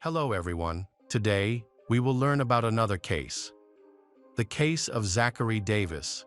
Hello everyone. Today, we will learn about another case. The case of Zachary Davis.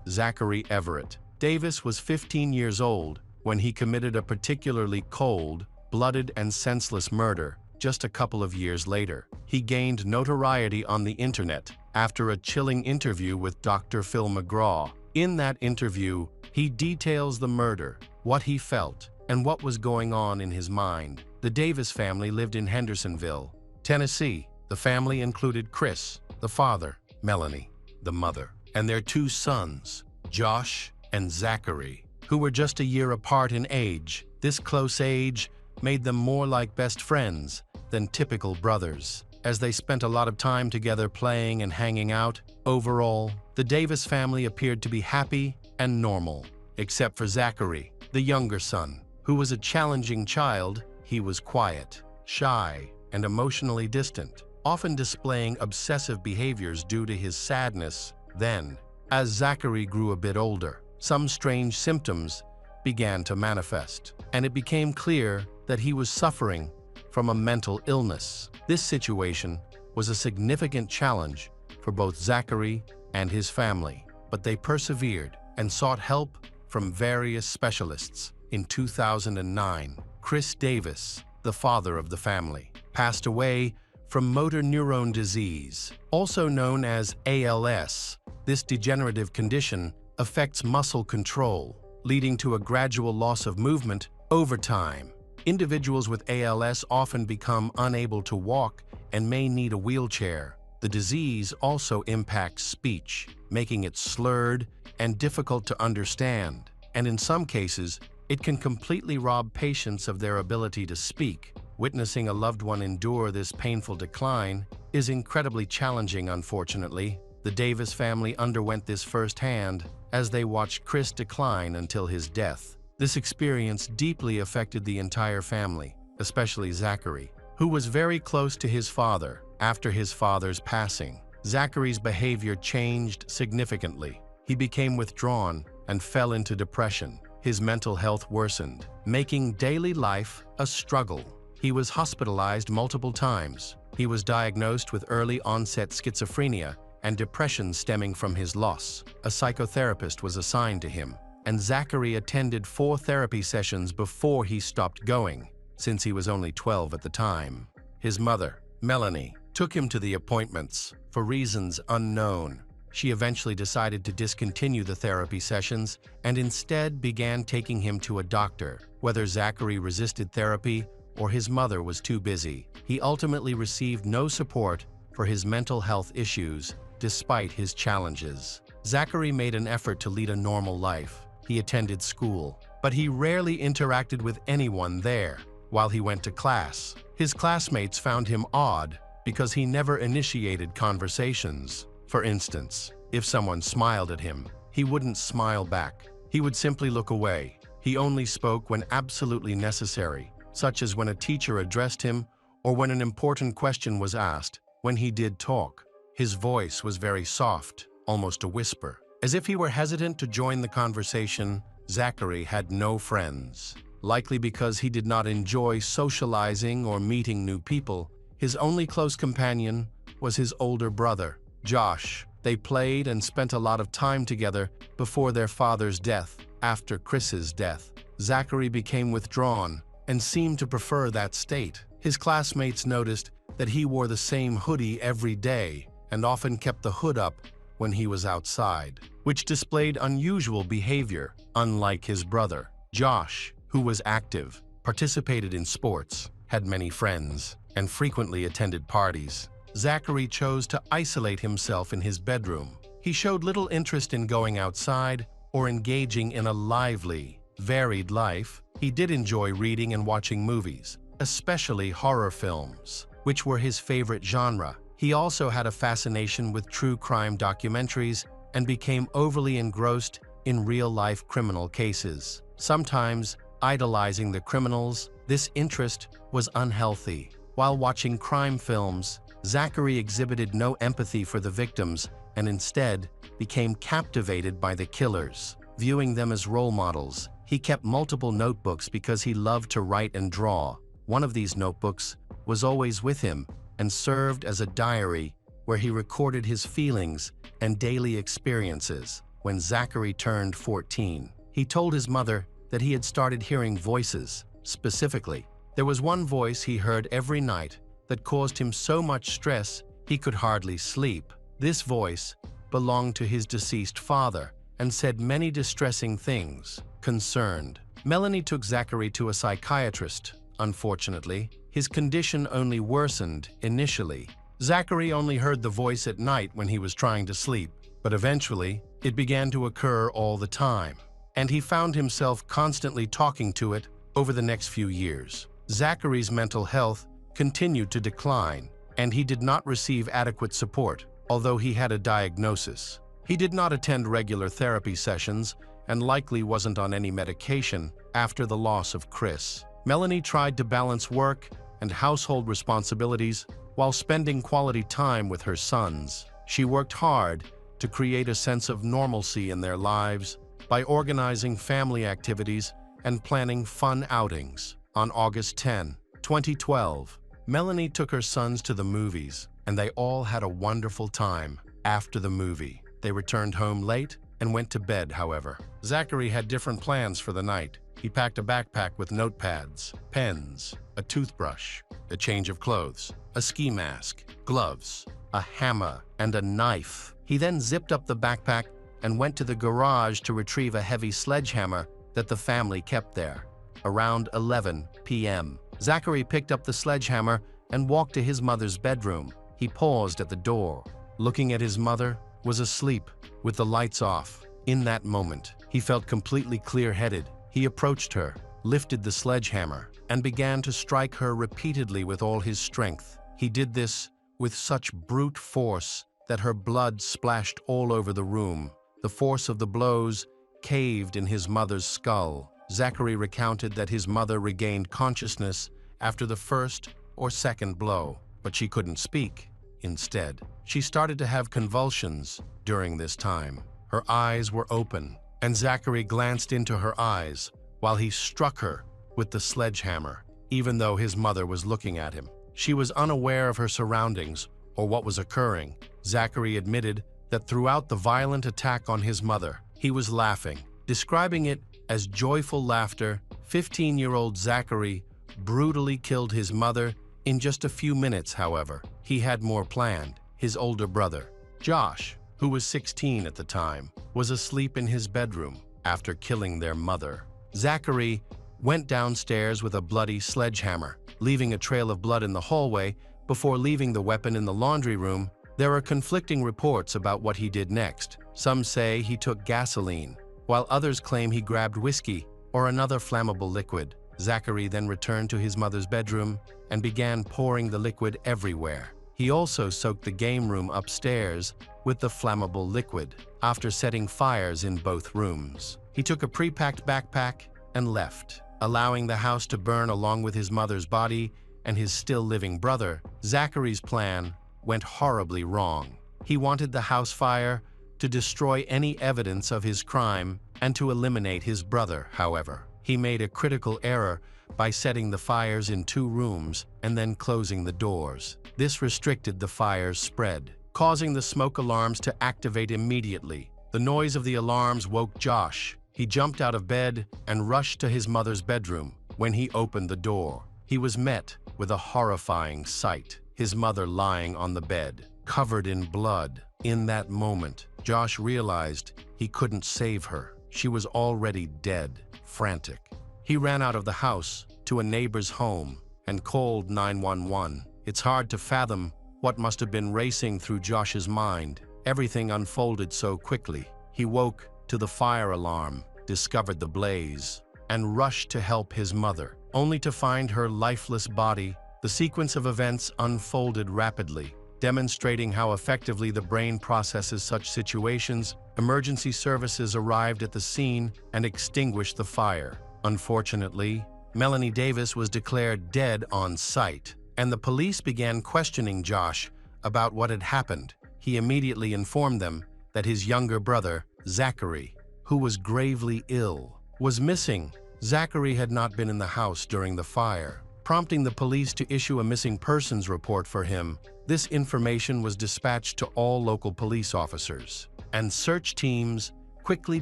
Zachary Everett Davis was 15 years old when he committed a particularly cold-blooded and senseless murder. Just a couple of years later, he gained notoriety on the internet after a chilling interview with Dr. Phil McGraw. In that interview, he details the murder, what he felt, and what was going on in his mind. The Davis family lived in Hendersonville, Tennessee. The family included Chris, the father, Melanie, the mother, and their two sons, Josh and Zachary, who were just a year apart in age. This close age made them more like best friends than typical brothers, as they spent a lot of time together playing and hanging out. Overall, the Davis family appeared to be happy and normal, except for Zachary, the younger son, who was a challenging child. He was quiet, shy, and emotionally distant, often displaying obsessive behaviors due to his sadness. Then, as Zachary grew a bit older, some strange symptoms began to manifest, and it became clear that he was suffering from a mental illness. This situation was a significant challenge for both Zachary and his family, but they persevered and sought help from various specialists. In 2009, Chris Davis, the father of the family, passed away from motor neuron disease, also known as ALS. This degenerative condition affects muscle control, leading to a gradual loss of movement over time. Individuals with ALS often become unable to walk and may need a wheelchair. The disease also impacts speech, making it slurred and difficult to understand, and in some cases, it can completely rob patients of their ability to speak. Witnessing a loved one endure this painful decline is incredibly challenging. Unfortunately, the Davis family underwent this firsthand as they watched Chris decline until his death. This experience deeply affected the entire family, especially Zachary, who was very close to his father. After his father's passing, Zachary's behavior changed significantly. He became withdrawn and fell into depression. His mental health worsened, making daily life a struggle. He was hospitalized multiple times. He was diagnosed with early-onset schizophrenia and depression stemming from his loss. A psychotherapist was assigned to him, and Zachary attended 4 therapy sessions before he stopped going, since he was only 12 at the time. His mother, Melanie, took him to the appointments. For reasons unknown, she eventually decided to discontinue the therapy sessions and instead began taking him to a doctor. Whether Zachary resisted therapy or his mother was too busy, he ultimately received no support for his mental health issues despite his challenges. Zachary made an effort to lead a normal life. He attended school, but he rarely interacted with anyone there. While he went to class, his classmates found him odd because he never initiated conversations. For instance, if someone smiled at him, he wouldn't smile back. He would simply look away. He only spoke when absolutely necessary, such as when a teacher addressed him or when an important question was asked. When he did talk, his voice was very soft, almost a whisper. As if he were hesitant to join the conversation, Zachary had no friends. Likely because he did not enjoy socializing or meeting new people, his only close companion was his older brother, Josh. They played and spent a lot of time together before their father's death. After Chris's death, Zachary became withdrawn and seemed to prefer that state. His classmates noticed that he wore the same hoodie every day and often kept the hood up when he was outside, which displayed unusual behavior. Unlike his brother, Josh, who was active, participated in sports, had many friends, and frequently attended parties, Zachary chose to isolate himself in his bedroom. He showed little interest in going outside or engaging in a lively, varied life. He did enjoy reading and watching movies, especially horror films, which were his favorite genre. He also had a fascination with true crime documentaries and became overly engrossed in real-life criminal cases, sometimes idolizing the criminals. This interest was unhealthy. While watching crime films, Zachary exhibited no empathy for the victims and instead became captivated by the killers. Viewing them as role models, he kept multiple notebooks because he loved to write and draw. One of these notebooks was always with him and served as a diary where he recorded his feelings and daily experiences. When Zachary turned 14, he told his mother that he had started hearing voices. Specifically, there was one voice he heard every night that caused him so much stress he could hardly sleep. This voice belonged to his deceased father and said many distressing things. Concerned, Melanie took Zachary to a psychiatrist. Unfortunately, his condition only worsened initially. Zachary only heard the voice at night when he was trying to sleep, but eventually it began to occur all the time, and he found himself constantly talking to it over the next few years. Zachary's mental health continued to decline, and he did not receive adequate support, although he had a diagnosis. He did not attend regular therapy sessions and likely wasn't on any medication after the loss of Chris. Melanie tried to balance work and household responsibilities while spending quality time with her sons. She worked hard to create a sense of normalcy in their lives by organizing family activities and planning fun outings. On August 10, 2012, Melanie took her sons to the movies, and they all had a wonderful time. After the movie, they returned home late and went to bed, however. Zachary had different plans for the night. He packed a backpack with notepads, pens, a toothbrush, a change of clothes, a ski mask, gloves, a hammer, and a knife. He then zipped up the backpack and went to the garage to retrieve a heavy sledgehammer that the family kept there. Around 11 p.m., Zachary picked up the sledgehammer and walked to his mother's bedroom. He paused at the door. Looking at his mother was asleep with the lights off. In that moment, he felt completely clear-headed. He approached her, lifted the sledgehammer, and began to strike her repeatedly with all his strength. He did this with such brute force that her blood splashed all over the room. The force of the blows caved in his mother's skull. Zachary recounted that his mother regained consciousness after the first or second blow, but she couldn't speak. Instead, she started to have convulsions during this time. Her eyes were open, and Zachary glanced into her eyes while he struck her with the sledgehammer, even though his mother was looking at him. She was unaware of her surroundings or what was occurring. Zachary admitted that throughout the violent attack on his mother, he was laughing, describing it as joyful laughter. 15-year-old Zachary brutally killed his mother in just a few minutes, however. He had more planned. His older brother, Josh, who was 16 at the time, was asleep in his bedroom after killing their mother. Zachary went downstairs with a bloody sledgehammer, leaving a trail of blood in the hallway before leaving the weapon in the laundry room. There are conflicting reports about what he did next. Some say he took gasoline, while others claim he grabbed whiskey or another flammable liquid. Zachary then returned to his mother's bedroom and began pouring the liquid everywhere. He also soaked the game room upstairs with the flammable liquid. After setting fires in both rooms, he took a pre-packed backpack and left, allowing the house to burn along with his mother's body and his still-living brother. Zachary's plan went horribly wrong. He wanted the house fire to destroy any evidence of his crime and to eliminate his brother. However, he made a critical error by setting the fires in 2 rooms and then closing the doors. This restricted the fire's spread, causing the smoke alarms to activate immediately. The noise of the alarms woke Josh. He jumped out of bed and rushed to his mother's bedroom. When he opened the door, he was met with a horrifying sight. His mother lying on the bed, covered in blood. In that moment, Josh realized he couldn't save her. She was already dead. Frantic, he ran out of the house to a neighbor's home and called 911. It's hard to fathom what must have been racing through Josh's mind. Everything unfolded so quickly. He woke to the fire alarm, discovered the blaze, and rushed to help his mother, only to find her lifeless body. The sequence of events unfolded rapidly, demonstrating how effectively the brain processes such situations. Emergency services arrived at the scene and extinguished the fire. Unfortunately, Melanie Davis was declared dead on sight, and the police began questioning Josh about what had happened. He immediately informed them that his younger brother, Zachary, who was gravely ill, was missing. Zachary had not been in the house during the fire. prompting the police to issue a missing persons report for him. This information was dispatched to all local police officers, and search teams quickly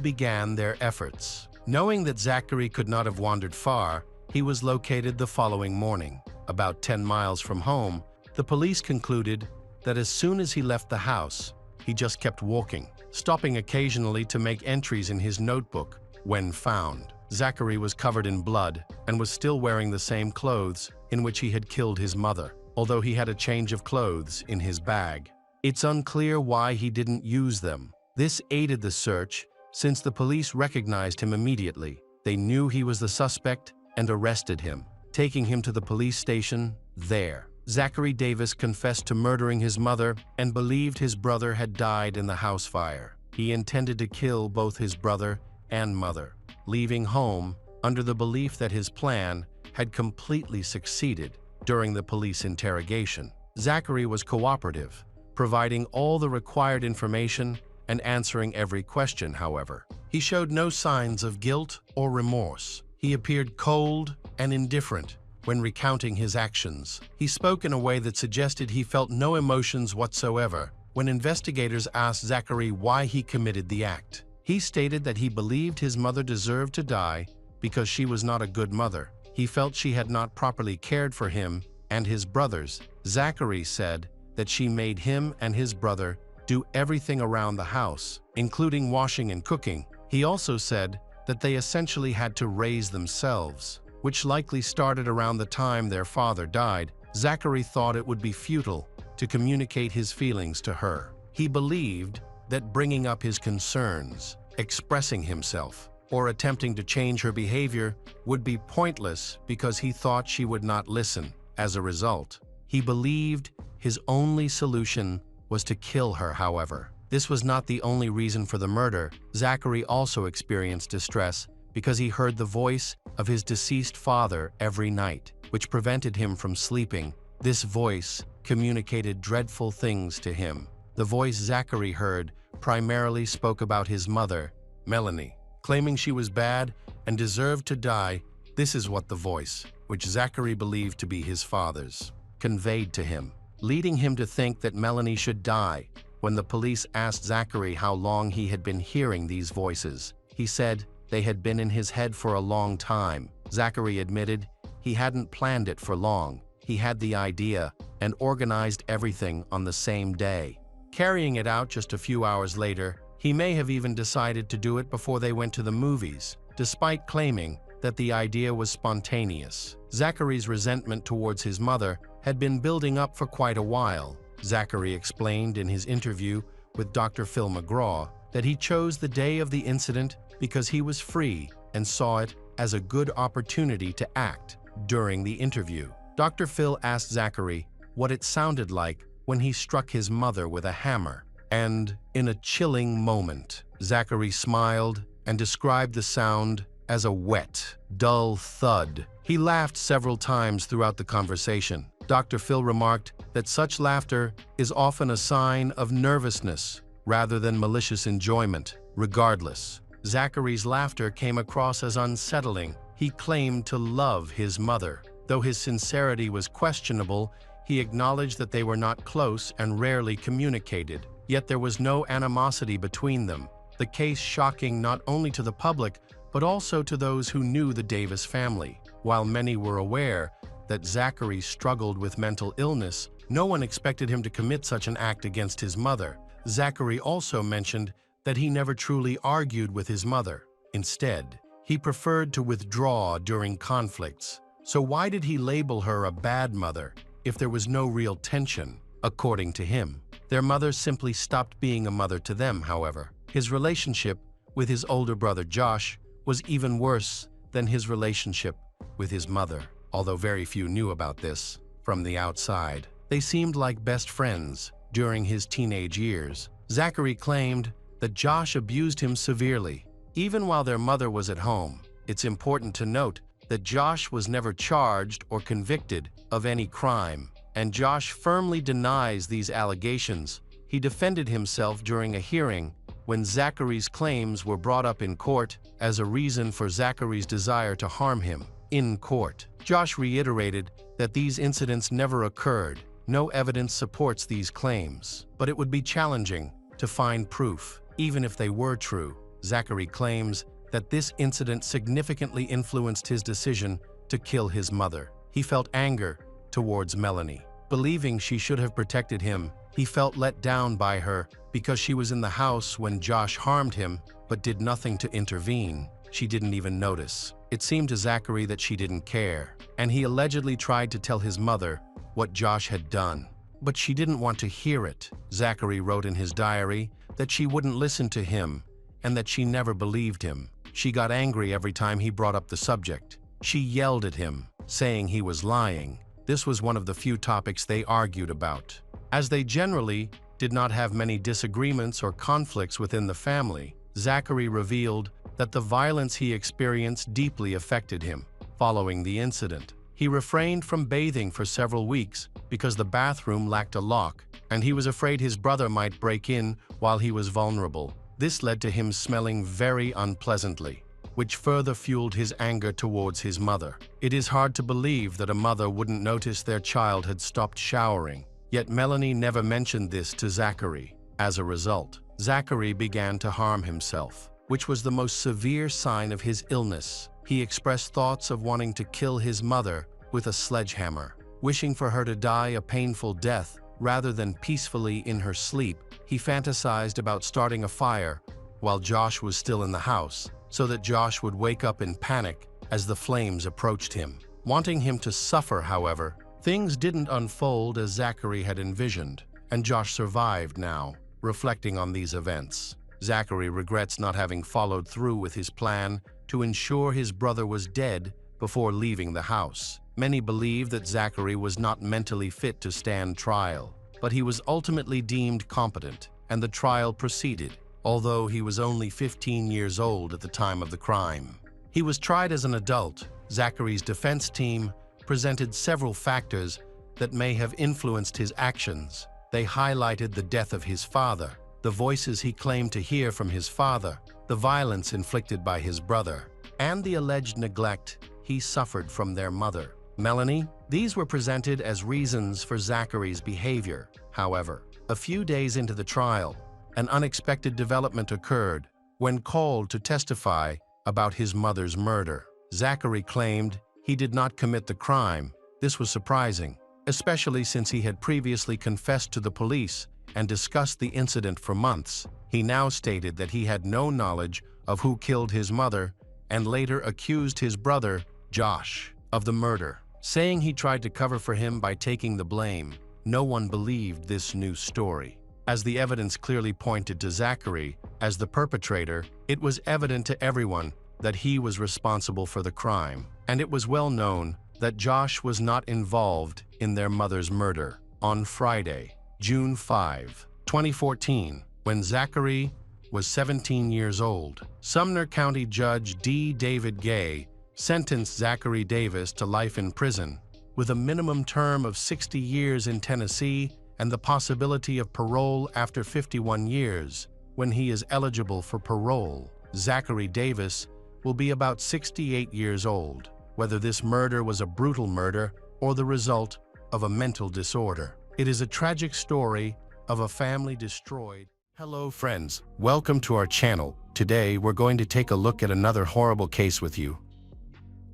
began their efforts. Knowing that Zachary could not have wandered far, he was located the following morning. About 10 miles from home, the police concluded that as soon as he left the house, he just kept walking, stopping occasionally to make entries in his notebook. When found, Zachary was covered in blood and was still wearing the same clothes in which he had killed his mother, although he had a change of clothes in his bag. It's unclear why he didn't use them. This aided the search since the police recognized him immediately. They knew he was the suspect and arrested him, taking him to the police station. There, Zachary Davis confessed to murdering his mother and believed his brother had died in the house fire. He intended to kill both his brother and mother, leaving home under the belief that his plan had completely succeeded. During the police interrogation, Zachary was cooperative, providing all the required information and answering every question. However, he showed no signs of guilt or remorse. He appeared cold and indifferent when recounting his actions. He spoke in a way that suggested he felt no emotions whatsoever. When investigators asked Zachary why he committed the act, he stated that he believed his mother deserved to die because she was not a good mother. He felt she had not properly cared for him and his brothers. Zachary said that she made him and his brother do everything around the house, including washing and cooking. He also said that they essentially had to raise themselves, which likely started around the time their father died. Zachary thought it would be futile to communicate his feelings to her. He believed that bringing up his concerns, expressing himself, or attempting to change her behavior would be pointless because he thought she would not listen. As a result, he believed his only solution was to kill her. However, this was not the only reason for the murder. Zachary also experienced distress because he heard the voice of his deceased father every night, which prevented him from sleeping. This voice communicated dreadful things to him. The voice Zachary heard primarily spoke about his mother, Melanie, claiming she was bad and deserved to die. This is what the voice, which Zachary believed to be his father's, conveyed to him, leading him to think that Melanie should die. When the police asked Zachary how long he had been hearing these voices, he said they had been in his head for a long time. Zachary admitted he hadn't planned it for long. He had the idea and organized everything on the same day, carrying it out just a few hours later. He may have even decided to do it before they went to the movies, despite claiming that the idea was spontaneous. Zachary's resentment towards his mother had been building up for quite a while. Zachary explained in his interview with Dr. Phil McGraw that he chose the day of the incident because he was free and saw it as a good opportunity to act. During the interview, Dr. Phil asked Zachary what it sounded like when he struck his mother with a hammer, and in a chilling moment, Zachary smiled and described the sound as a wet, dull thud. He laughed several times throughout the conversation. Dr. Phil remarked that such laughter is often a sign of nervousness rather than malicious enjoyment. Regardless, Zachary's laughter came across as unsettling. He claimed to love his mother. Though his sincerity was questionable, he acknowledged that they were not close and rarely communicated. Yet there was no animosity between them. The case shocking not only to the public, but also to those who knew the Davis family. While many were aware that Zachary struggled with mental illness, no one expected him to commit such an act against his mother. Zachary also mentioned that he never truly argued with his mother. Instead, he preferred to withdraw during conflicts. So why did he label her a bad mother if there was no real tension? According to him, their mother simply stopped being a mother to them. However, his relationship with his older brother Josh was even worse than his relationship with his mother. Although very few knew about this from the outside, they seemed like best friends during his teenage years. Zachary claimed that Josh abused him severely, even while their mother was at home. It's important to note that Josh was never charged or convicted of any crime, and Josh firmly denies these allegations. He defended himself during a hearing when Zachary's claims were brought up in court as a reason for Zachary's desire to harm him. In court, Josh reiterated that these incidents never occurred. No evidence supports these claims, but it would be challenging to find proof, even if they were true. Zachary claims that this incident significantly influenced his decision to kill his mother. He felt anger towards Melanie. Believing she should have protected him, he felt let down by her because she was in the house when Josh harmed him but did nothing to intervene. She didn't even notice. It seemed to Zachary that she didn't care, and he allegedly tried to tell his mother what Josh had done. But she didn't want to hear it. Zachary wrote in his diary that she wouldn't listen to him and that she never believed him. She got angry every time he brought up the subject. She yelled at him, saying he was lying. This was one of the few topics they argued about. As they generally did not have many disagreements or conflicts within the family, Zachary revealed that the violence he experienced deeply affected him. Following the incident, he refrained from bathing for several weeks because the bathroom lacked a lock, and he was afraid his brother might break in while he was vulnerable. This led to him smelling very unpleasantly, which further fueled his anger towards his mother. It is hard to believe that a mother wouldn't notice their child had stopped showering, yet Melanie never mentioned this to Zachary. As a result, Zachary began to harm himself, which was the most severe sign of his illness. He expressed thoughts of wanting to kill his mother with a sledgehammer, wishing for her to die a painful death rather than peacefully in her sleep. He fantasized about starting a fire while Josh was still in the house, so that Josh would wake up in panic as the flames approached him. Wanting him to suffer, however, things didn't unfold as Zachary had envisioned, and Josh survived now. Reflecting on these events, Zachary regrets not having followed through with his plan to ensure his brother was dead before leaving the house. Many believe that Zachary was not mentally fit to stand trial, but he was ultimately deemed competent, and the trial proceeded, although he was only 15 years old at the time of the crime. He was tried as an adult. Zachary's defense team presented several factors that may have influenced his actions. They highlighted the death of his father, the voices he claimed to hear from his father, the violence inflicted by his brother, and the alleged neglect he suffered from their mother, Melanie. These were presented as reasons for Zachary's behavior. However, a few days into the trial, an unexpected development occurred. When called to testify about his mother's murder, Zachary claimed he did not commit the crime. This was surprising, especially since he had previously confessed to the police and discussed the incident for months. He now stated that he had no knowledge of who killed his mother and later accused his brother, Josh, of the murder, saying he tried to cover for him by taking the blame. No one believed this new story, as the evidence clearly pointed to Zachary as the perpetrator. It was evident to everyone that he was responsible for the crime, and it was well known that Josh was not involved in their mother's murder. On Friday, June 5, 2014, when Zachary was 17 years old, Sumner County Judge D. David Gay sentenced Zachary Davis to life in prison, with a minimum term of 60 years in Tennessee and the possibility of parole after 51 years, when he is eligible for parole. Zachary Davis will be about 68 years old. Whether this murder was a brutal murder or the result of a mental disorder, it is a tragic story of a family destroyed. Hello friends, welcome to our channel. Today we're going to take a look at another horrible case with you.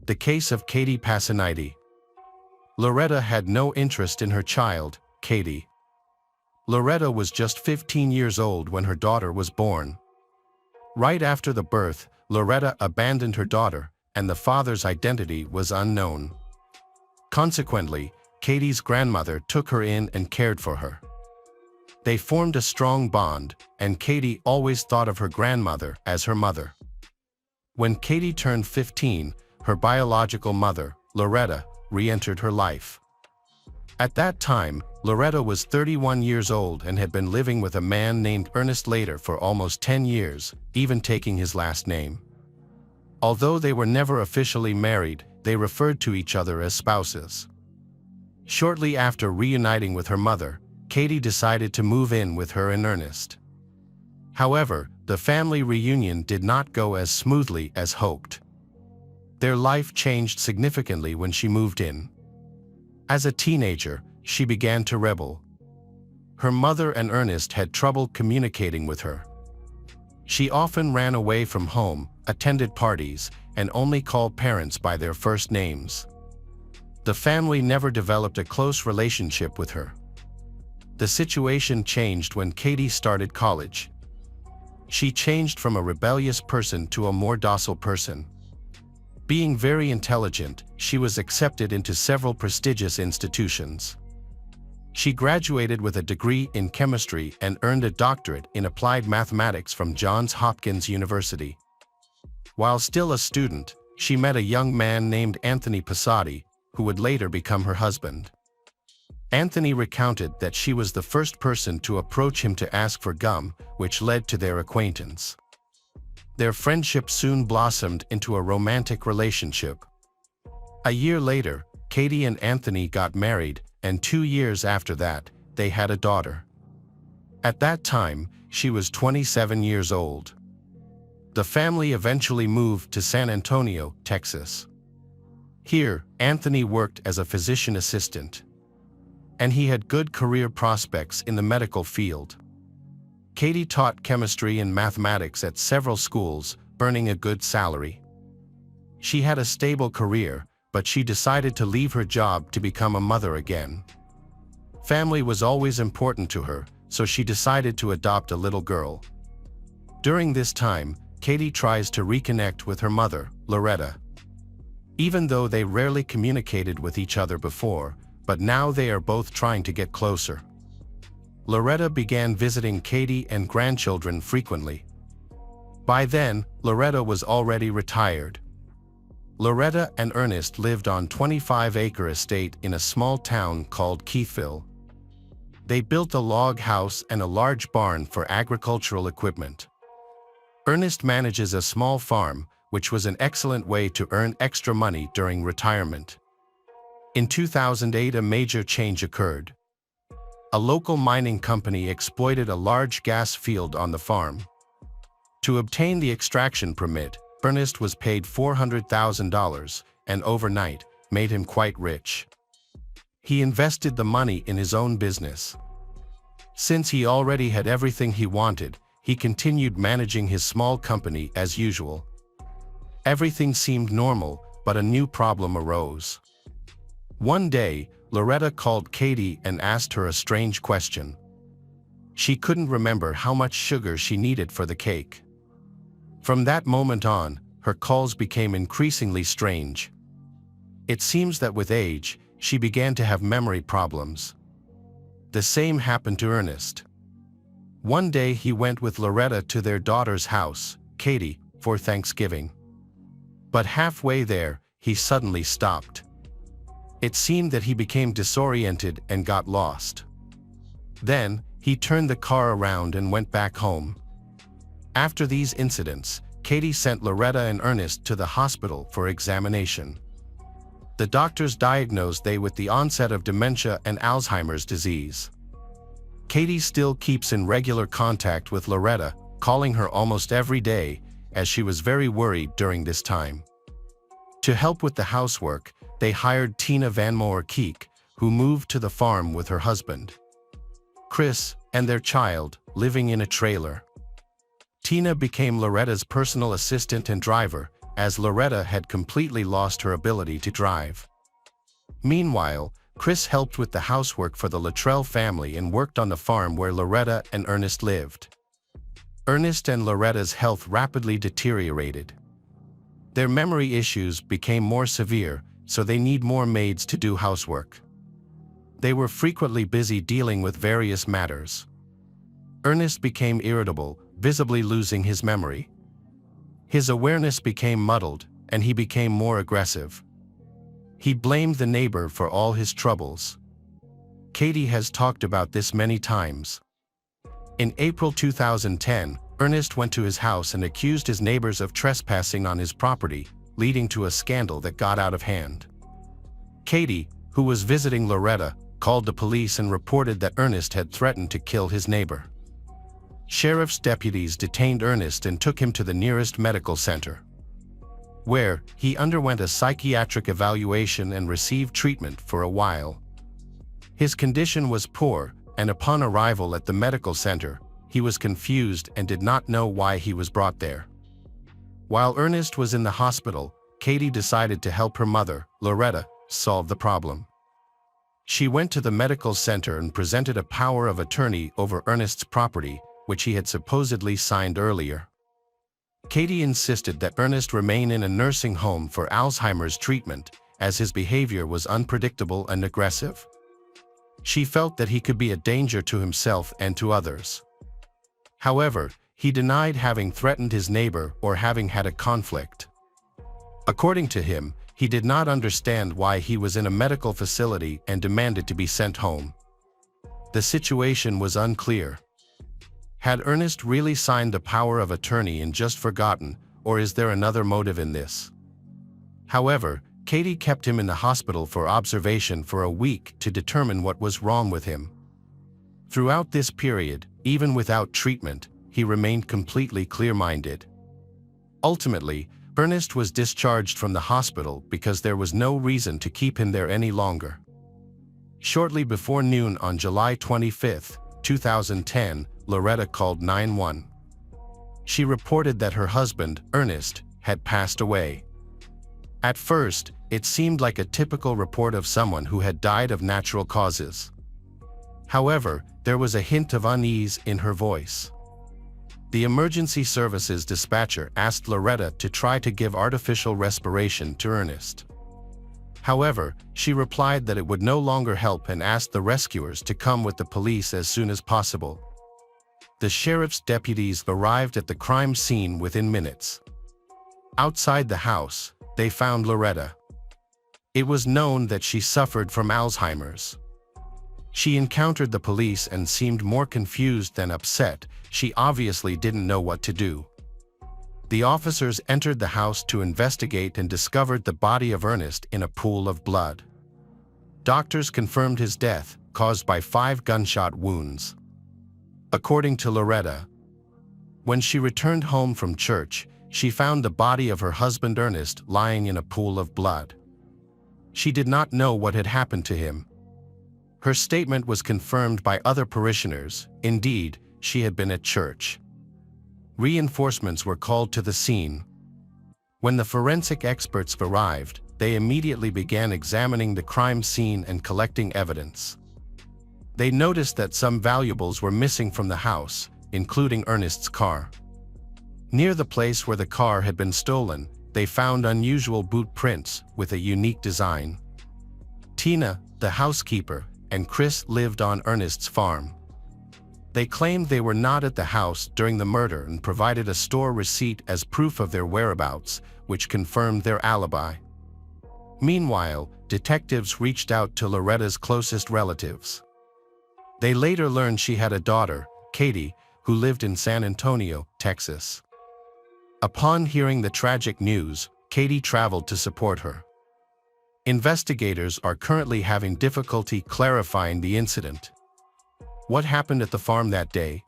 The case of Katie Passiniti. Loretta had no interest in her child, Katie. Loretta was just 15 years old when her daughter was born. Right after the birth, Loretta abandoned her daughter, and the father's identity was unknown. Consequently, Katie's grandmother took her in and cared for her. They formed a strong bond, and Katie always thought of her grandmother as her mother. When Katie turned 15, her biological mother, Loretta, re-entered her life. At that time, Loretta was 31 years old and had been living with a man named Ernest later for almost 10 years, even taking his last name. Although they were never officially married, they referred to each other as spouses. Shortly after reuniting with her mother, Katie decided to move in with her and Ernest. However, the family reunion did not go as smoothly as hoped. Their life changed significantly when she moved in. As a teenager, she began to rebel. Her mother and Ernest had trouble communicating with her. She often ran away from home, attended parties, and only called parents by their first names. The family never developed a close relationship with her. The situation changed when Katie started college. She changed from a rebellious person to a more docile person. Being very intelligent, she was accepted into several prestigious institutions. She graduated with a degree in chemistry and earned a doctorate in applied mathematics from Johns Hopkins University. While still a student, she met a young man named Anthony Passiniti, who would later become her husband. Anthony recounted that she was the first person to approach him to ask for gum, which led to their acquaintance. Their friendship soon blossomed into a romantic relationship. A year later, Katie and Anthony got married, and 2 years after that, they had a daughter. At that time, she was 27 years old. The family eventually moved to San Antonio, Texas. Here, Anthony worked as a physician assistant, and he had good career prospects in the medical field. Katie taught chemistry and mathematics at several schools, earning a good salary. She had a stable career, but she decided to leave her job to become a mother again. Family was always important to her, so she decided to adopt a little girl. During this time, Katie tries to reconnect with her mother, Loretta. Even though they rarely communicated with each other before, but now they are both trying to get closer. Loretta began visiting Katie and grandchildren frequently. By then, Loretta was already retired. Loretta and Ernest lived on a 25-acre estate in a small town called Keithville. They built a log house and a large barn for agricultural equipment. Ernest manages a small farm, which was an excellent way to earn extra money during retirement. In 2008, a major change occurred. A local mining company exploited a large gas field on the farm. To obtain the extraction permit, Ernest was paid $400,000, and overnight, made him quite rich. He invested the money in his own business. Since he already had everything he wanted, he continued managing his small company as usual. Everything seemed normal, but a new problem arose. One day, Loretta called Katie and asked her a strange question. She couldn't remember how much sugar she needed for the cake. From that moment on, her calls became increasingly strange. It seems that with age, she began to have memory problems. The same happened to Ernest. One day he went with Loretta to their daughter's house, Katie, for Thanksgiving. But halfway there, he suddenly stopped. It seemed that he became disoriented and got lost. Then, he turned the car around and went back home. After these incidents, Katie sent Loretta and Ernest to the hospital for examination. The doctors diagnosed them with the onset of dementia and Alzheimer's disease. Katie still keeps in regular contact with Loretta, calling her almost every day, as she was very worried during this time. To help with the housework, they hired Tina Van Moer-Keek, who moved to the farm with her husband, Chris, and their child, living in a trailer. Tina became Loretta's personal assistant and driver, as Loretta had completely lost her ability to drive. Meanwhile, Chris helped with the housework for the Luttrell family and worked on the farm where Loretta and Ernest lived. Ernest and Loretta's health rapidly deteriorated. Their memory issues became more severe, so they need more maids to do housework. They were frequently busy dealing with various matters. Ernest became irritable, visibly losing his memory. His awareness became muddled, and he became more aggressive. He blamed the neighbor for all his troubles. Katie has talked about this many times. In April 2010, Ernest went to his house and accused his neighbors of trespassing on his property, leading to a scandal that got out of hand. Katie, who was visiting Loretta, called the police and reported that Ernest had threatened to kill his neighbor. Sheriff's deputies detained Ernest and took him to the nearest medical center. where he underwent a psychiatric evaluation and received treatment for a while. His condition was poor, and upon arrival at the medical center, he was confused and did not know why he was brought there. While Ernest was in the hospital, Katie decided to help her mother, Loretta, solve the problem. She went to the medical center and presented a power of attorney over Ernest's property, which he had supposedly signed earlier. Katie insisted that Ernest remain in a nursing home for Alzheimer's treatment, as his behavior was unpredictable and aggressive. She felt that he could be a danger to himself and to others. However, he denied having threatened his neighbor or having had a conflict. According to him, he did not understand why he was in a medical facility and demanded to be sent home. The situation was unclear. Had Ernest really signed the power of attorney and just forgotten, or is there another motive in this? However, Katie kept him in the hospital for observation for a week to determine what was wrong with him. Throughout this period, even without treatment, he remained completely clear-minded. Ultimately, Ernest was discharged from the hospital because there was no reason to keep him there any longer. Shortly before noon on July 25, 2010, Loretta called 911. She reported that her husband, Ernest, had passed away. At first, it seemed like a typical report of someone who had died of natural causes. However, there was a hint of unease in her voice. The emergency services dispatcher asked Loretta to try to give artificial respiration to Ernest. However, she replied that it would no longer help and asked the rescuers to come with the police as soon as possible. The sheriff's deputies arrived at the crime scene within minutes. Outside the house, they found Loretta. It was known that she suffered from Alzheimer's. She encountered the police and seemed more confused than upset. She obviously didn't know what to do. The officers entered the house to investigate and discovered the body of Ernest in a pool of blood. Doctors confirmed his death, caused by 5 gunshot wounds. According to Loretta, when she returned home from church, she found the body of her husband Ernest lying in a pool of blood. She did not know what had happened to him. Her statement was confirmed by other parishioners. Indeed, she had been at church. Reinforcements were called to the scene. When the forensic experts arrived, they immediately began examining the crime scene and collecting evidence. They noticed that some valuables were missing from the house, including Ernest's car. Near the place where the car had been stolen, they found unusual boot prints with a unique design. Tina, the housekeeper, and Chris lived on Ernest's farm. They claimed they were not at the house during the murder and provided a store receipt as proof of their whereabouts, which confirmed their alibi. Meanwhile, detectives reached out to Loretta's closest relatives. They later learned she had a daughter, Katie, who lived in San Antonio, Texas. Upon hearing the tragic news, Katie traveled to support her. Investigators are currently having difficulty clarifying the incident. What happened at the farm that day?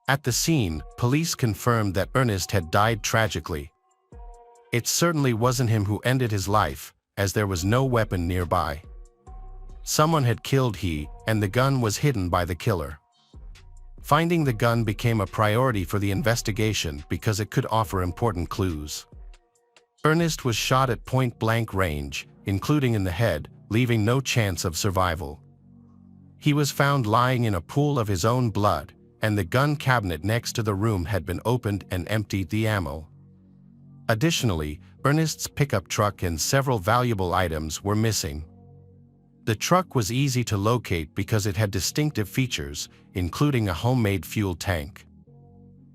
At the scene, police confirmed that Ernest had died tragically. It certainly wasn't him who ended his life, as there was no weapon nearby. Someone had killed him, and the gun was hidden by the killer. Finding the gun became a priority for the investigation because it could offer important clues. Ernest was shot at point-blank range, including in the head, leaving no chance of survival. He was found lying in a pool of his own blood, and the gun cabinet next to the room had been opened and emptied the ammo. Additionally, Ernest's pickup truck and several valuable items were missing. The truck was easy to locate because it had distinctive features, including a homemade fuel tank.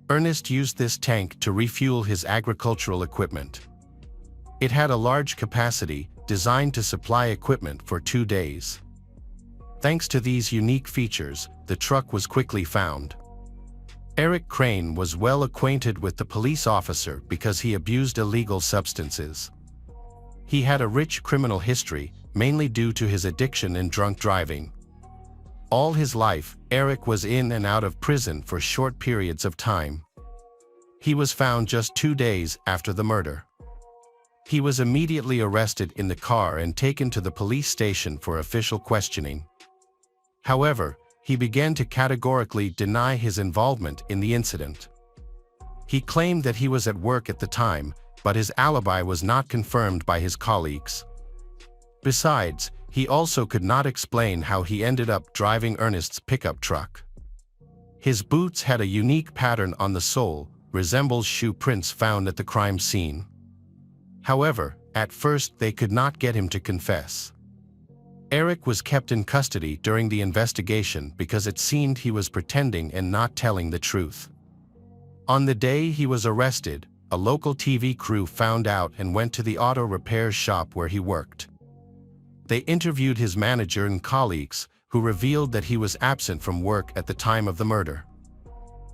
Ernest used this tank to refuel his agricultural equipment. It had a large capacity, designed to supply equipment for 2 days. Thanks to these unique features, the truck was quickly found. Eric Crane was well acquainted with the police officer because he abused illegal substances. He had a rich criminal history, mainly due to his addiction and drunk driving. All his life, Eric was in and out of prison for short periods of time. He was found just 2 days after the murder. He was immediately arrested in the car and taken to the police station for official questioning. However, he began to categorically deny his involvement in the incident. He claimed that he was at work at the time, but his alibi was not confirmed by his colleagues. Besides, he also could not explain how he ended up driving Ernest's pickup truck. His boots had a unique pattern on the sole, resembles shoe prints found at the crime scene. However, at first they could not get him to confess. Eric was kept in custody during the investigation because it seemed he was pretending and not telling the truth. On the day he was arrested, a local TV crew found out and went to the auto repair shop where he worked. They interviewed his manager and colleagues, who revealed that he was absent from work at the time of the murder.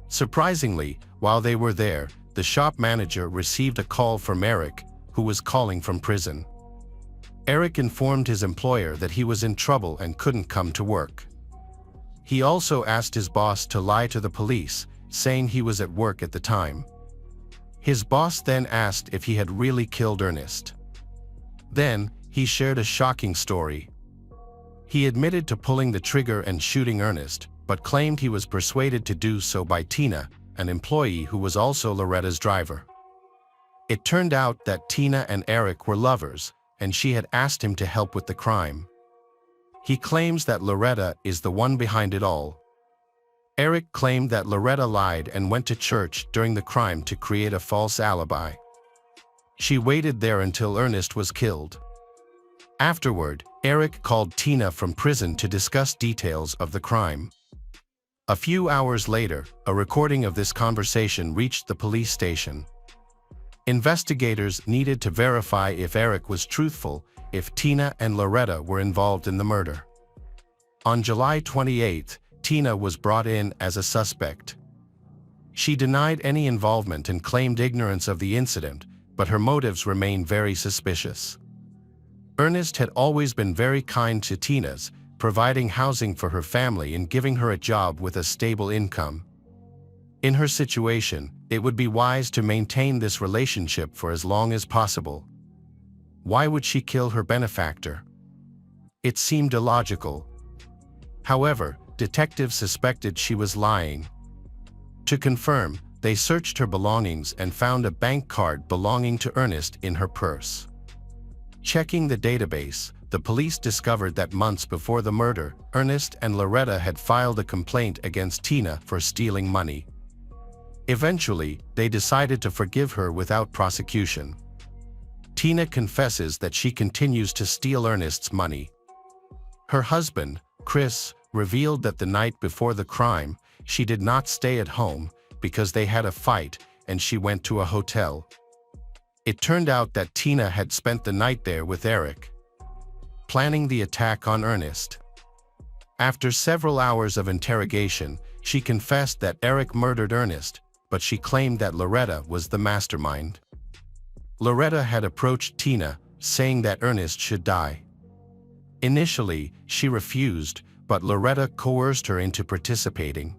Surprisingly, while they were there, the shop manager received a call from Eric, who was calling from prison. Eric informed his employer that he was in trouble and couldn't come to work. He also asked his boss to lie to the police, saying he was at work at the time. His boss then asked if he had really killed Ernest. Then, he shared a shocking story. He admitted to pulling the trigger and shooting Ernest, but claimed he was persuaded to do so by Tina, an employee who was also Loretta's driver. It turned out that Tina and Eric were lovers, and she had asked him to help with the crime. He claims that Loretta is the one behind it all. Eric claimed that Loretta lied and went to church during the crime to create a false alibi. She waited there until Ernest was killed. Afterward, Eric called Tina from prison to discuss details of the crime. A few hours later, a recording of this conversation reached the police station. Investigators needed to verify if Eric was truthful, if Tina and Loretta were involved in the murder. On July 28, Tina was brought in as a suspect. She denied any involvement and claimed ignorance of the incident, but her motives remained very suspicious. Ernest had always been very kind to Tina's, providing housing for her family and giving her a job with a stable income. In her situation, it would be wise to maintain this relationship for as long as possible. Why would she kill her benefactor? It seemed illogical. However, detectives suspected she was lying. To confirm, they searched her belongings and found a bank card belonging to Ernest in her purse. Checking the database, the police discovered that months before the murder, Ernest and Loretta had filed a complaint against Tina for stealing money. Eventually, they decided to forgive her without prosecution. Tina confesses that she continues to steal Ernest's money. Her husband, Chris, revealed that the night before the crime, she did not stay at home because they had a fight and she went to a hotel. It turned out that Tina had spent the night there with Eric, planning the attack on Ernest. After several hours of interrogation, she confessed that Eric murdered Ernest, but she claimed that Loretta was the mastermind. Loretta had approached Tina, saying that Ernest should die. Initially, she refused, but Loretta coerced her into participating.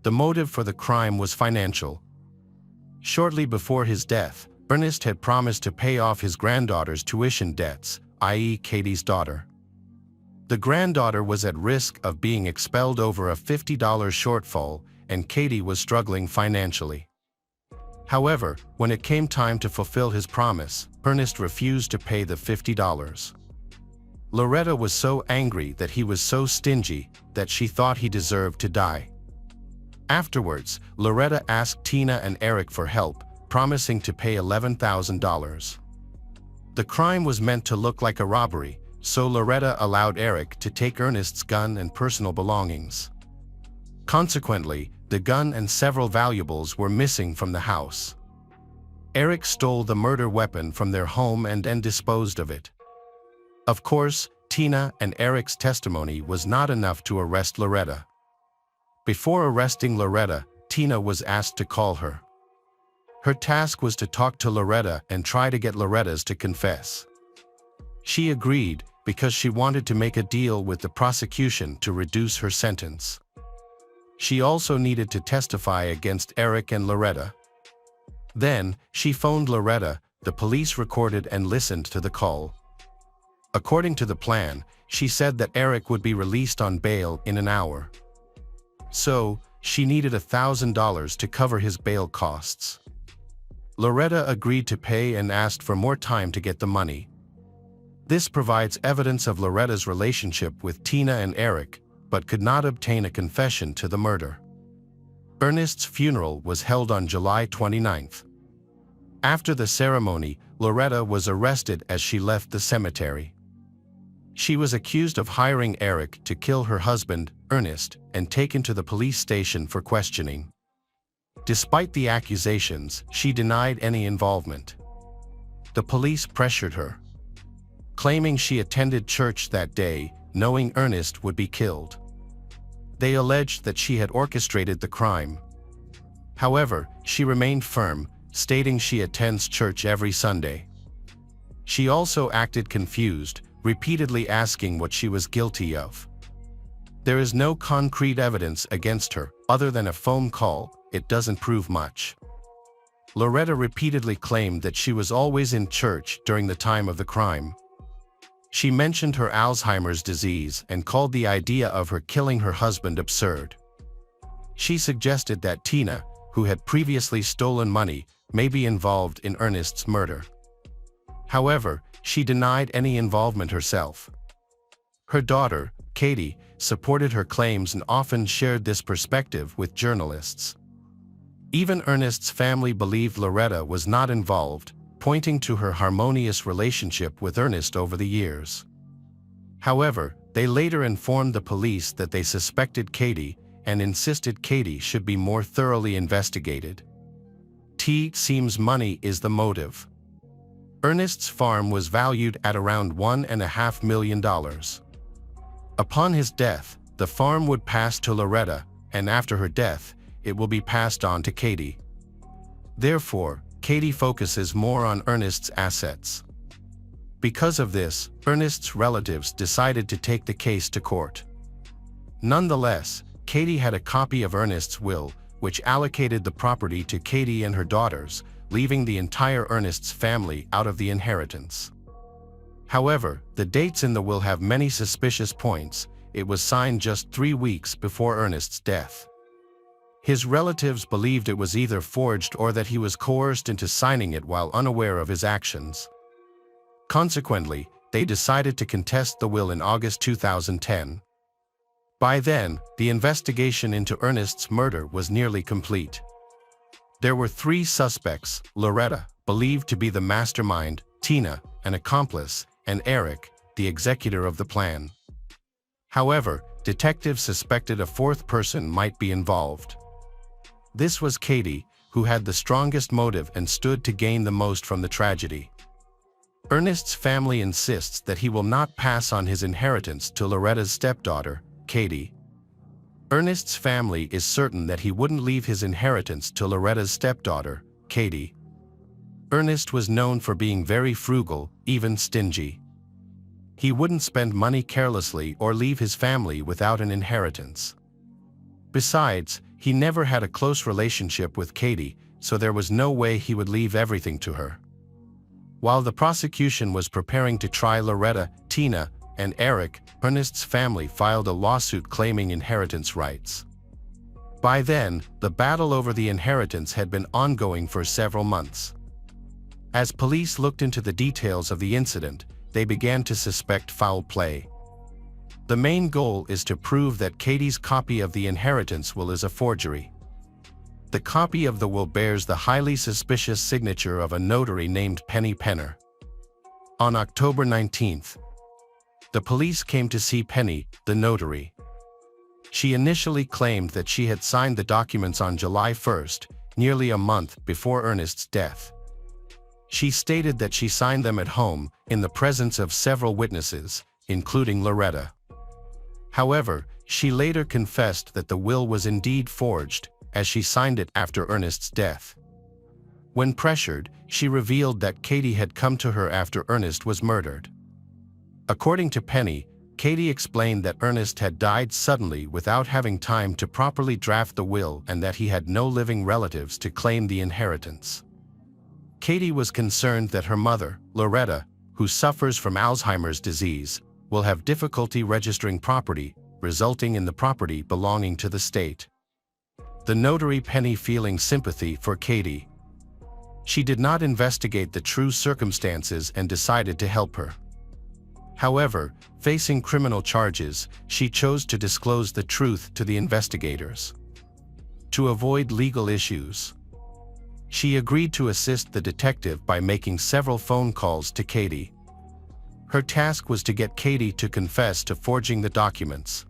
The motive for the crime was financial. Shortly before his death, Ernest had promised to pay off his granddaughter's tuition debts, i.e. Katie's daughter. The granddaughter was at risk of being expelled over a $50 shortfall, and Katie was struggling financially. However, when it came time to fulfill his promise, Ernest refused to pay the $50. Loretta was so angry that he was so stingy that she thought he deserved to die. Afterwards, Loretta asked Tina and Eric for help, promising to pay $11,000. The crime was meant to look like a robbery, so Loretta allowed Eric to take Ernest's gun and personal belongings. Consequently, the gun and several valuables were missing from the house. Eric stole the murder weapon from their home and disposed of it. Of course, Tina and Eric's testimony was not enough to arrest Loretta. Before arresting Loretta, Tina was asked to call her. Her task was to talk to Loretta and try to get Loretta's to confess. She agreed because she wanted to make a deal with the prosecution to reduce her sentence. She also needed to testify against Eric and Loretta. Then, she phoned Loretta, the police recorded and listened to the call. According to the plan, she said that Eric would be released on bail in an hour. So, she needed $1,000 to cover his bail costs. Loretta agreed to pay and asked for more time to get the money. This provides evidence of Loretta's relationship with Tina and Eric, but could not obtain a confession to the murder. Ernest's funeral was held on July 29th. After the ceremony, Loretta was arrested as she left the cemetery. She was accused of hiring Eric to kill her husband, Ernest, and taken to the police station for questioning. Despite the accusations, she denied any involvement. The police pressured her, claiming she attended church that day, knowing Ernest would be killed. They alleged that she had orchestrated the crime. However, she remained firm, stating she attends church every Sunday. She also acted confused, repeatedly asking what she was guilty of. There is no concrete evidence against her, other than a phone call. It doesn't prove much. Loretta repeatedly claimed that she was always in church during the time of the crime. She mentioned her Alzheimer's disease and called the idea of her killing her husband absurd. She suggested that Tina, who had previously stolen money, may be involved in Ernest's murder. However, she denied any involvement herself. Her daughter, Katie, supported her claims and often shared this perspective with journalists. Even Ernest's family believed Loretta was not involved, pointing to her harmonious relationship with Ernest over the years. However, they later informed the police that they suspected Katie and insisted Katie should be more thoroughly investigated. It seems money is the motive. Ernest's farm was valued at around $1.5 million. Upon his death, the farm would pass to Loretta, and after her death, it will be passed on to Katie. Therefore, Katie focuses more on Ernest's assets. Because of this, Ernest's relatives decided to take the case to court. Nonetheless, Katie had a copy of Ernest's will, which allocated the property to Katie and her daughters, leaving the entire Ernest's family out of the inheritance. However, the dates in the will have many suspicious points. It was signed just 3 weeks before Ernest's death. His relatives believed it was either forged or that he was coerced into signing it while unaware of his actions. Consequently, they decided to contest the will in August 2010. By then, the investigation into Ernest's murder was nearly complete. There were 3 suspects: Loretta, believed to be the mastermind, Tina, an accomplice, and Eric, the executor of the plan. However, detectives suspected a 4th person might be involved. This was Katie, who had the strongest motive and stood to gain the most from the tragedy. Ernest's family insists that he will not pass on his inheritance to Loretta's stepdaughter, Katie. Ernest's family is certain that he wouldn't leave his inheritance to Loretta's stepdaughter, Katie. Ernest was known for being very frugal, even stingy. He wouldn't spend money carelessly or leave his family without an inheritance. Besides, he never had a close relationship with Katie, so there was no way he would leave everything to her. While the prosecution was preparing to try Loretta, Tina, and Eric, Ernest's family filed a lawsuit claiming inheritance rights. By then, the battle over the inheritance had been ongoing for several months. As police looked into the details of the incident, they began to suspect foul play. The main goal is to prove that Katie's copy of the inheritance will is a forgery. The copy of the will bears the highly suspicious signature of a notary named Penny Penner. On October 19th, the police came to see Penny, the notary. She initially claimed that she had signed the documents on July 1st, nearly a month before Ernest's death. She stated that she signed them at home, in the presence of several witnesses, including Loretta. However, she later confessed that the will was indeed forged, as she signed it after Ernest's death. When pressured, she revealed that Katie had come to her after Ernest was murdered. According to Penny, Katie explained that Ernest had died suddenly without having time to properly draft the will and that he had no living relatives to claim the inheritance. Katie was concerned that her mother, Loretta, who suffers from Alzheimer's disease, will have difficulty registering property, resulting in the property belonging to the state. The notary Penny feeling sympathy for Katie. She did not investigate the true circumstances and decided to help her. However, facing criminal charges, she chose to disclose the truth to the investigators. To avoid legal issues, she agreed to assist the detective by making several phone calls to Katie. Her task was to get Katie to confess to forging the documents.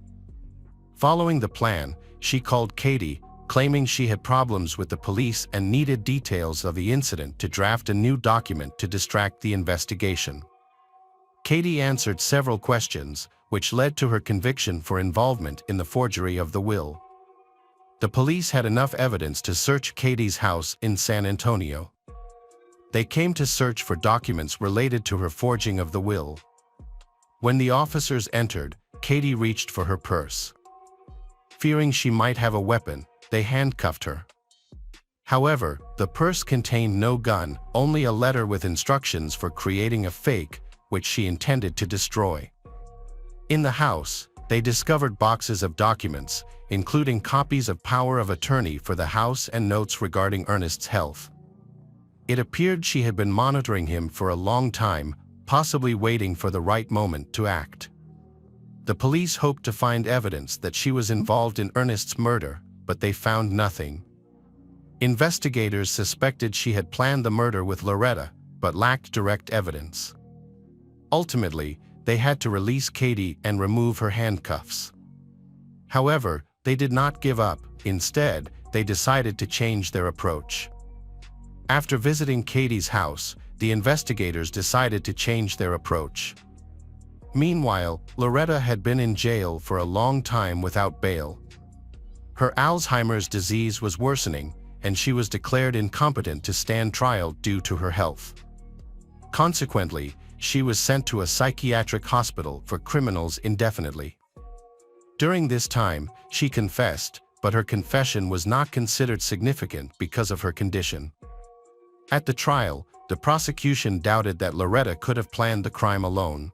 Following the plan, she called Katie, claiming she had problems with the police and needed details of the incident to draft a new document to distract the investigation. Katie answered several questions, which led to her conviction for involvement in the forgery of the will. The police had enough evidence to search Katie's house in San Antonio. They came to search for documents related to her forging of the will. When the officers entered, Katie reached for her purse. Fearing she might have a weapon, they handcuffed her. However, the purse contained no gun, only a letter with instructions for creating a fake, which she intended to destroy. In the house, they discovered boxes of documents, including copies of power of attorney for the house and notes regarding Ernest's health. It appeared she had been monitoring him for a long time, possibly waiting for the right moment to act. The police hoped to find evidence that she was involved in Ernest's murder, but they found nothing. Investigators suspected she had planned the murder with Loretta, but lacked direct evidence. Ultimately, they had to release Katie and remove her handcuffs. However, they did not give up. Instead, they decided to change their approach. After visiting Katie's house, the investigators decided to change their approach. Meanwhile, Loretta had been in jail for a long time without bail. Her Alzheimer's disease was worsening, and she was declared incompetent to stand trial due to her health. Consequently, she was sent to a psychiatric hospital for criminals indefinitely. During this time, she confessed, but her confession was not considered significant because of her condition. At the trial, the prosecution doubted that Loretta could have planned the crime alone.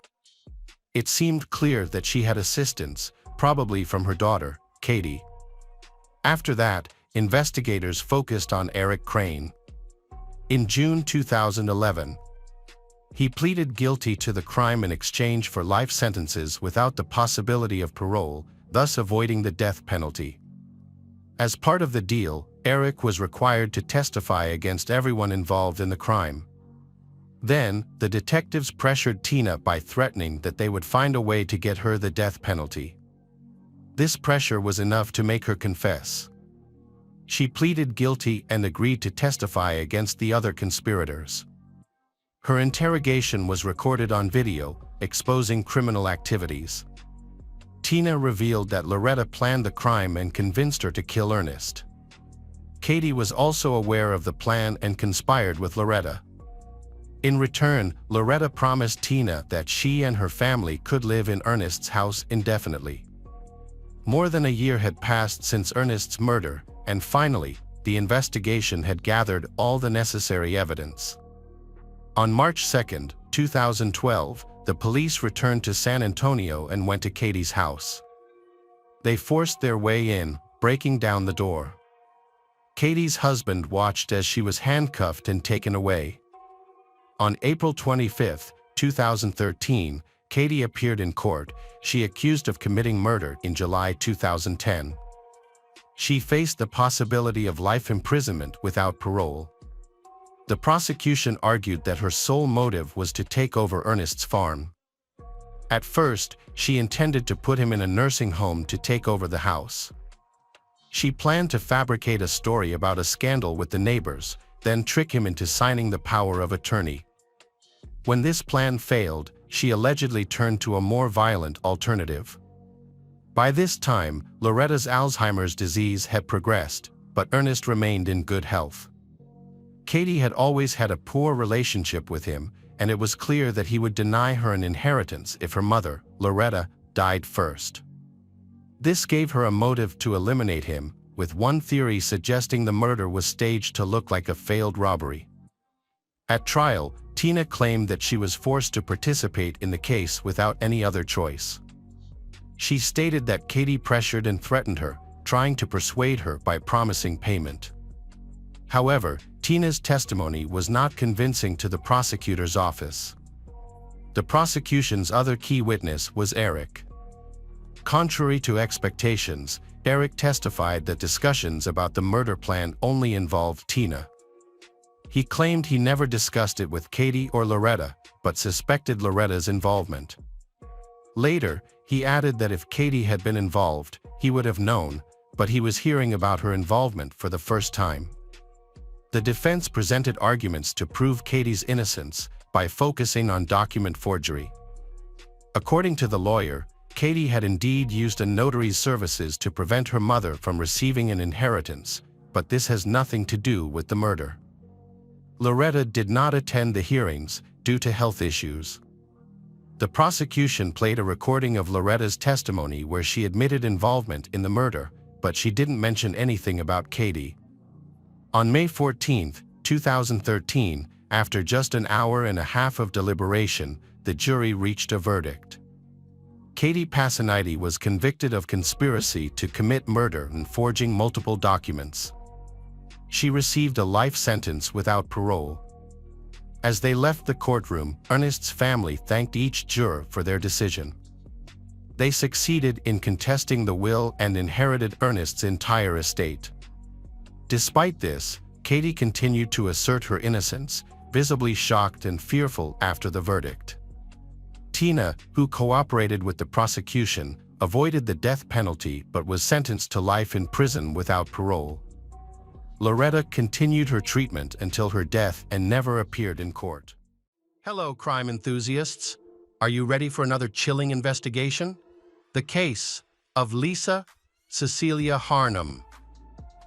It seemed clear that she had assistance, probably from her daughter, Katie. After that, investigators focused on Eric Crane. In June 2011, he pleaded guilty to the crime in exchange for life sentences without the possibility of parole, thus avoiding the death penalty. As part of the deal, Eric was required to testify against everyone involved in the crime. Then, the detectives pressured Tina by threatening that they would find a way to get her the death penalty. This pressure was enough to make her confess. She pleaded guilty and agreed to testify against the other conspirators. Her interrogation was recorded on video, exposing criminal activities. Tina revealed that Loretta planned the crime and convinced her to kill Ernest. Katie was also aware of the plan and conspired with Loretta. In return, Loretta promised Tina that she and her family could live in Ernest's house indefinitely. More than a year had passed since Ernest's murder, and finally, the investigation had gathered all the necessary evidence. On March 2, 2012, the police returned to San Antonio and went to Katie's house. They forced their way in, breaking down the door. Katie's husband watched as she was handcuffed and taken away. On April 25, 2013, Katie appeared in court. She accused of committing murder in July 2010. She faced the possibility of life imprisonment without parole. The prosecution argued that her sole motive was to take over Ernest's farm. At first, she intended to put him in a nursing home to take over the house. She planned to fabricate a story about a scandal with the neighbors, then trick him into signing the power of attorney. When this plan failed, she allegedly turned to a more violent alternative. By this time, Loretta's Alzheimer's disease had progressed, but Ernest remained in good health. Katie had always had a poor relationship with him, and it was clear that he would deny her an inheritance if her mother, Loretta, died first. This gave her a motive to eliminate him, with one theory suggesting the murder was staged to look like a failed robbery. At trial, Tina claimed that she was forced to participate in the case without any other choice. She stated that Katie pressured and threatened her, trying to persuade her by promising payment. However, Tina's testimony was not convincing to the prosecutor's office. The prosecution's other key witness was Eric. Contrary to expectations, Eric testified that discussions about the murder plan only involved Tina. He claimed he never discussed it with Katie or Loretta, but suspected Loretta's involvement. Later, he added that if Katie had been involved, he would have known, but he was hearing about her involvement for the first time. The defense presented arguments to prove Katie's innocence by focusing on document forgery. According to the lawyer, Katie had indeed used a notary's services to prevent her mother from receiving an inheritance, but this has nothing to do with the murder. Loretta did not attend the hearings due to health issues. The prosecution played a recording of Loretta's testimony where she admitted involvement in the murder, but she didn't mention anything about Katie. On May 14, 2013, after just an hour and a half of deliberation, the jury reached a verdict. Katie Passiniti was convicted of conspiracy to commit murder and forging multiple documents. She received a life sentence without parole. As they left the courtroom, Ernest's family thanked each juror for their decision. They succeeded in contesting the will and inherited Ernest's entire estate. Despite this, Katie continued to assert her innocence, visibly shocked and fearful after the verdict. Tina, who cooperated with the prosecution, avoided the death penalty but was sentenced to life in prison without parole. Loretta continued her treatment until her death and never appeared in court. Hello, crime enthusiasts. Are you ready for another chilling investigation? The case of Cecilia Harum.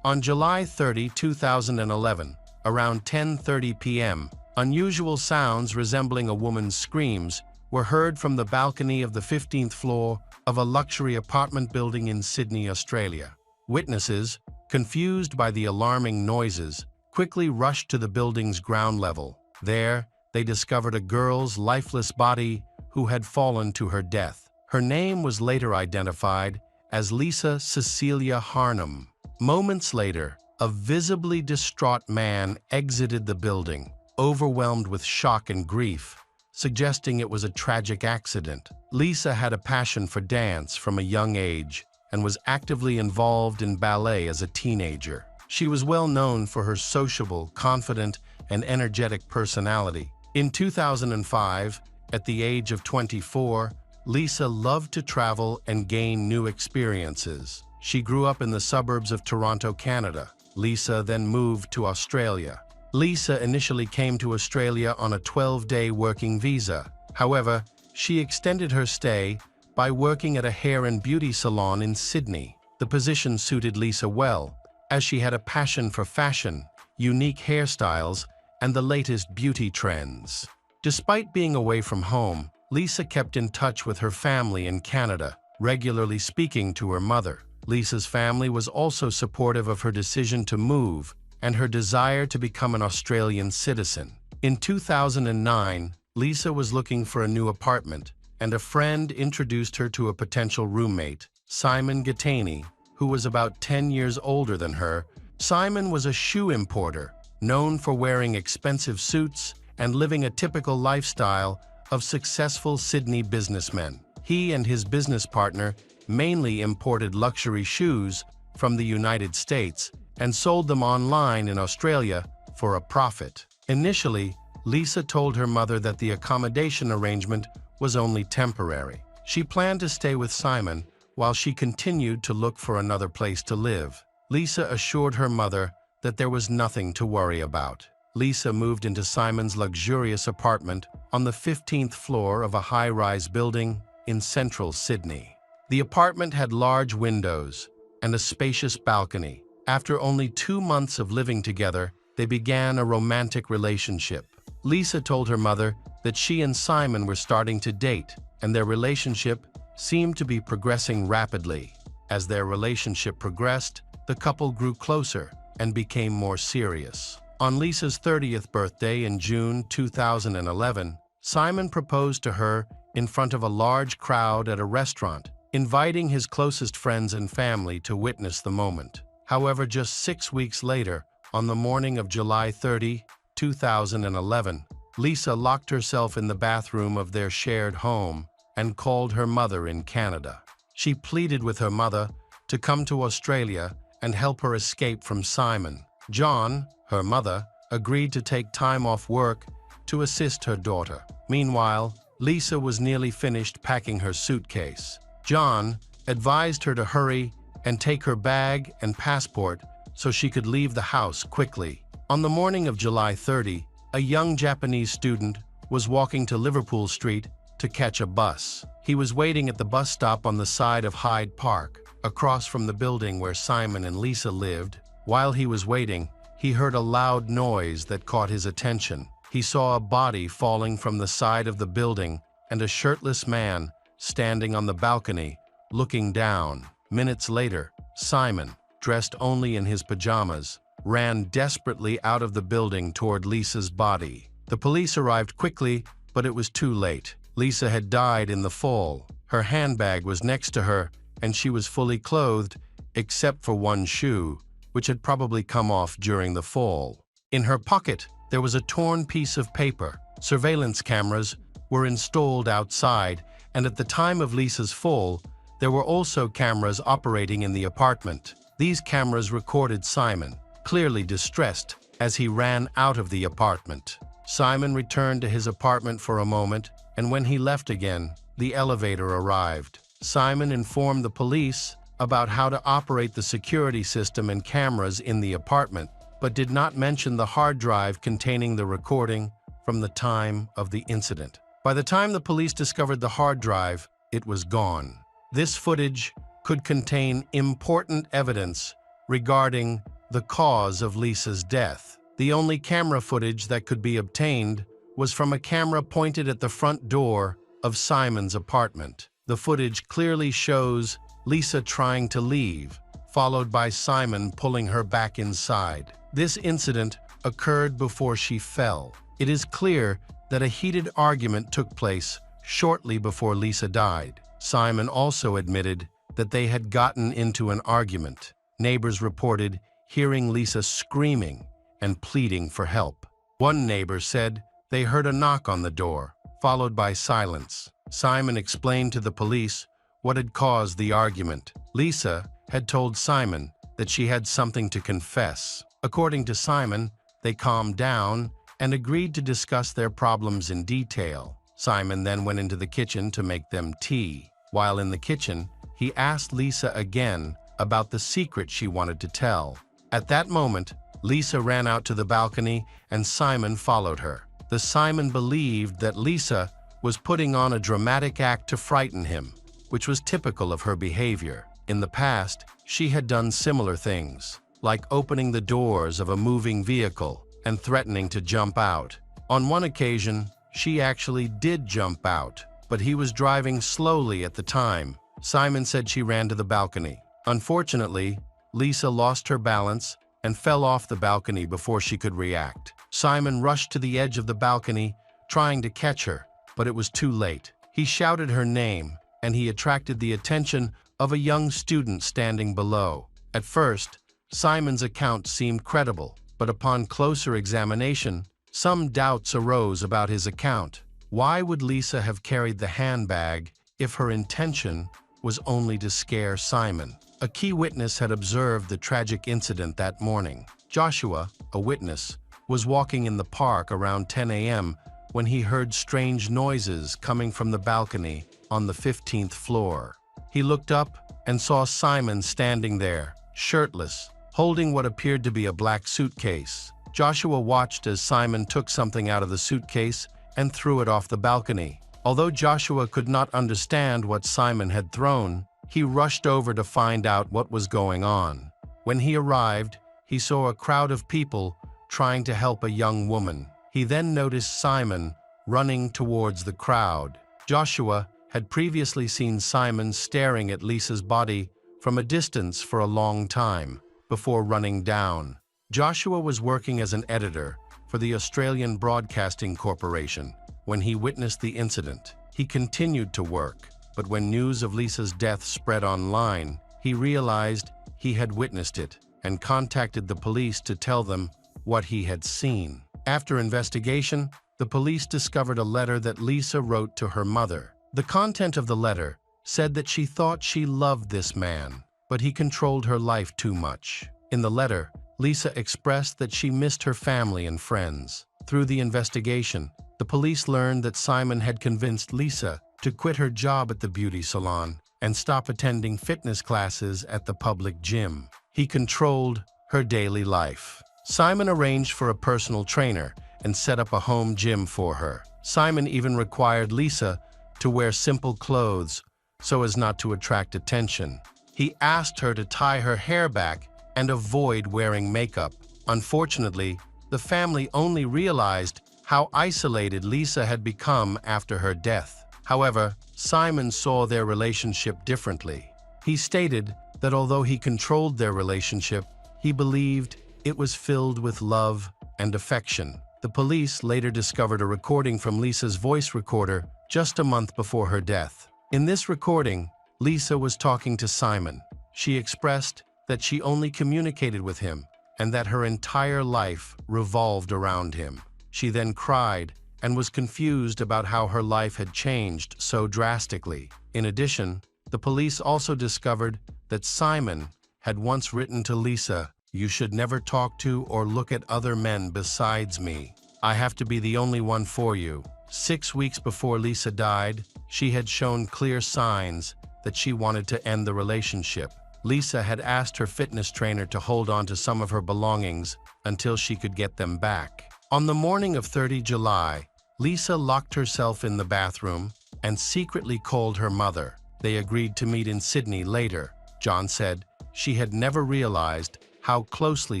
On July 30, 2011, around 10:30 p.m., unusual sounds resembling a woman's screams were heard from the balcony of the 15th floor of a luxury apartment building in Sydney, Australia. Witnesses, confused by the alarming noises, quickly rushed to the building's ground level. There, they discovered a girl's lifeless body who had fallen to her death. Her name was later identified as Cecilia Harum. Moments later, a visibly distraught man exited the building, overwhelmed with shock and grief, suggesting it was a tragic accident. Lisa had a passion for dance from a young age and was actively involved in ballet as a teenager. She was well known for her sociable, confident, and energetic personality. In 2005, at the age of 24, Lisa loved to travel and gain new experiences. She grew up in the suburbs of Toronto, Canada. Lisa then moved to Australia. Lisa initially came to Australia on a 12-day working visa. However, she extended her stay by working at a hair and beauty salon in Sydney. The position suited Lisa well, as she had a passion for fashion, unique hairstyles, and the latest beauty trends. Despite being away from home, Lisa kept in touch with her family in Canada, regularly speaking to her mother. Lisa's family was also supportive of her decision to move and her desire to become an Australian citizen. In 2009, Lisa was looking for a new apartment, and a friend introduced her to a potential roommate, Simon Gattani, who was about 10 years older than her. Simon was a shoe importer, known for wearing expensive suits and living a typical lifestyle of successful Sydney businessmen. He and his business partner mainly imported luxury shoes from the United States and sold them online in Australia for a profit. Initially, Lisa told her mother that the accommodation arrangement was only temporary. She planned to stay with Simon while she continued to look for another place to live. Lisa assured her mother that there was nothing to worry about. Lisa moved into Simon's luxurious apartment on the 15th floor of a high-rise building in central Sydney. The apartment had large windows and a spacious balcony. After only 2 months of living together, they began a romantic relationship. Lisa told her mother that she and Simon were starting to date, and their relationship seemed to be progressing rapidly. As their relationship progressed, the couple grew closer and became more serious. On Lisa's 30th birthday in June 2011, Simon proposed to her in front of a large crowd at a restaurant, inviting his closest friends and family to witness the moment. However, just 6 weeks later, on the morning of July 30, 2011, Lisa locked herself in the bathroom of their shared home and called her mother in Canada. She pleaded with her mother to come to Australia and help her escape from Simon. John, her mother, agreed to take time off work to assist her daughter. Meanwhile, Lisa was nearly finished packing her suitcase. John advised her to hurry and take her bag and passport so she could leave the house quickly. On the morning of July 30, a young Japanese student was walking to Liverpool Street to catch a bus. He was waiting at the bus stop on the side of Hyde Park, across from the building where Simon and Lisa lived. While he was waiting, he heard a loud noise that caught his attention. He saw a body falling from the side of the building and a shirtless man standing on the balcony, looking down. Minutes later, Simon, dressed only in his pajamas, ran desperately out of the building toward Lisa's body. The police arrived quickly, but it was too late. Lisa had died in the fall. Her handbag was next to her, and she was fully clothed, except for one shoe, which had probably come off during the fall. In her pocket, there was a torn piece of paper. Surveillance cameras were installed outside, and at the time of Lisa's fall, there were also cameras operating in the apartment. These cameras recorded Simon, clearly distressed, as he ran out of the apartment. Simon returned to his apartment for a moment, and when he left again, the elevator arrived. Simon informed the police about how to operate the security system and cameras in the apartment, but did not mention the hard drive containing the recording from the time of the incident. By the time the police discovered the hard drive, it was gone. This footage could contain important evidence regarding the cause of Lisa's death. The only camera footage that could be obtained was from a camera pointed at the front door of Simon's apartment. The footage clearly shows Lisa trying to leave, followed by Simon pulling her back inside. This incident occurred before she fell. It is clear that a heated argument took place shortly before Lisa died. Simon also admitted that they had gotten into an argument. Neighbors reported hearing Lisa screaming and pleading for help. One neighbor said they heard a knock on the door, followed by silence. Simon explained to the police what had caused the argument. Lisa had told Simon that she had something to confess. According to Simon, they calmed down and agreed to discuss their problems in detail. Simon then went into the kitchen to make them tea. While in the kitchen, he asked Lisa again about the secret she wanted to tell. At that moment, Lisa ran out to the balcony and Simon followed her. Simon believed that Lisa was putting on a dramatic act to frighten him, which was typical of her behavior. In the past, she had done similar things, like opening the doors of a moving vehicle and threatening to jump out. On one occasion, she actually did jump out, but he was driving slowly at the time. Simon said she ran to the balcony. Unfortunately, Lisa lost her balance and fell off the balcony before she could react. Simon rushed to the edge of the balcony, trying to catch her, but it was too late. He shouted her name, and he attracted the attention of a young student standing below. At first, Simon's account seemed credible, but upon closer examination, some doubts arose about his account. Why would Lisa have carried the handbag if her intention was only to scare Simon? A key witness had observed the tragic incident that morning. Joshua, a witness, was walking in the park around 10 a.m. when he heard strange noises coming from the balcony on the 15th floor. He looked up and saw Simon standing there, shirtless, holding what appeared to be a black suitcase. Joshua watched as Simon took something out of the suitcase and threw it off the balcony. Although Joshua could not understand what Simon had thrown, he rushed over to find out what was going on. When he arrived, he saw a crowd of people trying to help a young woman. He then noticed Simon running towards the crowd. Joshua had previously seen Simon staring at Lisa's body from a distance for a long time before running down. Joshua was working as an editor for the Australian Broadcasting Corporation when he witnessed the incident. He continued to work, but when news of Lisa's death spread online, he realized he had witnessed it and contacted the police to tell them what he had seen. After investigation, the police discovered a letter that Lisa wrote to her mother. The content of the letter said that she thought she loved this man, but he controlled her life too much. In the letter, Lisa expressed that she missed her family and friends. Through the investigation, the police learned that Simon had convinced Lisa to quit her job at the beauty salon and stop attending fitness classes at the public gym. He controlled her daily life. Simon arranged for a personal trainer and set up a home gym for her. Simon even required Lisa to wear simple clothes so as not to attract attention. He asked her to tie her hair back and avoid wearing makeup. Unfortunately, the family only realized how isolated Lisa had become after her death. However, Simon saw their relationship differently. He stated that although he controlled their relationship, he believed it was filled with love and affection. The police later discovered a recording from Lisa's voice recorder just a month before her death. In this recording, Lisa was talking to Simon. She expressed that she only communicated with him and that her entire life revolved around him. She then cried and was confused about how her life had changed so drastically. In addition, the police also discovered that Simon had once written to Lisa, "You should never talk to or look at other men besides me. I have to be the only one for you." 6 weeks before Lisa died, she had shown clear signs that she wanted to end the relationship. Lisa had asked her fitness trainer to hold on to some of her belongings until she could get them back. On the morning of 30 July, Lisa locked herself in the bathroom and secretly called her mother. They agreed to meet in Sydney later. John said she had never realized how closely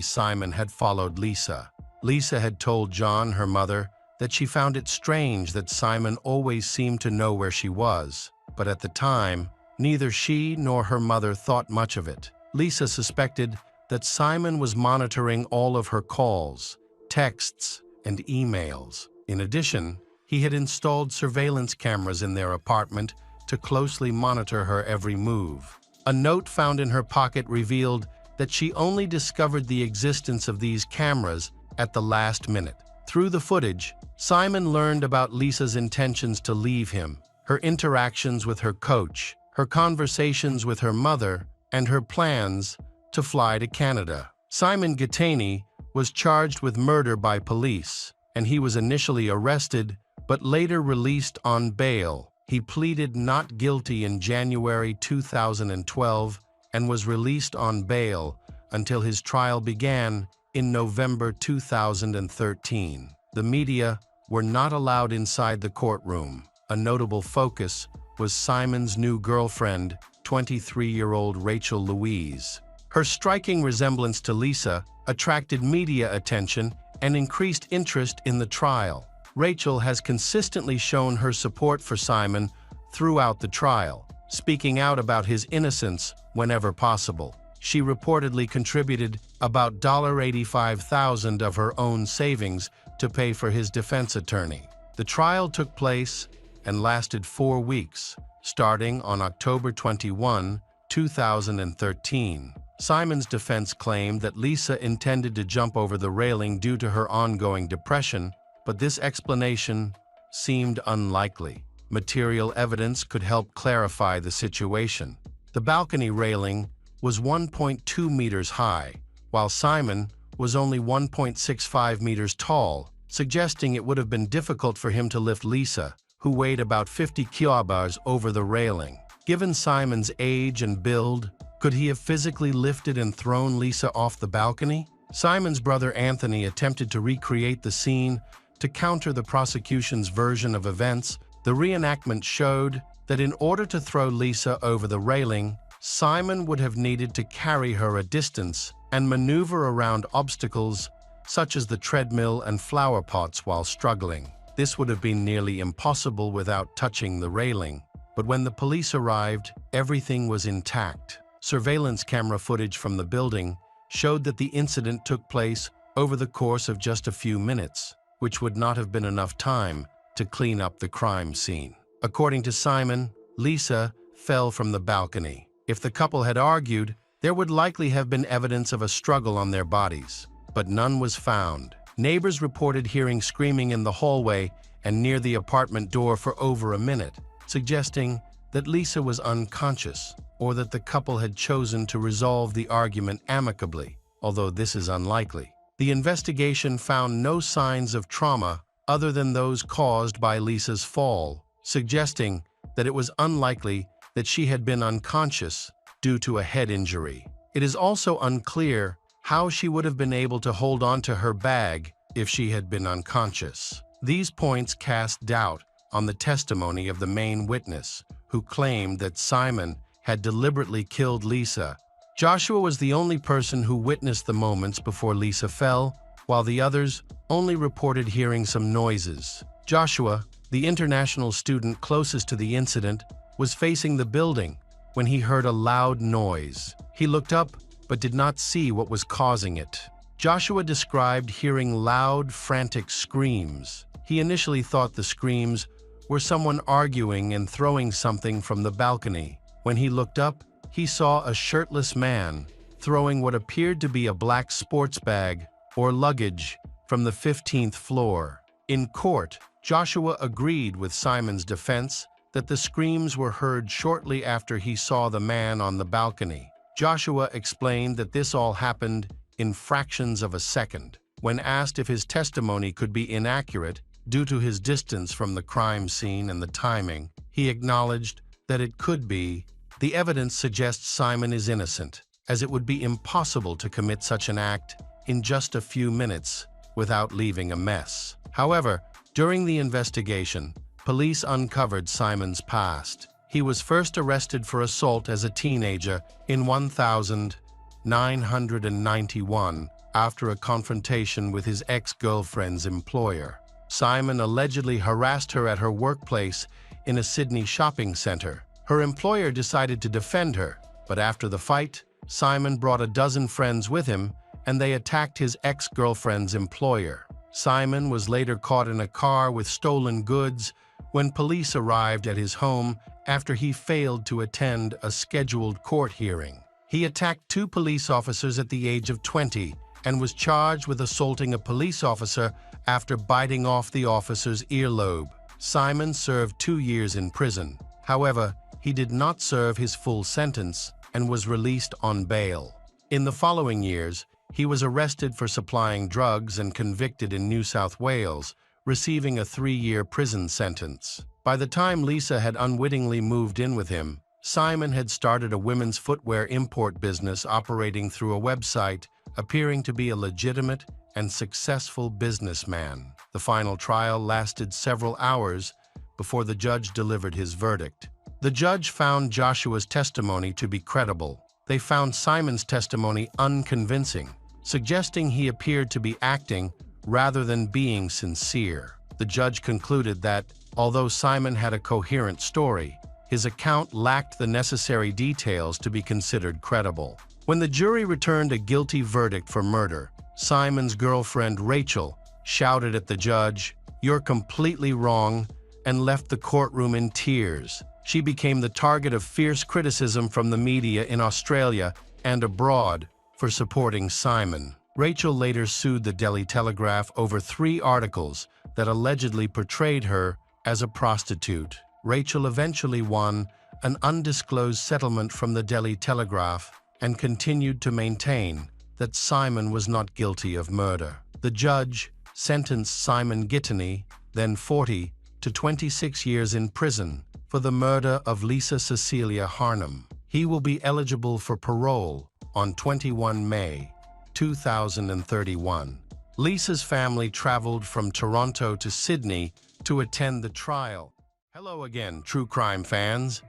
Simon had followed Lisa. Lisa had told John, her mother, that she found it strange that Simon always seemed to know where she was, but at the time, neither she nor her mother thought much of it. Lisa suspected that Simon was monitoring all of her calls, texts, and emails. In addition, he had installed surveillance cameras in their apartment to closely monitor her every move. A note found in her pocket revealed that she only discovered the existence of these cameras at the last minute. Through the footage, Simon learned about Lisa's intentions to leave him, her interactions with her coach, her conversations with her mother, and her plans to fly to Canada. Simon Gattani was charged with murder by police, and he was initially arrested but later released on bail. He pleaded not guilty in January 2012 and was released on bail until his trial began in November 2013. The media were not allowed inside the courtroom. A notable focus was Simon's new girlfriend, 23-year-old Rachel Louise. Her striking resemblance to Lisa attracted media attention and increased interest in the trial. Rachel has consistently shown her support for Simon throughout the trial, speaking out about his innocence whenever possible. She reportedly contributed about $85,000 of her own savings to pay for his defense attorney. The trial took place and lasted 4 weeks, starting on October 21, 2013. Simon's defense claimed that Lisa intended to jump over the railing due to her ongoing depression, but this explanation seemed unlikely. Material evidence could help clarify the situation. The balcony railing was 1.2 meters high, while Simon was only 1.65 meters tall, suggesting it would have been difficult for him to lift Lisa, who weighed about 50 kilograms, over the railing. Given Simon's age and build, could he have physically lifted and thrown Lisa off the balcony? Simon's brother Anthony attempted to recreate the scene to counter the prosecution's version of events. The reenactment showed that in order to throw Lisa over the railing, Simon would have needed to carry her a distance and maneuver around obstacles such as the treadmill and flower pots while struggling. This would have been nearly impossible without touching the railing. But when the police arrived, everything was intact. Surveillance camera footage from the building showed that the incident took place over the course of just a few minutes, which would not have been enough time to clean up the crime scene. According to Simon, Lisa fell from the balcony. If the couple had argued, there would likely have been evidence of a struggle on their bodies, but none was found. Neighbors reported hearing screaming in the hallway and near the apartment door for over a minute, suggesting that Lisa was unconscious or that the couple had chosen to resolve the argument amicably, although this is unlikely. The investigation found no signs of trauma other than those caused by Lisa's fall, suggesting that it was unlikely that she had been unconscious due to a head injury. It is also unclear how she would have been able to hold on to her bag if she had been unconscious. These points cast doubt on the testimony of the main witness, who claimed that Simon had deliberately killed Lisa. Joshua was the only person who witnessed the moments before Lisa fell, while the others only reported hearing some noises. Joshua, the international student closest to the incident, was facing the building when he heard a loud noise. He looked up but did not see what was causing it. Joshua described hearing loud, frantic screams. He initially thought the screams were someone arguing and throwing something from the balcony. When he looked up, he saw a shirtless man throwing what appeared to be a black sports bag or luggage from the 15th floor. In court, Joshua agreed with Simon's defense that the screams were heard shortly after he saw the man on the balcony. Joshua explained that this all happened in fractions of a second. When asked if his testimony could be inaccurate due to his distance from the crime scene and the timing, he acknowledged that it could be. The evidence suggests Simon is innocent, as it would be impossible to commit such an act in just a few minutes without leaving a mess. However, during the investigation, police uncovered Simon's past. He was first arrested for assault as a teenager in 1991 after a confrontation with his ex-girlfriend's employer. Simon allegedly harassed her at her workplace in a Sydney shopping center. Her employer decided to defend her, but after the fight, Simon brought a dozen friends with him and they attacked his ex-girlfriend's employer. Simon was later caught in a car with stolen goods when police arrived at his home after he failed to attend a scheduled court hearing. He attacked 2 police officers at the age of 20 and was charged with assaulting a police officer after biting off the officer's earlobe. Simon served 2 years in prison. However, he did not serve his full sentence and was released on bail. In the following years, he was arrested for supplying drugs and convicted in New South Wales, receiving a 3-year prison sentence. By the time Lisa had unwittingly moved in with him, Simon had started a women's footwear import business operating through a website, appearing to be a legitimate and successful businessman. The final trial lasted several hours before the judge delivered his verdict. The judge found Joshua's testimony to be credible. They found Simon's testimony unconvincing, suggesting he appeared to be acting rather than being sincere. The judge concluded that, although Simon had a coherent story, his account lacked the necessary details to be considered credible. When the jury returned a guilty verdict for murder, Simon's girlfriend, Rachel, shouted at the judge, "You're completely wrong," and left the courtroom in tears. She became the target of fierce criticism from the media in Australia and abroad for supporting Simon. Rachel later sued the Deli Telegraph over 3 articles that allegedly portrayed her as a prostitute. Rachel eventually won an undisclosed settlement from the Deli Telegraph and continued to maintain that Simon was not guilty of murder. The judge sentenced Simon Gittany, then 40, to 26 years in prison for the murder of Lisa Cecilia Harum. He will be eligible for parole on 21 May 2031. Lisa's family traveled from Toronto to Sydney to attend the trial. Hello again, true crime fans.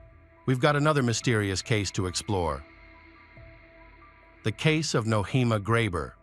We've got another mysterious case to explore. The case of Noima Greyber.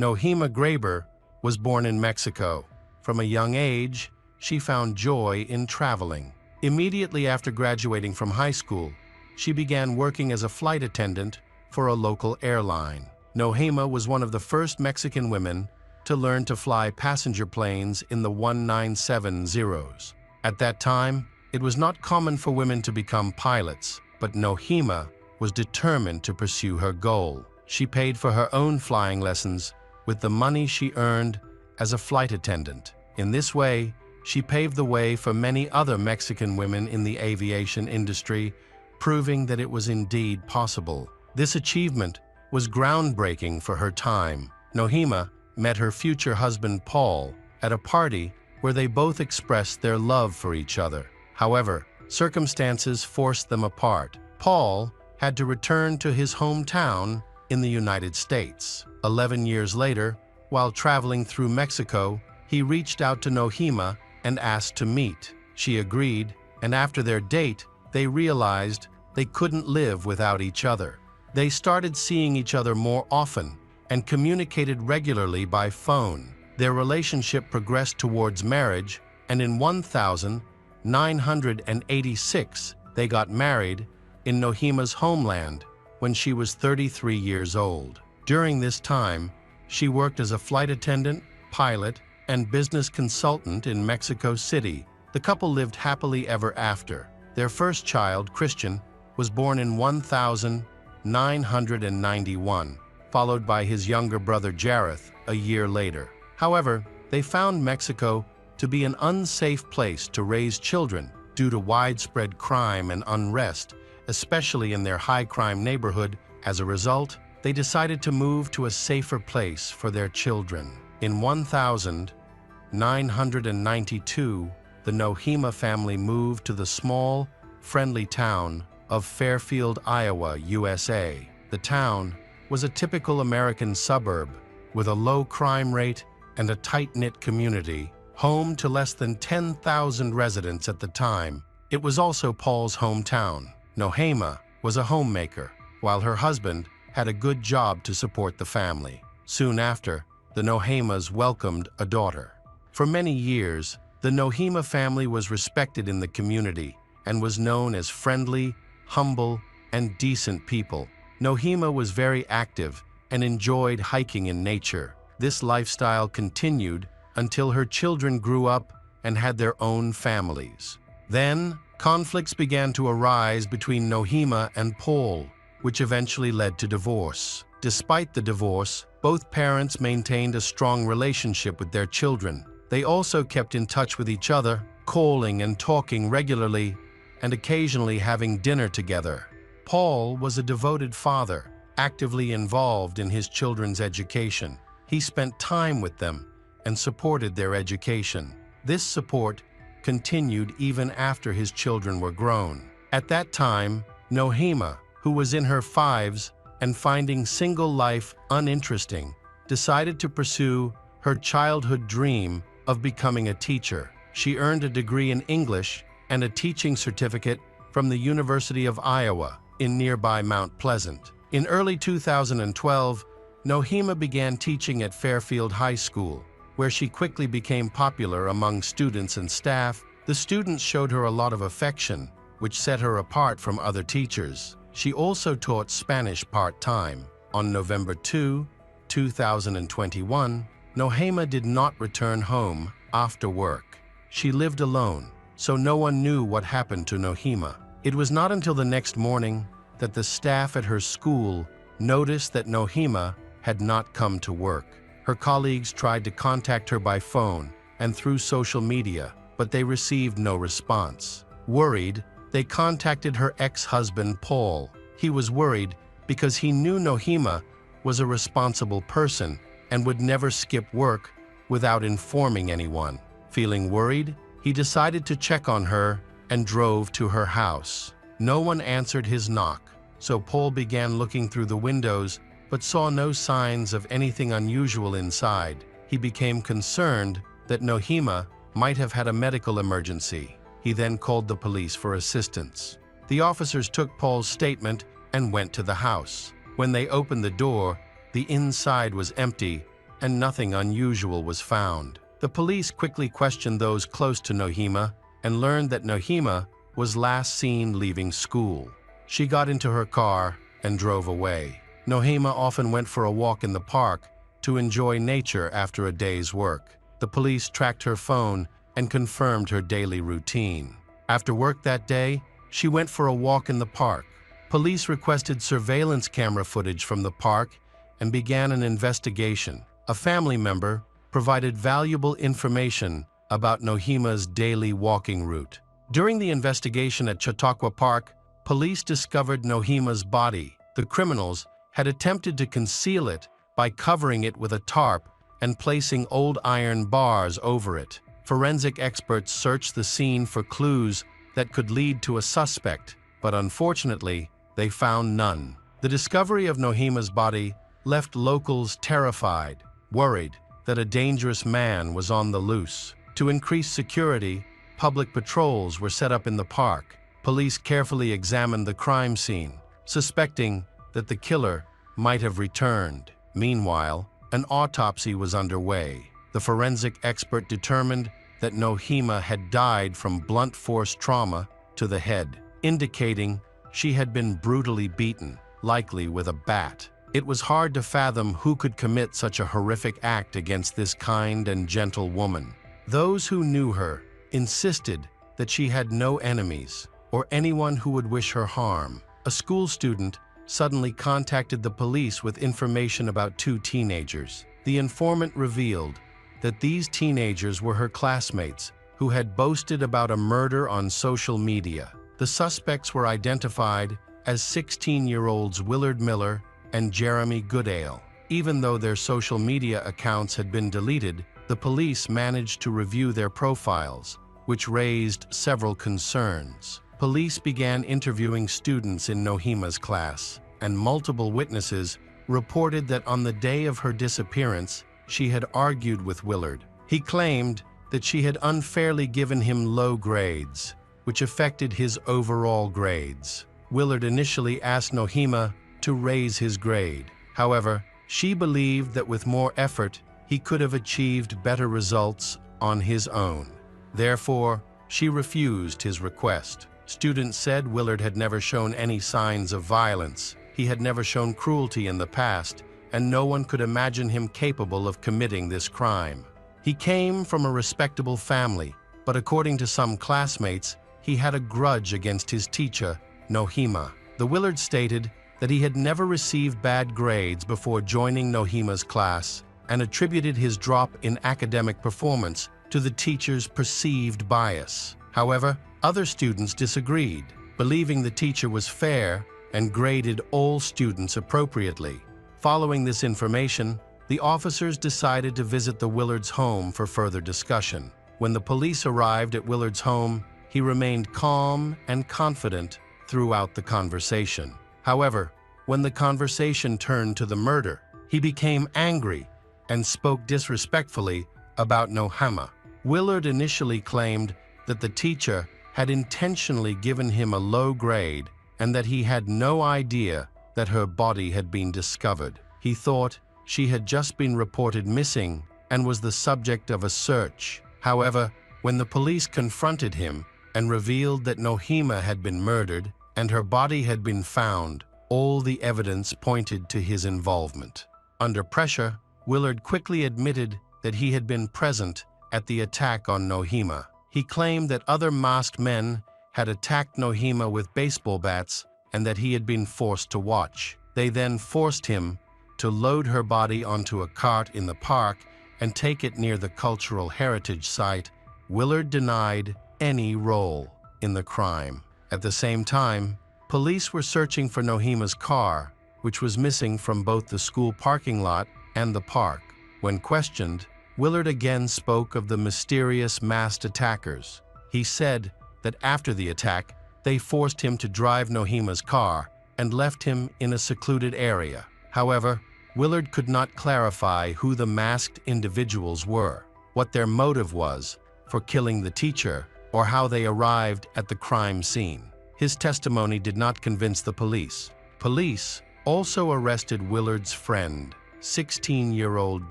Noima Greyber was born in Mexico. From a young age, she found joy in traveling. Immediately after graduating from high school, she began working as a flight attendant for a local airline. Noima was one of the first Mexican women to learn to fly passenger planes in the 1970s. At that time, it was not common for women to become pilots, but Noima was determined to pursue her goal. She paid for her own flying lessons with the money she earned as a flight attendant. In this way, she paved the way for many other Mexican women in the aviation industry, proving that it was indeed possible. This achievement was groundbreaking for her time. Noima met her future husband Paul at a party where they both expressed their love for each other. However, circumstances forced them apart. Paul had to return to his hometown in the United States. 11 years later, while traveling through Mexico, he reached out to Noima and asked to meet. She agreed, and after their date, they realized they couldn't live without each other. They started seeing each other more often and communicated regularly by phone. Their relationship progressed towards marriage, and in 1986, they got married in Noima's homeland when she was 33 years old. During this time, she worked as a flight attendant, pilot, and business consultant in Mexico City. The couple lived happily ever after. Their first child, Christian, was born in 1991, followed by his younger brother Jareth a year later. However, they found Mexico to be an unsafe place to raise children due to widespread crime and unrest, especially in their high-crime neighborhood. As a result, they decided to move to a safer place for their children. In 1992, the Noima family moved to the small, friendly town of Fairfield, Iowa, USA. The town was a typical American suburb with a low crime rate and a tight-knit community, home to less than 10,000 residents at the time. It was also Paul's hometown. Noima was a homemaker, while her husband had a good job to support the family. Soon after, the Noimas welcomed a daughter. For many years, the Noima family was respected in the community and was known as friendly, humble, and decent people. Noima was very active and enjoyed hiking in nature. This lifestyle continued until her children grew up and had their own families. Then, conflicts began to arise between Noima and Paul, which eventually led to divorce. Despite the divorce, both parents maintained a strong relationship with their children. They also kept in touch with each other, calling and talking regularly, and occasionally having dinner together. Paul was a devoted father, actively involved in his children's education. He spent time with them and supported their education. This support continued even after his children were grown. At that time, Noima, who was in her 50s and finding single life uninteresting, decided to pursue her childhood dream of becoming a teacher. She earned a degree in English and a teaching certificate from the University of Iowa in nearby Mount Pleasant. In early 2012, Noima began teaching at Fairfield High School, where she quickly became popular among students and staff. The students showed her a lot of affection, which set her apart from other teachers. She also taught Spanish part-time. On November 2, 2021, Noima did not return home after work. She lived alone, so no one knew what happened to Noima. It was not until the next morning that the staff at her school noticed that Noima had not come to work. Her colleagues tried to contact her by phone and through social media, but they received no response. Worried, they contacted her ex-husband Paul. He was worried because he knew Noima was a responsible person and would never skip work without informing anyone. Feeling worried, he decided to check on her and drove to her house. No one answered his knock, so Paul began looking through the windows but saw no signs of anything unusual inside. He became concerned that Noima might have had a medical emergency. He then called the police for assistance. The officers took Paul's statement and went to the house. When they opened the door, the inside was empty and nothing unusual was found. The police quickly questioned those close to Noima and learned that Noima was last seen leaving school. She got into her car and drove away. Noima often went for a walk in the park to enjoy nature after a day's work. The police tracked her phone and confirmed her daily routine. After work that day, she went for a walk in the park. Police requested surveillance camera footage from the park and began an investigation. A family member provided valuable information about Noima's daily walking route. During the investigation at Chautauqua Park, police discovered Noima's body. The criminals had attempted to conceal it by covering it with a tarp and placing old iron bars over it. Forensic experts searched the scene for clues that could lead to a suspect, but unfortunately, they found none. The discovery of Noima's body left locals terrified, worried that a dangerous man was on the loose. To increase security, public patrols were set up in the park. Police carefully examined the crime scene, suspecting that the killer might have returned. Meanwhile, an autopsy was underway. The forensic expert determined that Noima had died from blunt force trauma to the head, indicating she had been brutally beaten, likely with a bat. It was hard to fathom who could commit such a horrific act against this kind and gentle woman. Those who knew her insisted that she had no enemies or anyone who would wish her harm. A school student suddenly contacted the police with information about two teenagers. The informant revealed that these teenagers were her classmates who had boasted about a murder on social media. The suspects were identified as 16-year-olds Willard Miller and Jeremy Goodale. Even though their social media accounts had been deleted, the police managed to review their profiles, which raised several concerns. Police began interviewing students in Noima's class, and multiple witnesses reported that on the day of her disappearance, she had argued with Willard. He claimed that she had unfairly given him low grades, which affected his overall grades. Willard initially asked Noima to raise his grade. However, she believed that with more effort, he could have achieved better results on his own. Therefore, she refused his request. Students said Willard had never shown any signs of violence. He had never shown cruelty in the past, and no one could imagine him capable of committing this crime. He came from a respectable family, but according to some classmates, he had a grudge against his teacher, Noima. The Willard stated that he had never received bad grades before joining Noima's class and attributed his drop in academic performance to the teacher's perceived bias. However, other students disagreed, believing the teacher was fair and graded all students appropriately. Following this information, the officers decided to visit the Willard's home for further discussion. When the police arrived at Willard's home, he remained calm and confident throughout the conversation. However, when the conversation turned to the murder, he became angry and spoke disrespectfully about Noima. Willard initially claimed that the teacher had intentionally given him a low grade and that he had no idea that her body had been discovered. He thought she had just been reported missing and was the subject of a search. However, when the police confronted him and revealed that Noima had been murdered and her body had been found, all the evidence pointed to his involvement. Under pressure, Willard quickly admitted that he had been present at the attack on Noima. He claimed that other masked men had attacked Noima with baseball bats and that he had been forced to watch. They then forced him to load her body onto a cart in the park and take it near the cultural heritage site. Willard denied any role in the crime. At the same time, police were searching for Noima's car, which was missing from both the school parking lot and the park. When questioned, Willard again spoke of the mysterious masked attackers. He said that after the attack, they forced him to drive Noima's car and left him in a secluded area. However, Willard could not clarify who the masked individuals were, what their motive was for killing the teacher, or how they arrived at the crime scene. His testimony did not convince the police. Police also arrested Willard's friend, 16-year-old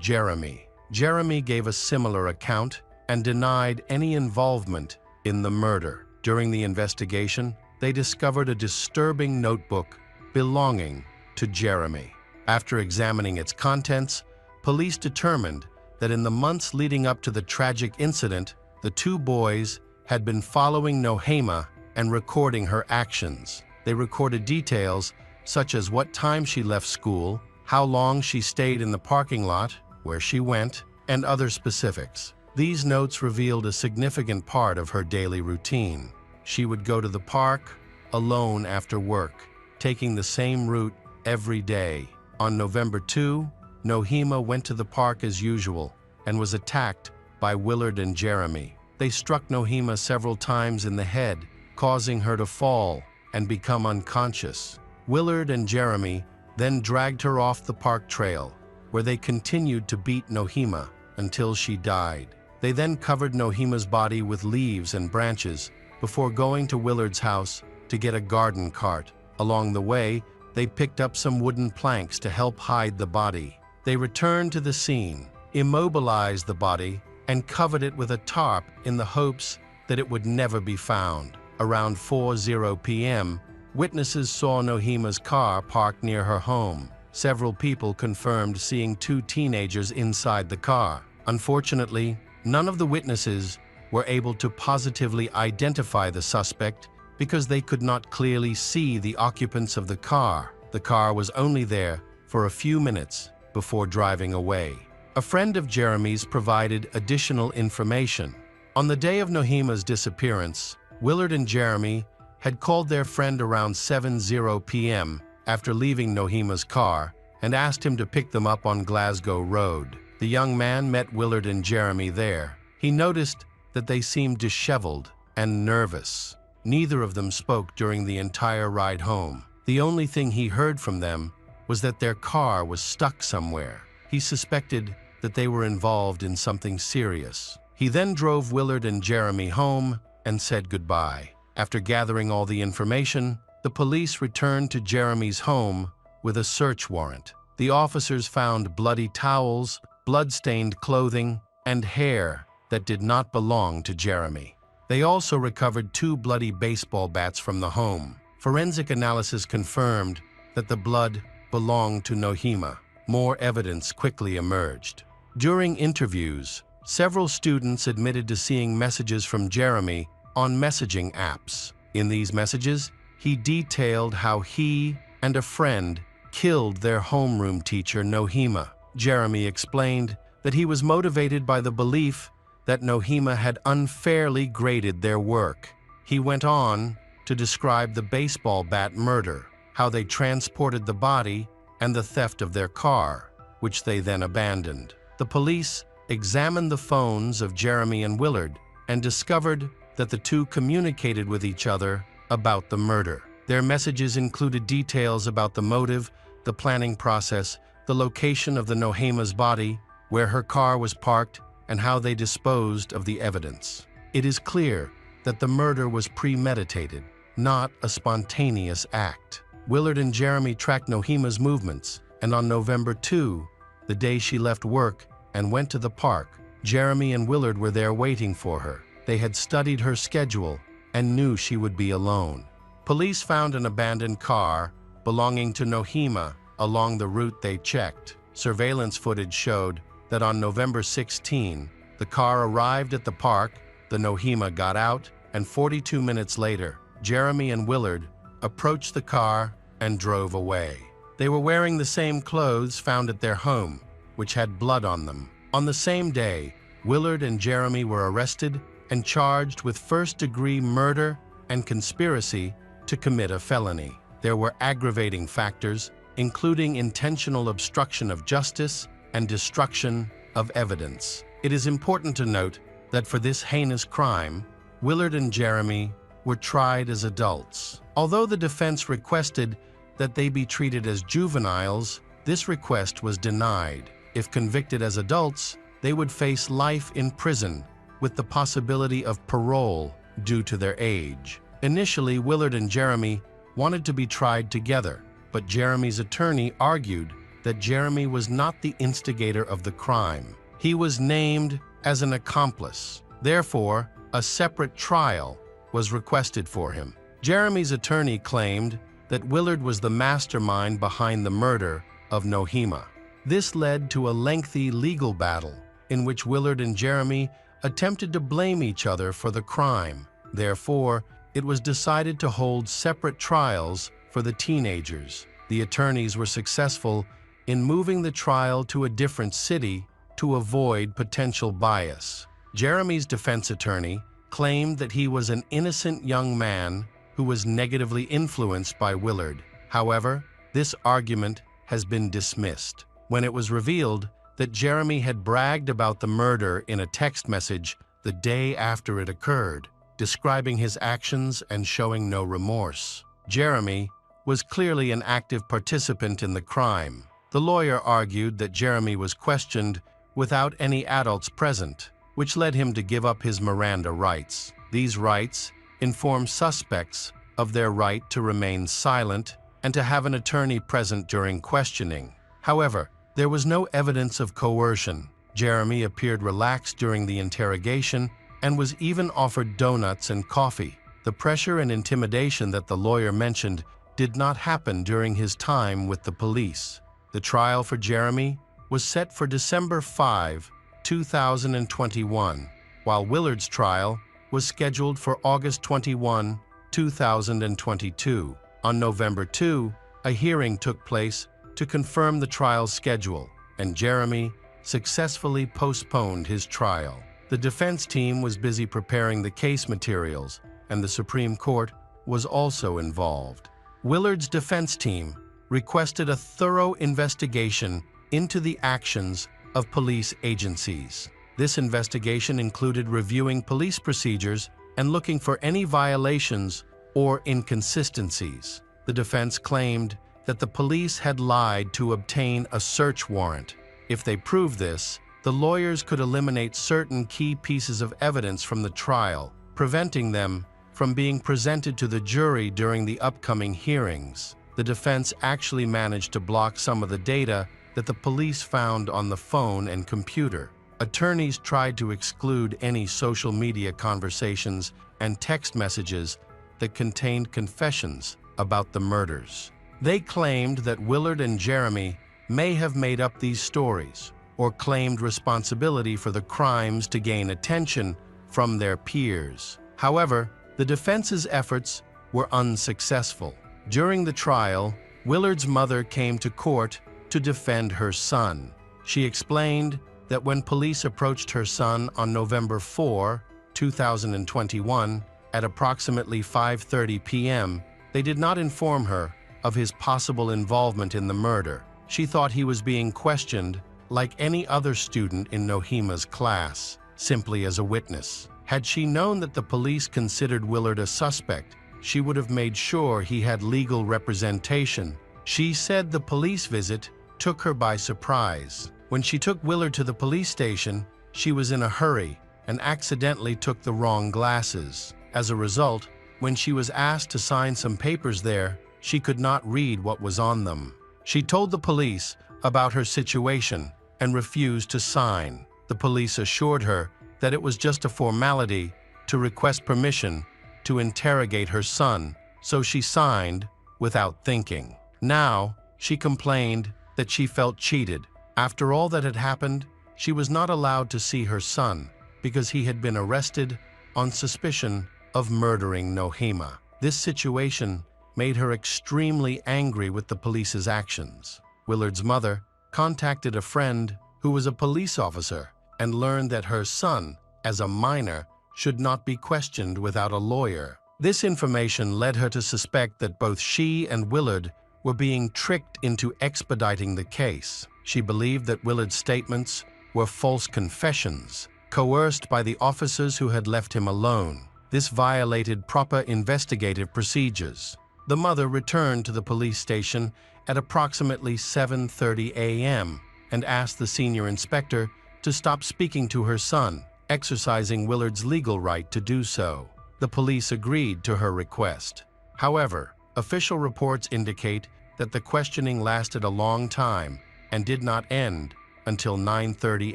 Jeremy. Jeremy gave a similar account and denied any involvement in the murder. During the investigation, they discovered a disturbing notebook belonging to Jeremy. After examining its contents, police determined that in the months leading up to the tragic incident, the two boys had been following Noima and recording her actions. They recorded details such as what time she left school, how long she stayed in the parking lot, where she went, and other specifics. These notes revealed a significant part of her daily routine. She would go to the park alone after work, taking the same route every day. On November 2, Noima went to the park as usual and was attacked by Willard and Jeremy. They struck Noima several times in the head, causing her to fall and become unconscious. Willard and Jeremy then dragged her off the park trail, where they continued to beat Noima until she died. They then covered Noima's body with leaves and branches before going to Willard's house to get a garden cart. Along the way, they picked up some wooden planks to help hide the body. They returned to the scene, immobilized the body, and covered it with a tarp in the hopes that it would never be found. Around 4:00 p.m., witnesses saw Noima's car parked near her home. Several people confirmed seeing two teenagers inside the car. Unfortunately, none of the witnesses were able to positively identify the suspect because they could not clearly see the occupants of the car. The car was only there for a few minutes before driving away. A friend of Jeremy's provided additional information. On the day of Noima's disappearance, Willard and Jeremy had called their friend around 7:00 p.m. after leaving Noima's car and asked him to pick them up on Glasgow Road. The young man met Willard and Jeremy there. He noticed that they seemed disheveled and nervous. Neither of them spoke during the entire ride home. The only thing he heard from them was that their car was stuck somewhere. He suspected that they were involved in something serious. He then drove Willard and Jeremy home and said goodbye. After gathering all the information, the police returned to Jeremy's home with a search warrant. The officers found bloody towels, blood-stained clothing, and hair that did not belong to Jeremy. They also recovered 2 bloody baseball bats from the home. Forensic analysis confirmed that the blood belonged to Noima. More evidence quickly emerged. During interviews, several students admitted to seeing messages from Jeremy on messaging apps. In these messages, he detailed how he and a friend killed their homeroom teacher, Noima. Jeremy explained that he was motivated by the belief that Noima had unfairly graded their work. He went on to describe the baseball bat murder, how they transported the body, and the theft of their car, which they then abandoned. The police examined the phones of Jeremy and Willard and discovered that the two communicated with each other about the murder. Their messages included details about the motive, the planning process, the location of the Noima's body, where her car was parked, and how they disposed of the evidence. It is clear that the murder was premeditated, not a spontaneous act. Willard and Jeremy tracked Noima's movements, and on November 2, the day she left work and went to the park, Jeremy and Willard were there waiting for her. They had studied her schedule and knew she would be alone. Police found an abandoned car belonging to Noima along the route they checked. Surveillance footage showed that on November 16, the car arrived at the park, the Noima got out, and 42 minutes later, Jeremy and Willard approached the car and drove away. They were wearing the same clothes found at their home, which had blood on them. On the same day, Willard and Jeremy were arrested and charged with first-degree murder and conspiracy to commit a felony. There were aggravating factors, including intentional obstruction of justice and destruction of evidence. It is important to note that for this heinous crime, Willard and Jeremy were tried as adults. Although the defense requested that they be treated as juveniles, this request was denied. If convicted as adults, they would face life in prison with the possibility of parole due to their age. Initially, Willard and Jeremy wanted to be tried together, but Jeremy's attorney argued that Jeremy was not the instigator of the crime. He was named as an accomplice. Therefore, a separate trial was requested for him. Jeremy's attorney claimed that Willard was the mastermind behind the murder of Noima. This led to a lengthy legal battle in which Willard and Jeremy attempted to blame each other for the crime. Therefore, it was decided to hold separate trials for the teenagers. The attorneys were successful in moving the trial to a different city to avoid potential bias. Jeremy's defense attorney claimed that he was an innocent young man who was negatively influenced by Willard. However, this argument has been dismissed when it was revealed that Jeremy had bragged about the murder in a text message the day after it occurred, describing his actions and showing no remorse. Jeremy was clearly an active participant in the crime. The lawyer argued that Jeremy was questioned without any adults present, which led him to give up his Miranda rights. These rights inform suspects of their right to remain silent and to have an attorney present during questioning. However, there was no evidence of coercion. Jeremy appeared relaxed during the interrogation and was even offered donuts and coffee. The pressure and intimidation that the lawyer mentioned did not happen during his time with the police. The trial for Jeremy was set for December 5, 2021, while Willard's trial was scheduled for August 21, 2022. On November 2, a hearing took place to confirm the trial's schedule, and Jeremy successfully postponed his trial. The defense team was busy preparing the case materials, and the Supreme Court was also involved. Willard's defense team requested a thorough investigation into the actions of police agencies. This investigation included reviewing police procedures and looking for any violations or inconsistencies. The defense claimed that the police had lied to obtain a search warrant. If they proved this, the lawyers could eliminate certain key pieces of evidence from the trial, preventing them from being presented to the jury during the upcoming hearings. The defense actually managed to block some of the data that the police found on the phone and computer. Attorneys tried to exclude any social media conversations and text messages that contained confessions about the murders. They claimed that Willard and Jeremy may have made up these stories or claimed responsibility for the crimes to gain attention from their peers. However, the defense's efforts were unsuccessful. During the trial, Willard's mother came to court to defend her son. She explained that when police approached her son on November 4, 2021, at approximately 5:30 p.m., they did not inform her of his possible involvement in the murder. She thought he was being questioned like any other student in Noima's class, simply as a witness. Had she known that the police considered Willard a suspect, she would have made sure he had legal representation. She said the police visit took her by surprise. When she took Willard to the police station, she was in a hurry and accidentally took the wrong glasses. As a result, when she was asked to sign some papers there, she could not read what was on them. She told the police about her situation and refused to sign. The police assured her that it was just a formality to request permission to interrogate her son, so she signed without thinking. Now, she complained that she felt cheated. After all that had happened, she was not allowed to see her son because he had been arrested on suspicion of murdering Noima. This situation made her extremely angry with the police's actions. Willard's mother contacted a friend who was a police officer and learned that her son, as a minor, should not be questioned without a lawyer. This information led her to suspect that both she and Willard were being tricked into expediting the case. She believed that Willard's statements were false confessions, coerced by the officers who had left him alone. This violated proper investigative procedures. The mother returned to the police station at approximately 7:30 a.m. and asked the senior inspector to stop speaking to her son, exercising Willard's legal right to do so. The police agreed to her request. However, official reports indicate that the questioning lasted a long time and did not end until 9:30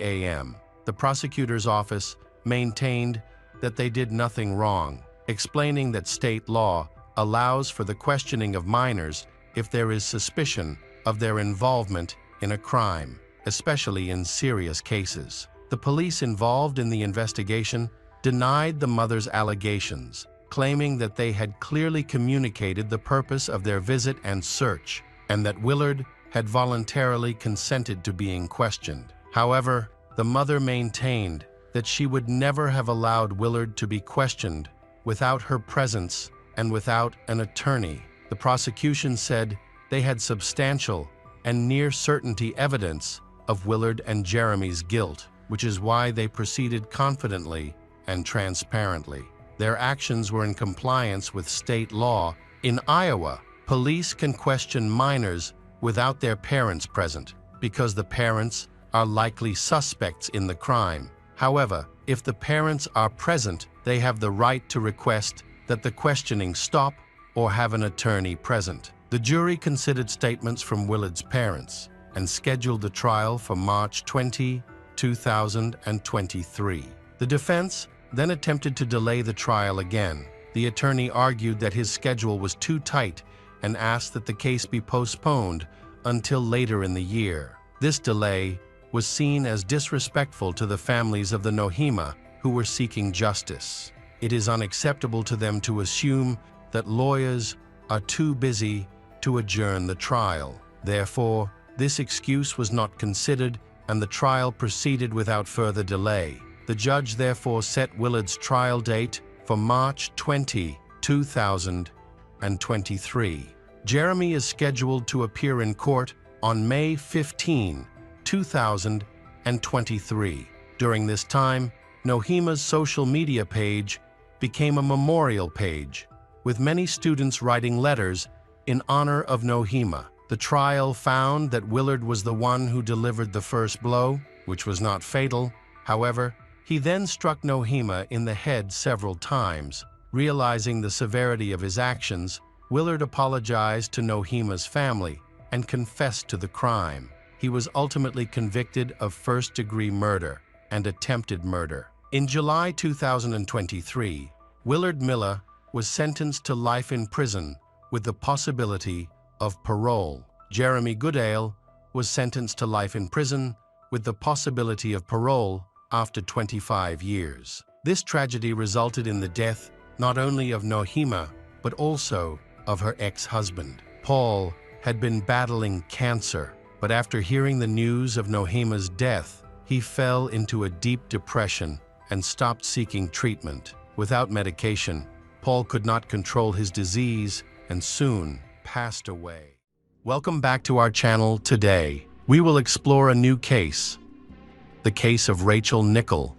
a.m. The prosecutor's office maintained that they did nothing wrong, explaining that state law allows for the questioning of minors if there is suspicion of their involvement in a crime, especially in serious cases. The police involved in the investigation denied the mother's allegations, claiming that they had clearly communicated the purpose of their visit and search, and that Willard had voluntarily consented to being questioned. However, the mother maintained that she would never have allowed Willard to be questioned without her presence and without an attorney. The prosecution said they had substantial and near-certainty evidence of Willard and Jeremy's guilt, which is why they proceeded confidently and transparently. Their actions were in compliance with state law. In Iowa, police can question minors without their parents present because the parents are likely suspects in the crime. However, if the parents are present, they have the right to request that the questioning stop or have an attorney present. The jury considered statements from Willard's parents and scheduled the trial for March 20, 2023. The defense then attempted to delay the trial again. The attorney argued that his schedule was too tight and asked that the case be postponed until later in the year. This delay was seen as disrespectful to the families of the Noima who were seeking justice. It is unacceptable to them to assume that lawyers are too busy to adjourn the trial. Therefore, this excuse was not considered and the trial proceeded without further delay. The judge therefore set Willard's trial date for March 20, 2023. Jeremy is scheduled to appear in court on May 15, 2023. During this time, Noima's social media page became a memorial page, with many students writing letters in honor of Noima. The trial found that Willard was the one who delivered the first blow, which was not fatal. However, he then struck Noima in the head several times. Realizing the severity of his actions, Willard apologized to Noima's family and confessed to the crime. He was ultimately convicted of first-degree murder and attempted murder. In July 2023, Willard Miller was sentenced to life in prison with the possibility of parole. Jeremy Goodale was sentenced to life in prison with the possibility of parole after 25 years. This tragedy resulted in the death not only of Noima, but also of her ex-husband. Paul had been battling cancer, but after hearing the news of Noima's death, he fell into a deep depression and stopped seeking treatment. Without medication, Paul could not control his disease and soon passed away. Welcome back to our channel. Today, we will explore a new case, the case of Rachel Nichol.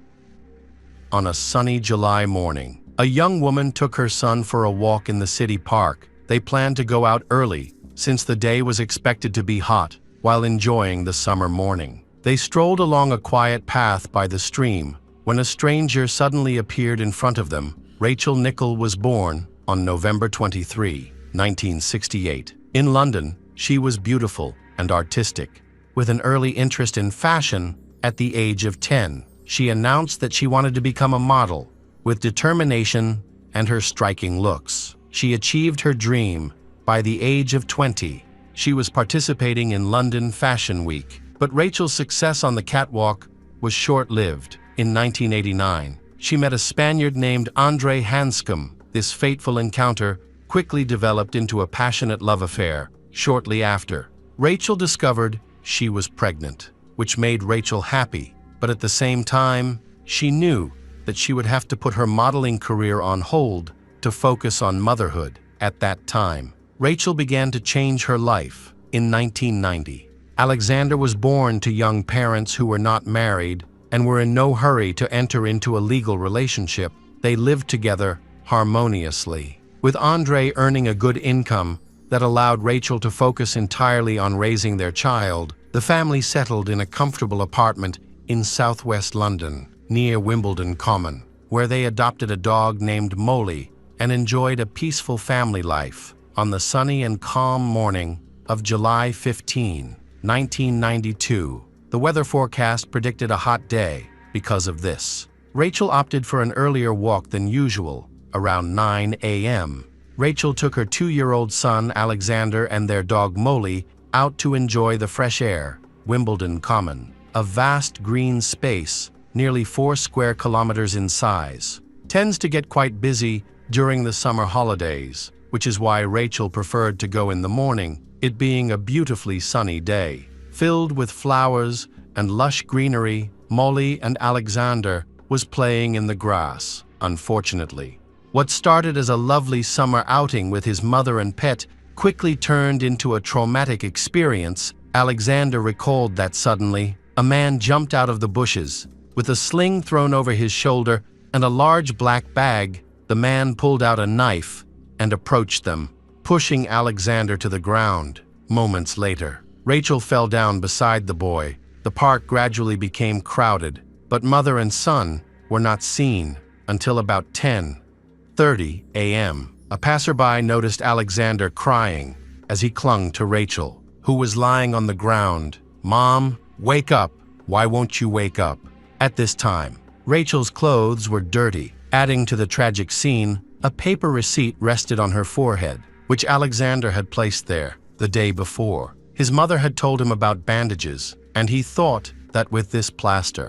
On a sunny July morning, a young woman took her son for a walk in the city park. They planned to go out early, since the day was expected to be hot, while enjoying the summer morning. They strolled along a quiet path by the stream, when a stranger suddenly appeared in front of them. Rachel Nichol was born on November 23, 1968. In London, she was beautiful and artistic. With an early interest in fashion, at the age of 10, she announced that she wanted to become a model. With determination and her striking looks, she achieved her dream. By the age of 20, she was participating in London Fashion Week. But Rachel's success on the catwalk was short-lived. In 1989, she met a Spaniard named Andre Hanscom. This fateful encounter quickly developed into a passionate love affair. Shortly after, Rachel discovered she was pregnant, which made Rachel happy. But at the same time, she knew that she would have to put her modeling career on hold to focus on motherhood. At that time, Rachel began to change her life. In 1990, Alexander was born to young parents who were not married and were in no hurry to enter into a legal relationship. They lived together harmoniously, with Andre earning a good income that allowed Rachel to focus entirely on raising their child. The family settled in a comfortable apartment in southwest London, near Wimbledon Common, where they adopted a dog named Molly and enjoyed a peaceful family life. On the sunny and calm morning of July 15, 1992, the weather forecast predicted a hot day. Because of this, Rachel opted for an earlier walk than usual, around 9 a.m. Rachel took her 2-year-old son Alexander and their dog Molly out to enjoy the fresh air. Wimbledon Common, a vast green space, nearly 4 square kilometers in size, tends to get quite busy during the summer holidays, which is why Rachel preferred to go in the morning, it being a beautifully sunny day. Filled with flowers and lush greenery, Molly and Alexander was playing in the grass. Unfortunately, what started as a lovely summer outing with his mother and pet quickly turned into a traumatic experience. Alexander recalled that suddenly, a man jumped out of the bushes. With a sling thrown over his shoulder and a large black bag, the man pulled out a knife and approached them, pushing Alexander to the ground. Moments later, Rachel fell down beside the boy. The park gradually became crowded, but mother and son were not seen until about 10:30 a.m. A passerby noticed Alexander crying as he clung to Rachel, who was lying on the ground. "Mom, wake up! Why won't you wake up?" At this time, Rachel's clothes were dirty. Adding to the tragic scene, a paper receipt rested on her forehead, which Alexander had placed there the day before. His mother had told him about bandages, and he thought that with this plaster,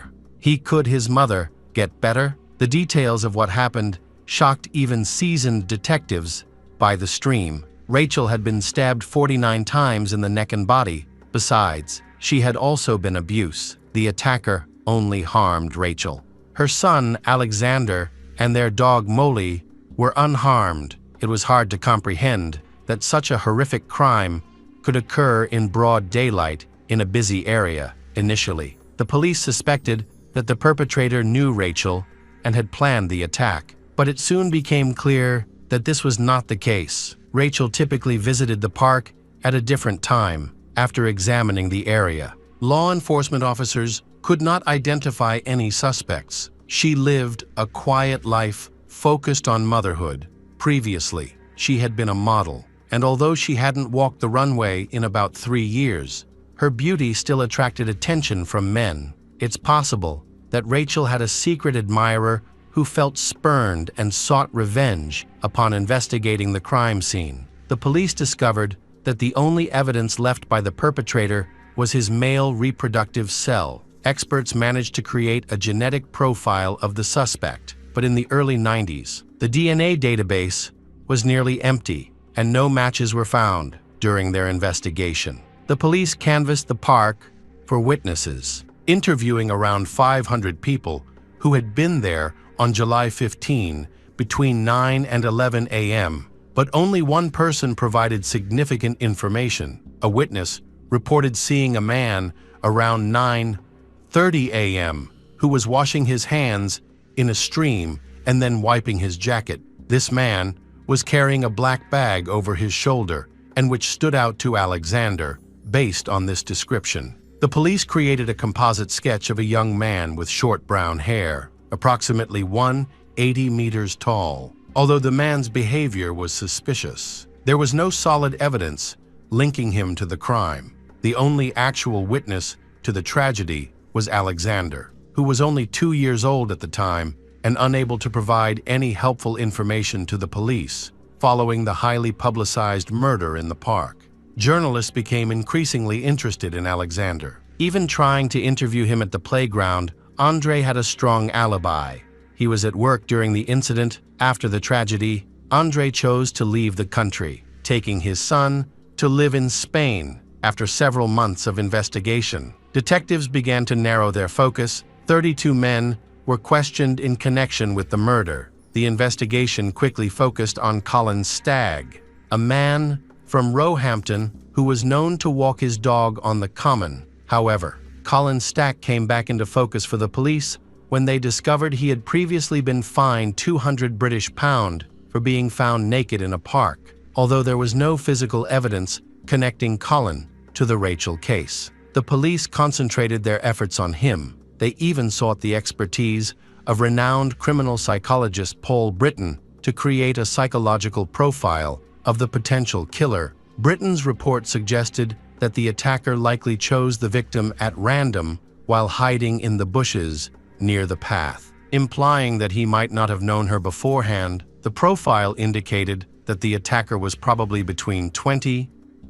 his mother get better. The details of what happened shocked even seasoned detectives. By the stream, Rachel had been stabbed 49 times in the neck and body. Besides, she had also been abused. The attacker only harmed Rachel. Her son, Alexander, and their dog Molly were unharmed. It was hard to comprehend that such a horrific crime could occur in broad daylight in a busy area. Initially, the police suspected that the perpetrator knew Rachel and had planned the attack, but it soon became clear that this was not the case. Rachel typically visited the park at a different time. After examining the area, law enforcement officers could not identify any suspects. She lived a quiet life focused on motherhood. Previously, she had been a model, and although she hadn't walked the runway in about 3 years, her beauty still attracted attention from men. It's possible that Rachel had a secret admirer who felt spurned and sought revenge. Upon investigating the crime scene, the police discovered that the only evidence left by the perpetrator was his male reproductive cell. Experts managed to create a genetic profile of the suspect, but in the early 90s, the DNA database was nearly empty, and no matches were found. During their investigation, the police canvassed the park for witnesses, interviewing around 500 people who had been there on July 15 between 9 and 11 a.m., but only one person provided significant information. A witness reported seeing a man around 9:30 a.m. who was washing his hands in a stream and then wiping his jacket. This man was carrying a black bag over his shoulder and which stood out to Alexander. Based on this description, the police created a composite sketch of a young man with short brown hair, approximately 180 meters tall. Although the man's behavior was suspicious, there was no solid evidence linking him to the crime. The only actual witness to the tragedy was Alexander, who was only 2 years old at the time and unable to provide any helpful information to the police. Following the highly publicized murder in the park, journalists became increasingly interested in Alexander. Even trying to interview him at the playground, Andre had a strong alibi. He was at work during the incident. After the tragedy, Andre chose to leave the country, taking his son to live in Spain. After several months of investigation, detectives began to narrow their focus. 32 men were questioned in connection with the murder. The investigation quickly focused on Colin Stagg, a man from Roehampton who was known to walk his dog on the common. However, Colin Stagg came back into focus for the police when they discovered he had previously been fined £200 for being found naked in a park, although there was no physical evidence connecting Colin to the Rachel case. The police concentrated their efforts on him. They even sought the expertise of renowned criminal psychologist Paul Britton to create a psychological profile of the potential killer. Britton's report suggested that the attacker likely chose the victim at random while hiding in the bushes near the path, implying that he might not have known her beforehand. The profile indicated that the attacker was probably between 20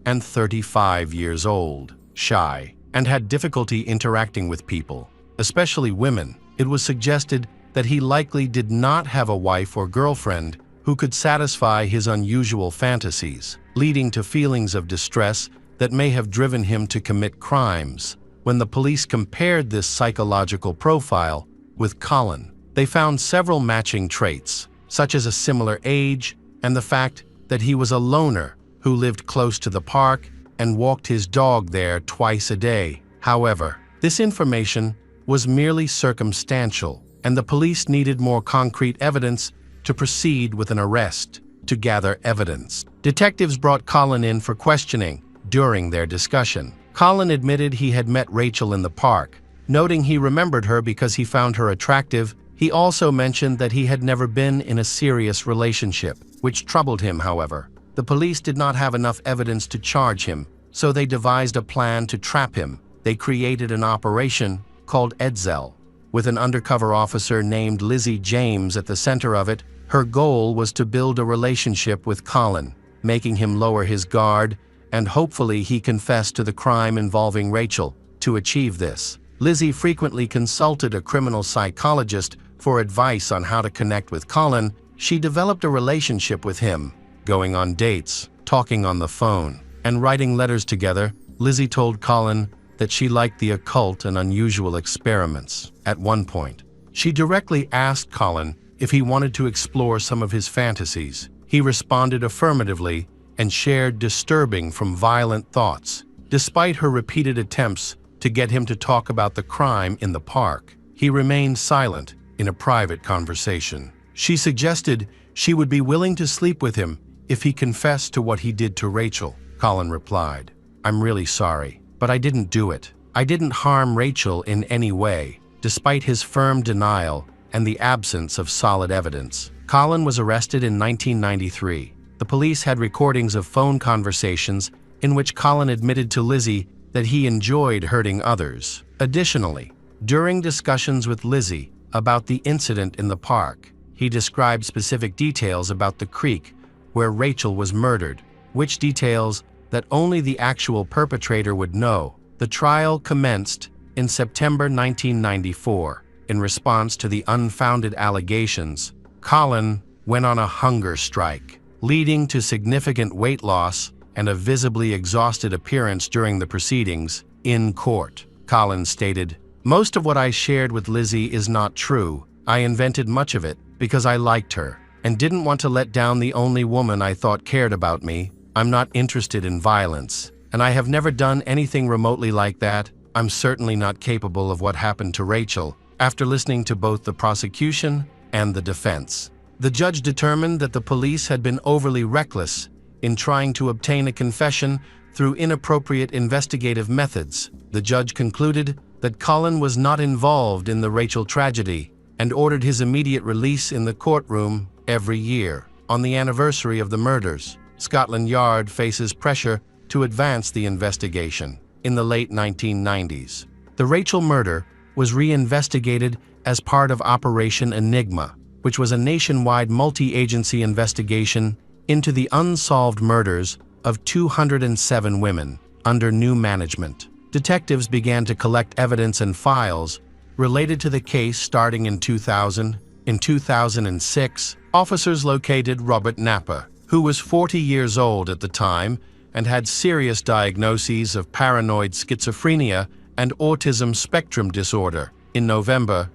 and 35 years old, shy, and had difficulty interacting with people, especially women. It was suggested that he likely did not have a wife or girlfriend who could satisfy his unusual fantasies, leading to feelings of distress that may have driven him to commit crimes. When the police compared this psychological profile with Colin, they found several matching traits, such as a similar age and the fact that he was a loner who lived close to the park and walked his dog there twice a day. However, this information was merely circumstantial, and the police needed more concrete evidence to proceed with an arrest. To gather evidence, detectives brought Colin in for questioning. During their discussion, Colin admitted he had met Rachel in the park, noting he remembered her because he found her attractive. He also mentioned that he had never been in a serious relationship, which troubled him. However, the police did not have enough evidence to charge him, so they devised a plan to trap him. They created an operation called Edsel, with an undercover officer named Lizzie James at the center of it. Her goal was to build a relationship with Colin, making him lower his guard, and hopefully he confessed to the crime involving Rachel. To achieve this, Lizzie frequently consulted a criminal psychologist for advice on how to connect with Colin. She developed a relationship with him, going on dates, talking on the phone, and writing letters together. Lizzie told Colin that she liked the occult and unusual experiments. At one point, she directly asked Colin if he wanted to explore some of his fantasies. He responded affirmatively and shared disturbing from violent thoughts. Despite her repeated attempts to get him to talk about the crime in the park, he remained silent. In a private conversation, she suggested she would be willing to sleep with him if he confessed to what he did to Rachel. Colin replied, "I'm really sorry, but I didn't do it. I didn't harm Rachel in any way." Despite his firm denial and the absence of solid evidence, Colin was arrested in 1993. The police had recordings of phone conversations in which Colin admitted to Lizzie that he enjoyed hurting others. Additionally, during discussions with Lizzie about the incident in the park, he described specific details about the creek where Rachel was murdered, which details that only the actual perpetrator would know. The trial commenced in September 1994. In response to the unfounded allegations, Colin went on a hunger strike, leading to significant weight loss and a visibly exhausted appearance during the proceedings. In court, Colin stated, "Most of what I shared with Lizzie is not true. I invented much of it because I liked her and didn't want to let down the only woman I thought cared about me. I'm not interested in violence, and I have never done anything remotely like that. I'm certainly not capable of what happened to Rachel." After listening to both the prosecution and the defense, the judge determined that the police had been overly reckless in trying to obtain a confession through inappropriate investigative methods. The judge concluded that Colin was not involved in the Rachel tragedy and ordered his immediate release in the courtroom. Every year, on the anniversary of the murders, Scotland Yard faces pressure to advance the investigation. In the late 1990s, the Rachel murder was reinvestigated as part of Operation Enigma, which was a nationwide multi-agency investigation into the unsolved murders of 207 women. Under new management, detectives began to collect evidence and files related to the case starting in 2000. In 2006, officers located Robert Napper, who was 40 years old at the time and had serious diagnoses of paranoid schizophrenia and autism spectrum disorder. In November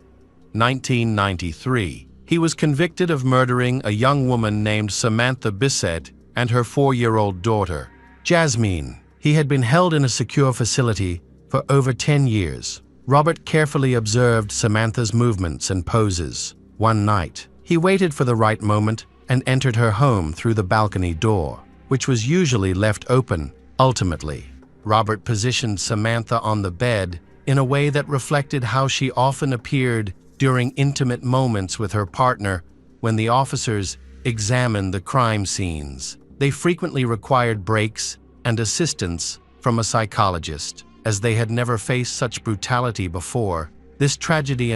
1993, he was convicted of murdering a young woman named Samantha Bissett and her 4-year-old daughter, Jasmine. He had been held in a secure facility for over 10 years. Robert carefully observed Samantha's movements and poses. One night, he waited for the right moment and entered her home through the balcony door, which was usually left open. Ultimately, Robert positioned Samantha on the bed in a way that reflected how she often appeared during intimate moments with her partner. When the officers examined the crime scenes, they frequently required breaks and assistance from a psychologist, as they had never faced such brutality before. This tragedy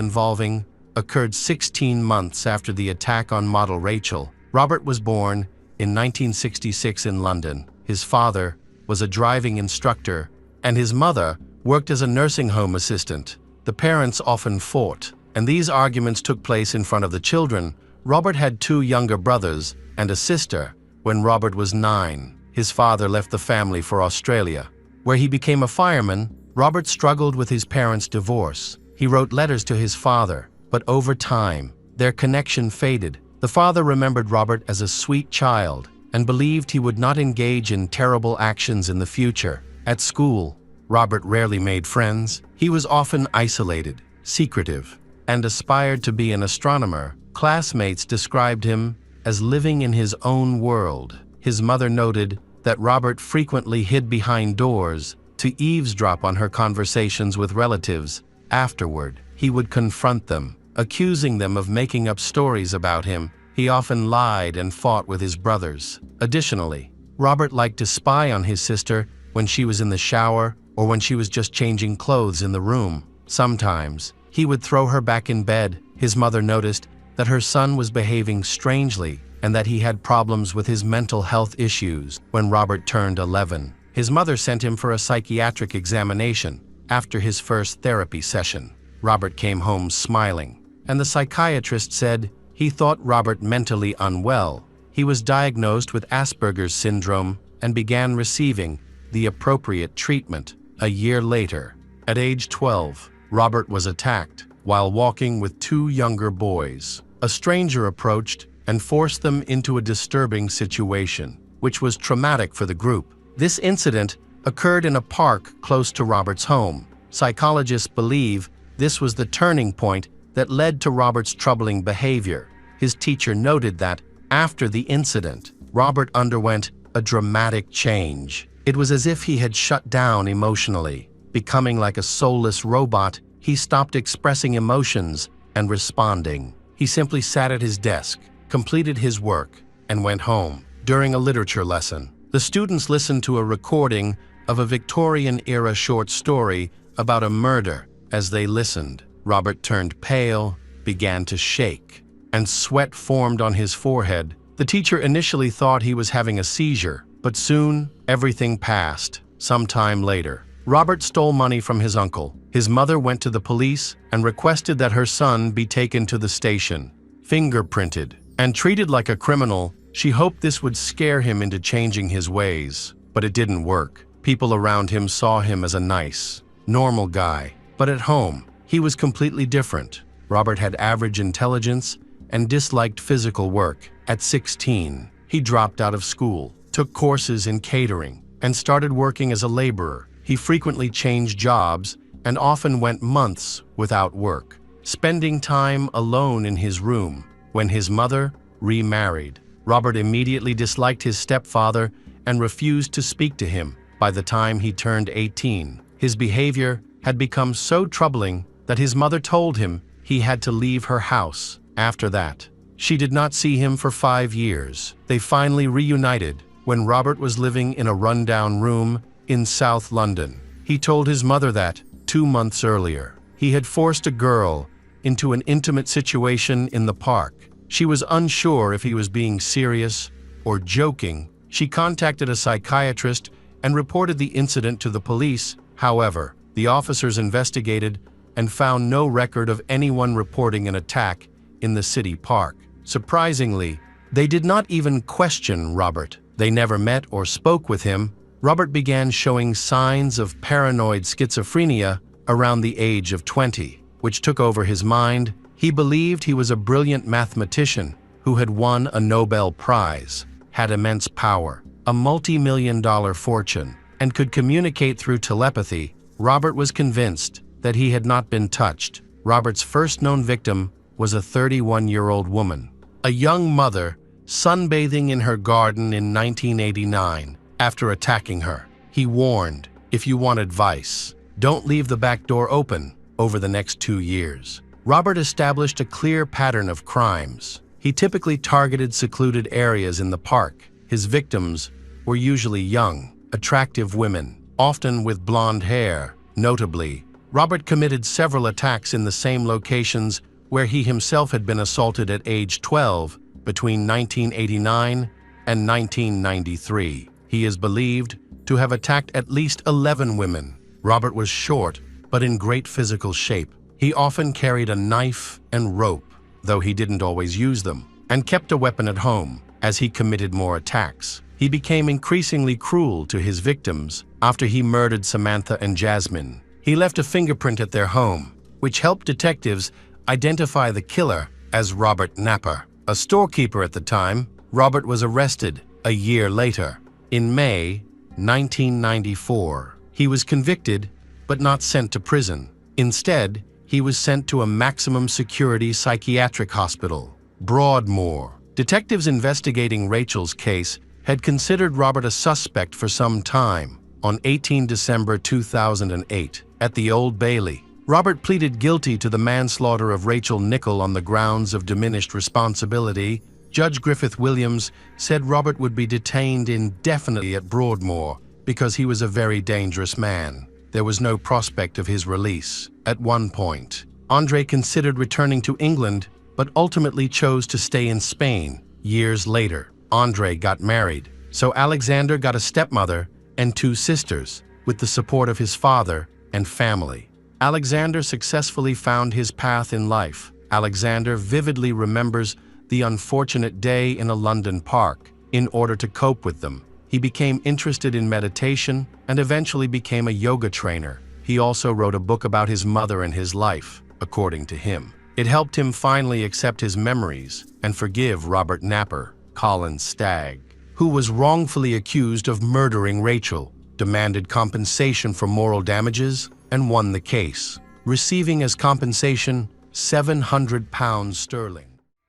occurred 16 months after the attack on model Rachel. Robert was born in 1966 in London. His father, was a driving instructor, and his mother worked as a nursing home assistant. The parents often fought, and these arguments took place in front of the children. Robert had 2 younger brothers and a sister. When Robert was 9, his father left the family for Australia, where he became a fireman. Robert struggled with his parents' divorce. He wrote letters to his father, but over time, their connection faded. The father remembered Robert as a sweet child and believed he would not engage in terrible actions in the future. At school, Robert rarely made friends. He was often isolated, secretive, and aspired to be an astronomer. Classmates described him as living in his own world. His mother noted that Robert frequently hid behind doors to eavesdrop on her conversations with relatives. Afterward, he would confront them, accusing them of making up stories about him. He often lied and fought with his brothers. Additionally, Robert liked to spy on his sister when she was in the shower or when she was just changing clothes in the room. Sometimes, he would throw her back in bed. His mother noticed that her son was behaving strangely and that he had problems with his mental health issues. When Robert turned 11, his mother sent him for a psychiatric examination. After his first therapy session, Robert came home smiling, and the psychiatrist said he thought Robert mentally unwell. He was diagnosed with Asperger's syndrome and began receiving the appropriate treatment. A year later, at age 12, Robert was attacked while walking with 2 younger boys. A stranger approached and forced them into a disturbing situation, which was traumatic for the group. This incident occurred in a park close to Robert's home. Psychologists believe this was the turning point that led to Robert's troubling behavior. His teacher noted that, after the incident, Robert underwent a dramatic change. It was as if he had shut down emotionally. Becoming like a soulless robot, he stopped expressing emotions and responding. He simply sat at his desk, completed his work, and went home. During a literature lesson, the students listened to a recording of a Victorian-era short story about a murder. As they listened, Robert turned pale, began to shake, and sweat formed on his forehead. The teacher initially thought he was having a seizure, but soon everything passed. Sometime later, Robert stole money from his uncle. His mother went to the police and requested that her son be taken to the station, fingerprinted, and treated like a criminal. She hoped this would scare him into changing his ways, but it didn't work. People around him saw him as a nice, normal guy, but at home, he was completely different. Robert had average intelligence and disliked physical work. At 16, he dropped out of school, took courses in catering, and started working as a laborer. He frequently changed jobs and often went months without work, spending time alone in his room. When his mother remarried, Robert immediately disliked his stepfather and refused to speak to him. By the time he turned 18, his behavior had become so troubling that his mother told him he had to leave her house. After that, she did not see him for 5 years. They finally reunited when Robert was living in a rundown room in South London. He told his mother that, 2 months earlier, he had forced a girl into an intimate situation in the park. She was unsure if he was being serious or joking. She contacted a psychiatrist and reported the incident to the police. However, the officers investigated and found no record of anyone reporting an attack in the city park. Surprisingly, they did not even question Robert. They never met or spoke with him. Robert began showing signs of paranoid schizophrenia around the age of 20, which took over his mind. He believed he was a brilliant mathematician who had won a Nobel Prize, had immense power, a multi-million-dollar fortune, and could communicate through telepathy. Robert was convinced that he had not been touched. Robert's first known victim was a 31-year-old woman, a young mother sunbathing in her garden in 1989. After attacking her, he warned, "If you want advice, don't leave the back door open." Over the next 2 years, Robert established a clear pattern of crimes. He typically targeted secluded areas in the park. His victims were usually young, attractive women, often with blonde hair. Notably, Robert committed several attacks in the same locations where he himself had been assaulted at age 12 between 1989 and 1993. He is believed to have attacked at least 11 women. Robert was short, but in great physical shape. He often carried a knife and rope, though he didn't always use them, and kept a weapon at home as he committed more attacks. He became increasingly cruel to his victims after he murdered Samantha and Jasmine. He left a fingerprint at their home, which helped detectives identify the killer as Robert Napper. A storekeeper at the time, Robert was arrested a year later. In May 1994, he was convicted but not sent to prison. Instead, he was sent to a maximum security psychiatric hospital, Broadmoor. Detectives investigating Rachel's case had considered Robert a suspect for some time. On 18 December 2008, at the Old Bailey, Robert pleaded guilty to the manslaughter of Rachel Nichol on the grounds of diminished responsibility. Judge Griffith Williams said Robert would be detained indefinitely at Broadmoor because he was a very dangerous man. There was no prospect of his release. At one point, Andre considered returning to England, but ultimately chose to stay in Spain. Years later, Andre got married, so Alexander got a stepmother and 2 sisters, with the support of his father and family. Alexander successfully found his path in life. Alexander vividly remembers the unfortunate day in a London park. In order to cope with them, he became interested in meditation and eventually became a yoga trainer. He also wrote a book about his mother and his life, according to him. It helped him finally accept his memories and forgive Robert Napper. Colin Stagg, who was wrongfully accused of murdering Rachel, demanded compensation for moral damages and won the case, receiving as compensation £700.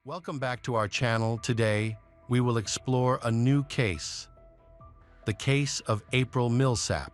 Welcome back to our channel. Today, we will explore a new case, the case of April Milsap.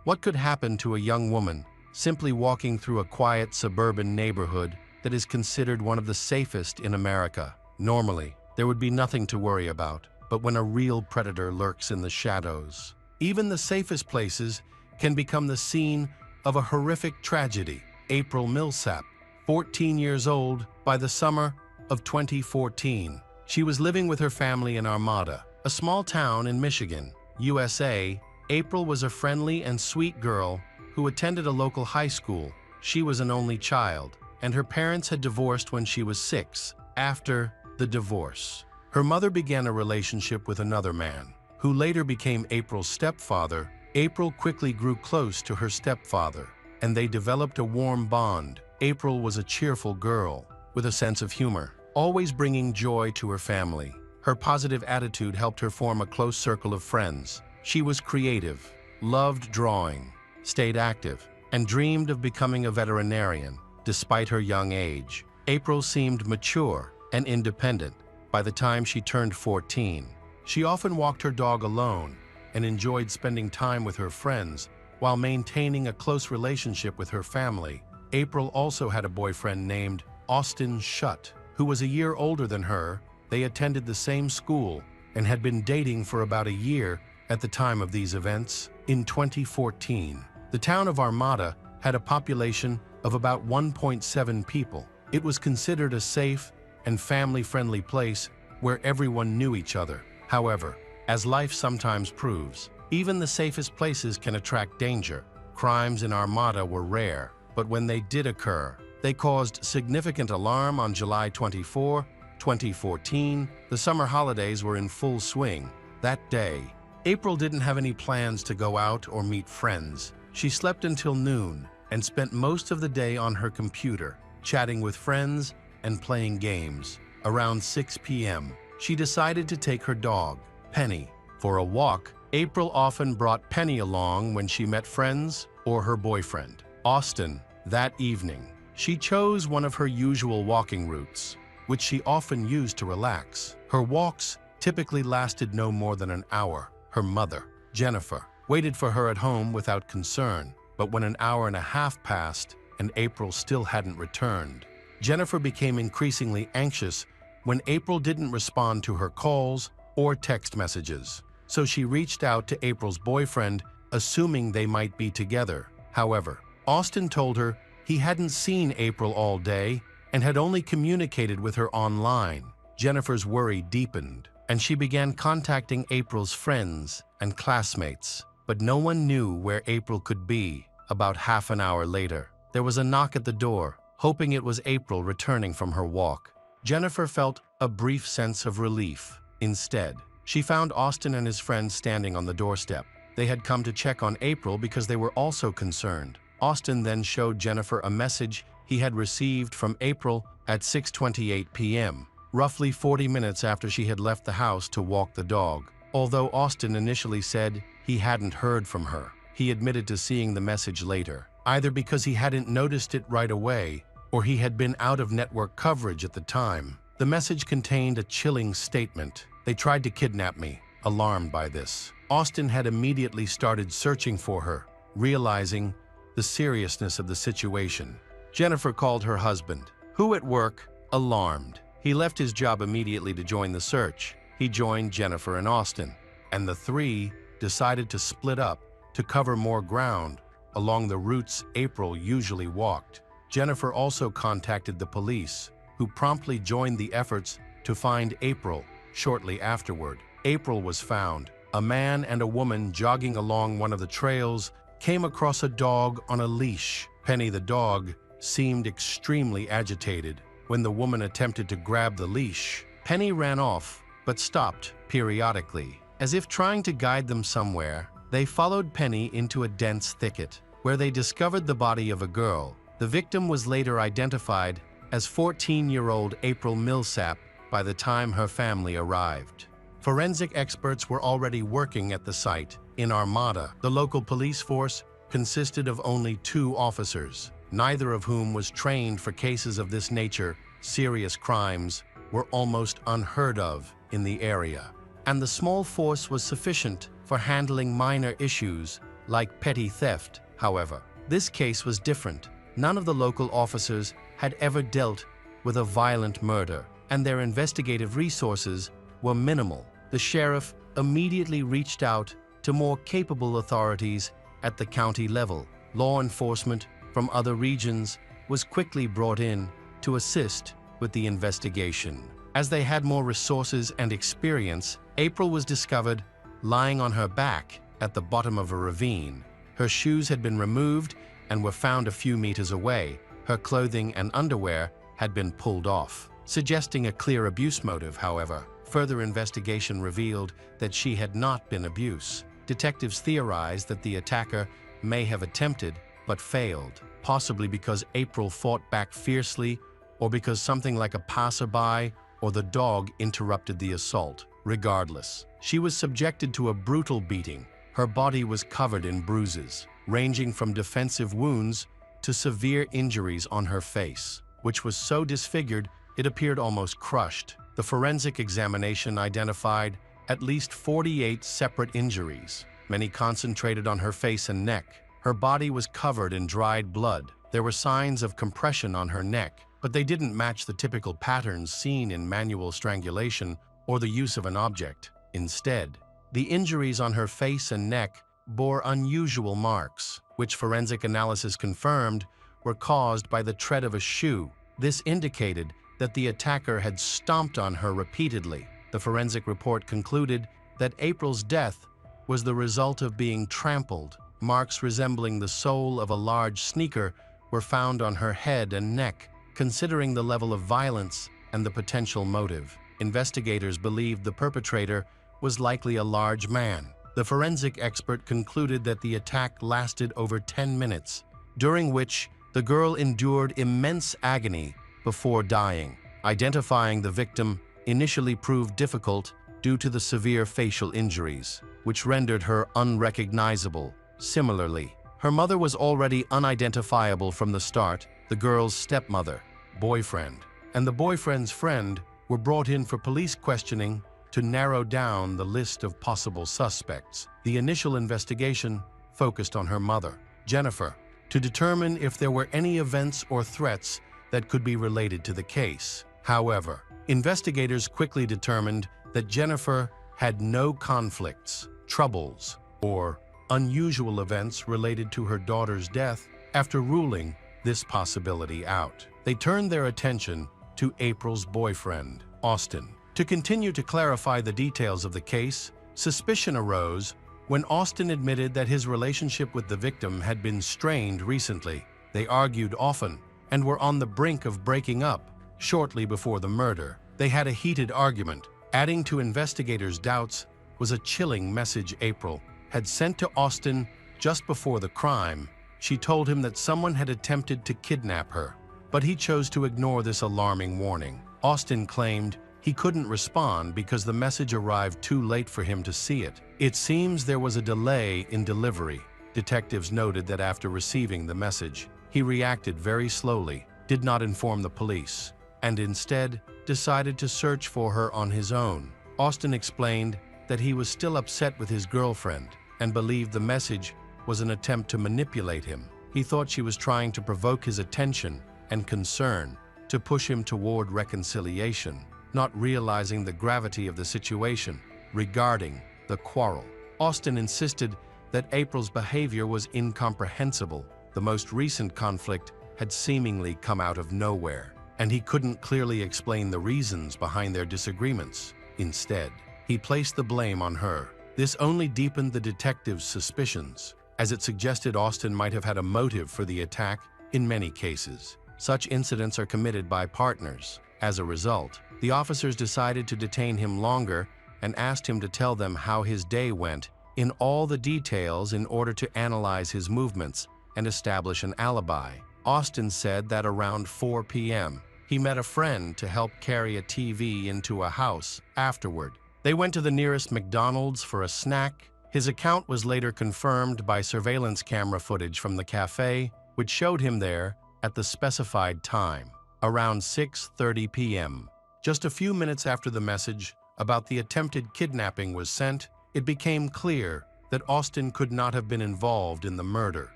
What could happen to a young woman simply walking through a quiet suburban neighborhood that is considered one of the safest in America? Normally, there would be nothing to worry about, but when a real predator lurks in the shadows, even the safest places can become the scene of a horrific tragedy. April Milsap, 14 years old by the summer of 2014. She was living with her family in Armada, a small town in Michigan, USA. April was a friendly and sweet girl who attended a local high school. She was an only child, and her parents had divorced when she was 6. After the divorce, her mother began a relationship with another man, who later became April's stepfather. April quickly grew close to her stepfather, and they developed a warm bond. April was a cheerful girl with a sense of humor, always bringing joy to her family. Her positive attitude helped her form a close circle of friends. She was creative, loved drawing, stayed active, and dreamed of becoming a veterinarian. Despite her young age, April seemed mature and independent. By the time she turned 14, she often walked her dog alone and enjoyed spending time with her friends while maintaining a close relationship with her family. April also had a boyfriend named Austin Schutt, who was a year older than her. They attended the same school and had been dating for about a year at the time of these events. In 2014, the town of Armada had a population of about 1.7 people. It was considered a safe and family-friendly place where everyone knew each other. However, as life sometimes proves, even the safest places can attract danger. Crimes in Armada were rare, but when they did occur, they caused significant alarm. On July 24, 2014, the summer holidays were in full swing. That day, April didn't have any plans to go out or meet friends. She slept until noon and spent most of the day on her computer, chatting with friends and playing games. Around 6 p.m., she decided to take her dog, Penny, for a walk. April often brought Penny along when she met friends or her boyfriend, Austin. That evening, she chose one of her usual walking routes, which she often used to relax. Her walks typically lasted no more than an hour. Her mother, Jennifer, waited for her at home without concern, but when an hour and a half passed and April still hadn't returned, Jennifer became increasingly anxious when April didn't respond to her calls or text messages. So she reached out to April's boyfriend, assuming they might be together. However, Austin told her he hadn't seen April all day and had only communicated with her online. Jennifer's worry deepened. and she began contacting April's friends and classmates. But no one knew where April could be. About half an hour later, there was a knock at the door, hoping it was April returning from her walk. Jennifer felt a brief sense of relief. Instead, she found Austin and his friends standing on the doorstep. They had come to check on April because they were also concerned. Austin then showed Jennifer a message he had received from April at 6:28 p.m., roughly 40 minutes after she had left the house to walk the dog. Although Austin initially said he hadn't heard from her, he admitted to seeing the message later, either because he hadn't noticed it right away or he had been out of network coverage at the time. The message contained a chilling statement. "They tried to kidnap me." Alarmed by this, Austin had immediately started searching for her, realizing the seriousness of the situation. Jennifer called her husband, who at work, alarmed. He left his job immediately to join the search. He joined Jennifer and Austin, and the three decided to split up to cover more ground along the routes April usually walked. Jennifer also contacted the police, who promptly joined the efforts to find April. Shortly afterward, April was found. A man and a woman jogging along one of the trails came across a dog on a leash. Penny, the dog, seemed extremely agitated when the woman attempted to grab the leash. Penny ran off, but stopped periodically. As if trying to guide them somewhere, they followed Penny into a dense thicket, where they discovered the body of a girl. The victim was later identified as 14-year-old April Milsap by the time her family arrived. Forensic experts were already working at the site. In Armada, the local police force consisted of only 2 officers, neither of whom was trained for cases of this nature. Serious crimes were almost unheard of in the area, and the small force was sufficient for handling minor issues like petty theft. However, this case was different. None of the local officers had ever dealt with a violent murder, and their investigative resources were minimal. The sheriff immediately reached out to more capable authorities at the county level. Law enforcement from other regions was quickly brought in to assist with the investigation. As they had more resources and experience, April was discovered lying on her back at the bottom of a ravine. Her shoes had been removed and were found a few meters away. Her clothing and underwear had been pulled off, suggesting a clear abuse motive. However, further investigation revealed that she had not been abused. Detectives theorized that the attacker may have attempted but failed, possibly because April fought back fiercely or because something like a passerby or the dog interrupted the assault. Regardless, she was subjected to a brutal beating. Her body was covered in bruises, ranging from defensive wounds to severe injuries on her face, which was so disfigured it appeared almost crushed. The forensic examination identified at least 48 separate injuries, many concentrated on her face and neck. Her body was covered in dried blood. There were signs of compression on her neck, but they didn't match the typical patterns seen in manual strangulation or the use of an object. Instead, the injuries on her face and neck bore unusual marks, which forensic analysis confirmed were caused by the tread of a shoe. This indicated that the attacker had stomped on her repeatedly. The forensic report concluded that April's death was the result of being trampled. Marks resembling the sole of a large sneaker were found on her head and neck. Considering the level of violence and the potential motive, investigators believed the perpetrator was likely a large man. The forensic expert concluded that the attack lasted over 10 minutes, during which the girl endured immense agony before dying. Identifying the victim initially proved difficult due to the severe facial injuries, which rendered her unrecognizable. Similarly, her mother was already unidentifiable from the start. The girl's stepmother, boyfriend, and the boyfriend's friend were brought in for police questioning to narrow down the list of possible suspects. The initial investigation focused on her mother, Jennifer, to determine if there were any events or threats that could be related to the case. However, investigators quickly determined that Jennifer had no conflicts, troubles, or unusual events related to her daughter's death. After ruling this possibility out, they turned their attention to April's boyfriend, Austin, To continue to clarify the details of the case, suspicion arose when Austin admitted that his relationship with the victim had been strained recently. They argued often and were on the brink of breaking up shortly before the murder. They had a heated argument. Adding to investigators' doubts was a chilling message April had sent to Austin just before the crime. She told him that someone had attempted to kidnap her, but he chose to ignore this alarming warning. Austin claimed he couldn't respond because the message arrived too late for him to see it. It seems there was a delay in delivery. Detectives noted that after receiving the message, he reacted very slowly, did not inform the police, and instead decided to search for her on his own. Austin explained that he was still upset with his girlfriend and believed the message was an attempt to manipulate him. He thought she was trying to provoke his attention and concern to push him toward reconciliation, not realizing the gravity of the situation regarding the quarrel. Austin insisted that April's behavior was incomprehensible. The most recent conflict had seemingly come out of nowhere, and he couldn't clearly explain the reasons behind their disagreements. Instead, he placed the blame on her. This only deepened the detective's suspicions, as it suggested Austin might have had a motive for the attack. In many cases, such incidents are committed by partners. As a result, the officers decided to detain him longer and asked him to tell them how his day went in all the details in order to analyze his movements and establish an alibi. Austin said that around 4 p.m., he met a friend to help carry a TV into a house. Afterward, they went to the nearest McDonald's for a snack. His account was later confirmed by surveillance camera footage from the cafe, which showed him there at the specified time, around 6:30 p.m. Just a few minutes after the message about the attempted kidnapping was sent, it became clear that Austin could not have been involved in the murder,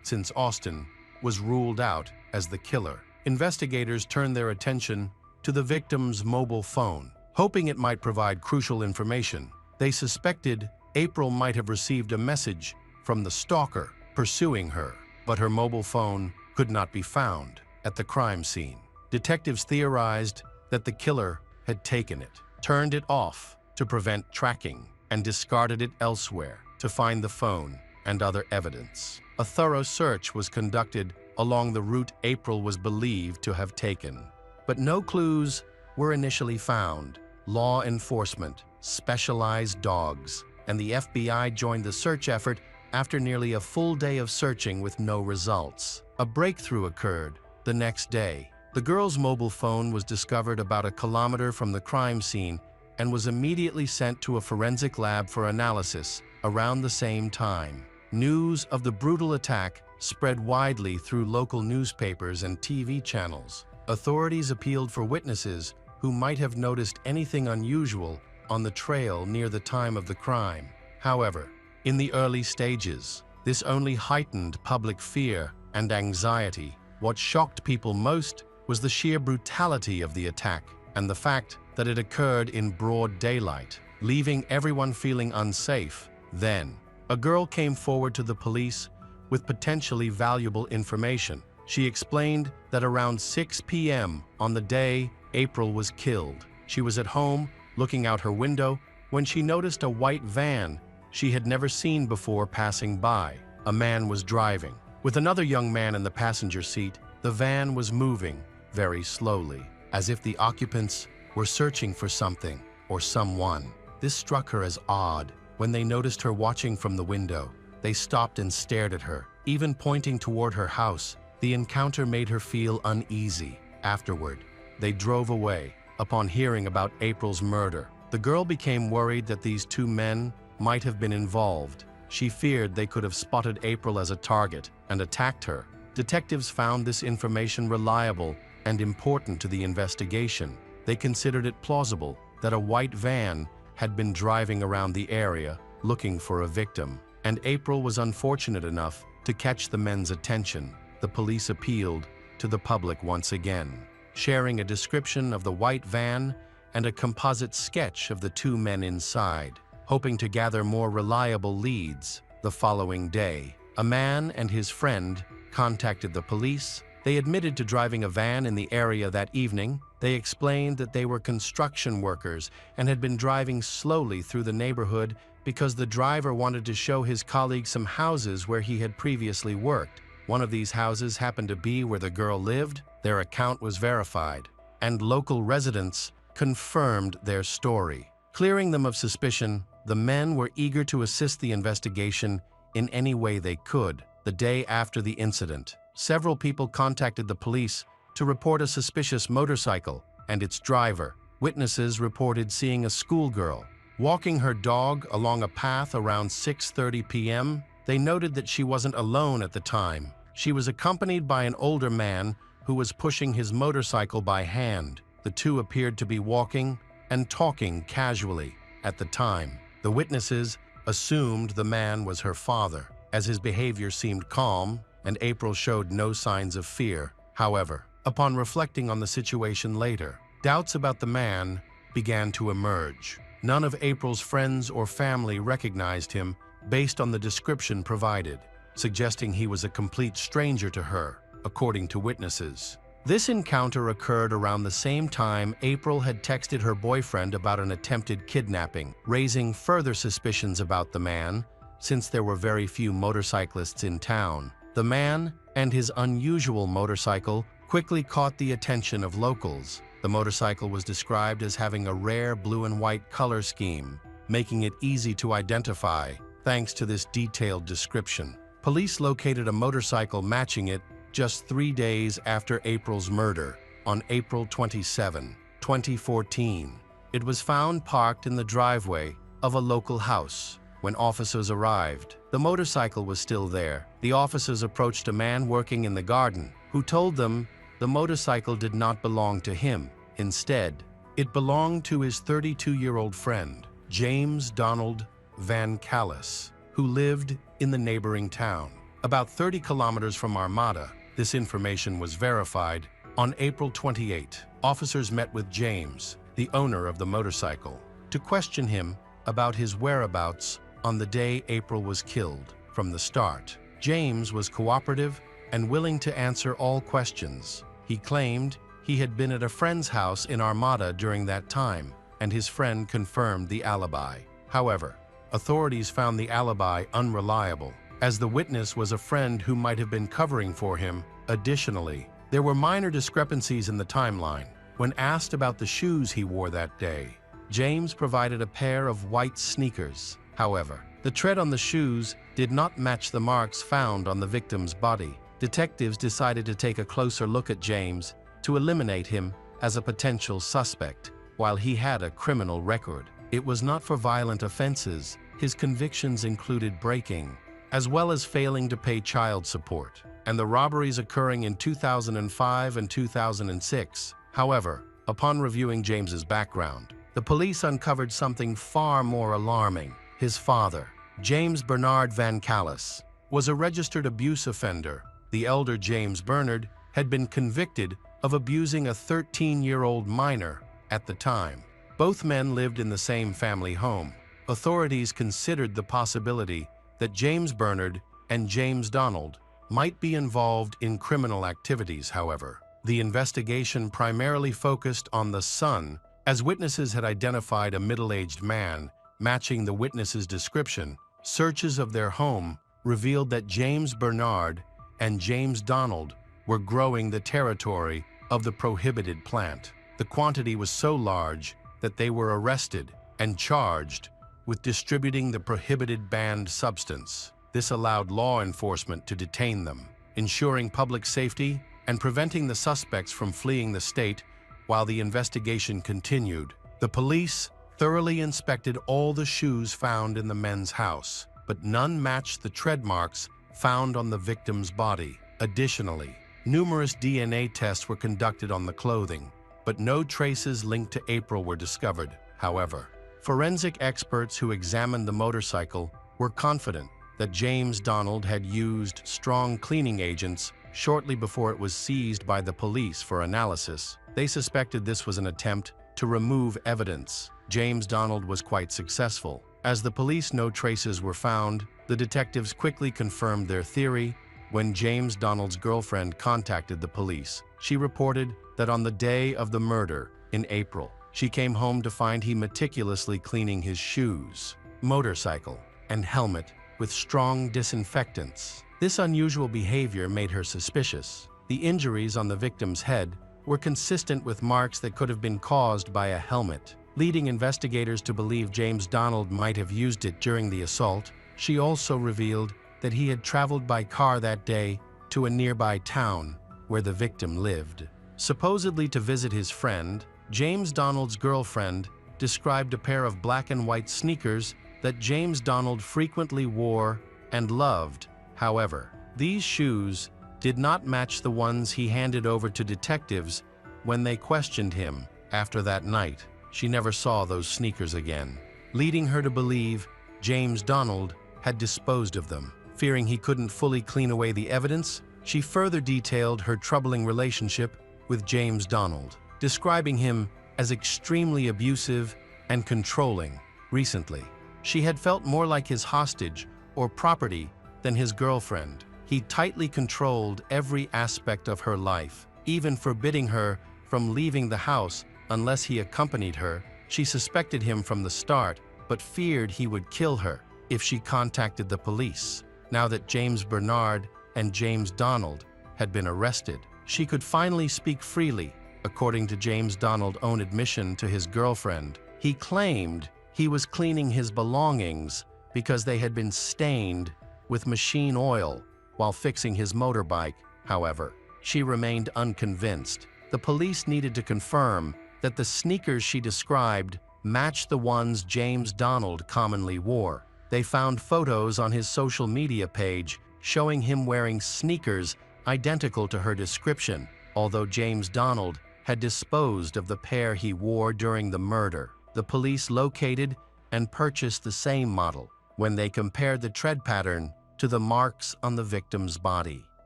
since Austin was ruled out as the killer. Investigators turned their attention to the victim's mobile phone, hoping it might provide crucial information. They suspected April might have received a message from the stalker pursuing her, but her mobile phone could not be found at the crime scene. Detectives theorized that the killer had taken it, turned it off to prevent tracking, and discarded it elsewhere to find the phone and other evidence. A thorough search was conducted along the route April was believed to have taken, but no clues were initially found. Law enforcement, specialized dogs, and the FBI joined the search effort after nearly a full day of searching with no results. A breakthrough occurred the next day. The girl's mobile phone was discovered about a kilometer from the crime scene and was immediately sent to a forensic lab for analysis around the same time. News of the brutal attack spread widely through local newspapers and TV channels. Authorities appealed for witnesses who might have noticed anything unusual on the trail near the time of the crime. However, in the early stages, this only heightened public fear and anxiety. What shocked people most was the sheer brutality of the attack and the fact that it occurred in broad daylight, leaving everyone feeling unsafe. Then, a girl came forward to the police with potentially valuable information. She explained that around 6 p.m. on the day April was killed, she was at home looking out her window when she noticed a white van she had never seen before passing by. A man was driving, with another young man in the passenger seat. The van was moving very slowly, as if the occupants were searching for something or someone. This struck her as odd. When they noticed her watching from the window, they stopped and stared at her, even pointing toward her house. The encounter made her feel uneasy. Afterward, they drove away. Upon hearing about April's murder, the girl became worried that these two men might have been involved. She feared they could have spotted April as a target and attacked her. Detectives found this information reliable and important to the investigation. They considered it plausible that a white van had been driving around the area looking for a victim, and April was unfortunate enough to catch the men's attention. The police appealed to the public once again, sharing a description of the white van and a composite sketch of the two men inside, hoping to gather more reliable leads. The following day, a man and his friend contacted the police They admitted to driving a van in the area that evening. They explained that they were construction workers and had been driving slowly through the neighborhood because the driver wanted to show his colleague some houses where he had previously worked. One of these houses happened to be where the girl lived. Their account was verified, and local residents confirmed their story. Clearing them of suspicion, the men were eager to assist the investigation in any way they could. The day after the incident, several people contacted the police to report a suspicious motorcycle and its driver. Witnesses reported seeing a schoolgirl walking her dog along a path around 6:30 p.m. They noted that she wasn't alone at the time. She was accompanied by an older man who was pushing his motorcycle by hand. The two appeared to be walking and talking casually at the time. The witnesses assumed the man was her father, as his behavior seemed calm and April showed no signs of fear. However, upon reflecting on the situation later, doubts about the man began to emerge. None of April's friends or family recognized him based on the description provided, suggesting he was a complete stranger to her, according to witnesses. This encounter occurred around the same time April had texted her boyfriend about an attempted kidnapping, raising further suspicions about the man, since there were very few motorcyclists in town. The man and his unusual motorcycle quickly caught the attention of locals. The motorcycle was described as having a rare blue and white color scheme, making it easy to identify thanks to this detailed description. Police located a motorcycle matching it just 3 days after April's murder, on April 27, 2014. It was found parked in the driveway of a local house. When officers arrived, the motorcycle was still there. The officers approached a man working in the garden, who told them the motorcycle did not belong to him. Instead, it belonged to his 32-year-old friend, James Donald Van Callis, who lived in the neighboring town. About 30 kilometers from Armada, this information was verified. On April 28, officers met with James, the owner of the motorcycle, to question him about his whereabouts on the day April was killed. From the start, James was cooperative and willing to answer all questions. He claimed he had been at a friend's house in Armada during that time, and his friend confirmed the alibi. However, authorities found the alibi unreliable, as the witness was a friend who might have been covering for him. Additionally, there were minor discrepancies in the timeline. When asked about the shoes he wore that day, James provided a pair of white sneakers. However, the tread on the shoes did not match the marks found on the victim's body. Detectives decided to take a closer look at James to eliminate him as a potential suspect. While he had a criminal record, it was not for violent offenses. His convictions included breaking, as well as failing to pay child support, and the robberies occurring in 2005 and 2006. However, upon reviewing James's background, the police uncovered something far more alarming. His father, James Bernard Van Callis, was a registered abuse offender. The elder James Bernard had been convicted of abusing a 13-year-old minor at the time. Both men lived in the same family home. Authorities considered the possibility that James Bernard and James Donald might be involved in criminal activities. However, the investigation primarily focused on the son, as witnesses had identified a middle-aged man matching the witness's description. Searches of their home revealed that James Bernard and James Donald were growing the territory of the prohibited plant. The quantity was so large that they were arrested and charged with distributing the prohibited banned substance. This allowed law enforcement to detain them, ensuring public safety and preventing the suspects from fleeing the state while the investigation continued. The police thoroughly inspected all the shoes found in the men's house, but none matched the tread marks found on the victim's body. Additionally, numerous DNA tests were conducted on the clothing, but no traces linked to April were discovered. However, forensic experts who examined the motorcycle were confident that James Donald had used strong cleaning agents shortly before it was seized by the police for analysis. They suspected this was an attempt to remove evidence. James Donald was quite successful. As the police no traces were found, the detectives quickly confirmed their theory. When James Donald's girlfriend contacted the police, she reported that on the day of the murder, in April, she came home to find he meticulously cleaning his shoes, motorcycle, and helmet with strong disinfectants. This unusual behavior made her suspicious. The injuries on the victim's head were consistent with marks that could have been caused by a helmet, leading investigators to believe James Donald might have used it during the assault. She also revealed that he had traveled by car that day to a nearby town where the victim lived. Supposedly to visit his friend, James Donald's girlfriend described a pair of black and white sneakers that James Donald frequently wore and loved. However, these shoes did not match the ones he handed over to detectives when they questioned him. After that night, she never saw those sneakers again, leading her to believe James Donald had disposed of them. Fearing he couldn't fully clean away the evidence, she further detailed her troubling relationship with James Donald, describing him as extremely abusive and controlling. Recently, she had felt more like his hostage or property than his girlfriend. He tightly controlled every aspect of her life, even forbidding her from leaving the house unless he accompanied her. She suspected him from the start, but feared he would kill her if she contacted the police. Now that James Bernard and James Donald had been arrested, she could finally speak freely. According to James Donald's own admission to his girlfriend, he claimed he was cleaning his belongings because they had been stained with machine oil while fixing his motorbike. However, she remained unconvinced. The police needed to confirm that the sneakers she described matched the ones James Donald commonly wore. They found photos on his social media page showing him wearing sneakers identical to her description, although James Donald had disposed of the pair he wore during the murder. The police located and purchased the same model when they compared the tread pattern to the marks on the victim's body.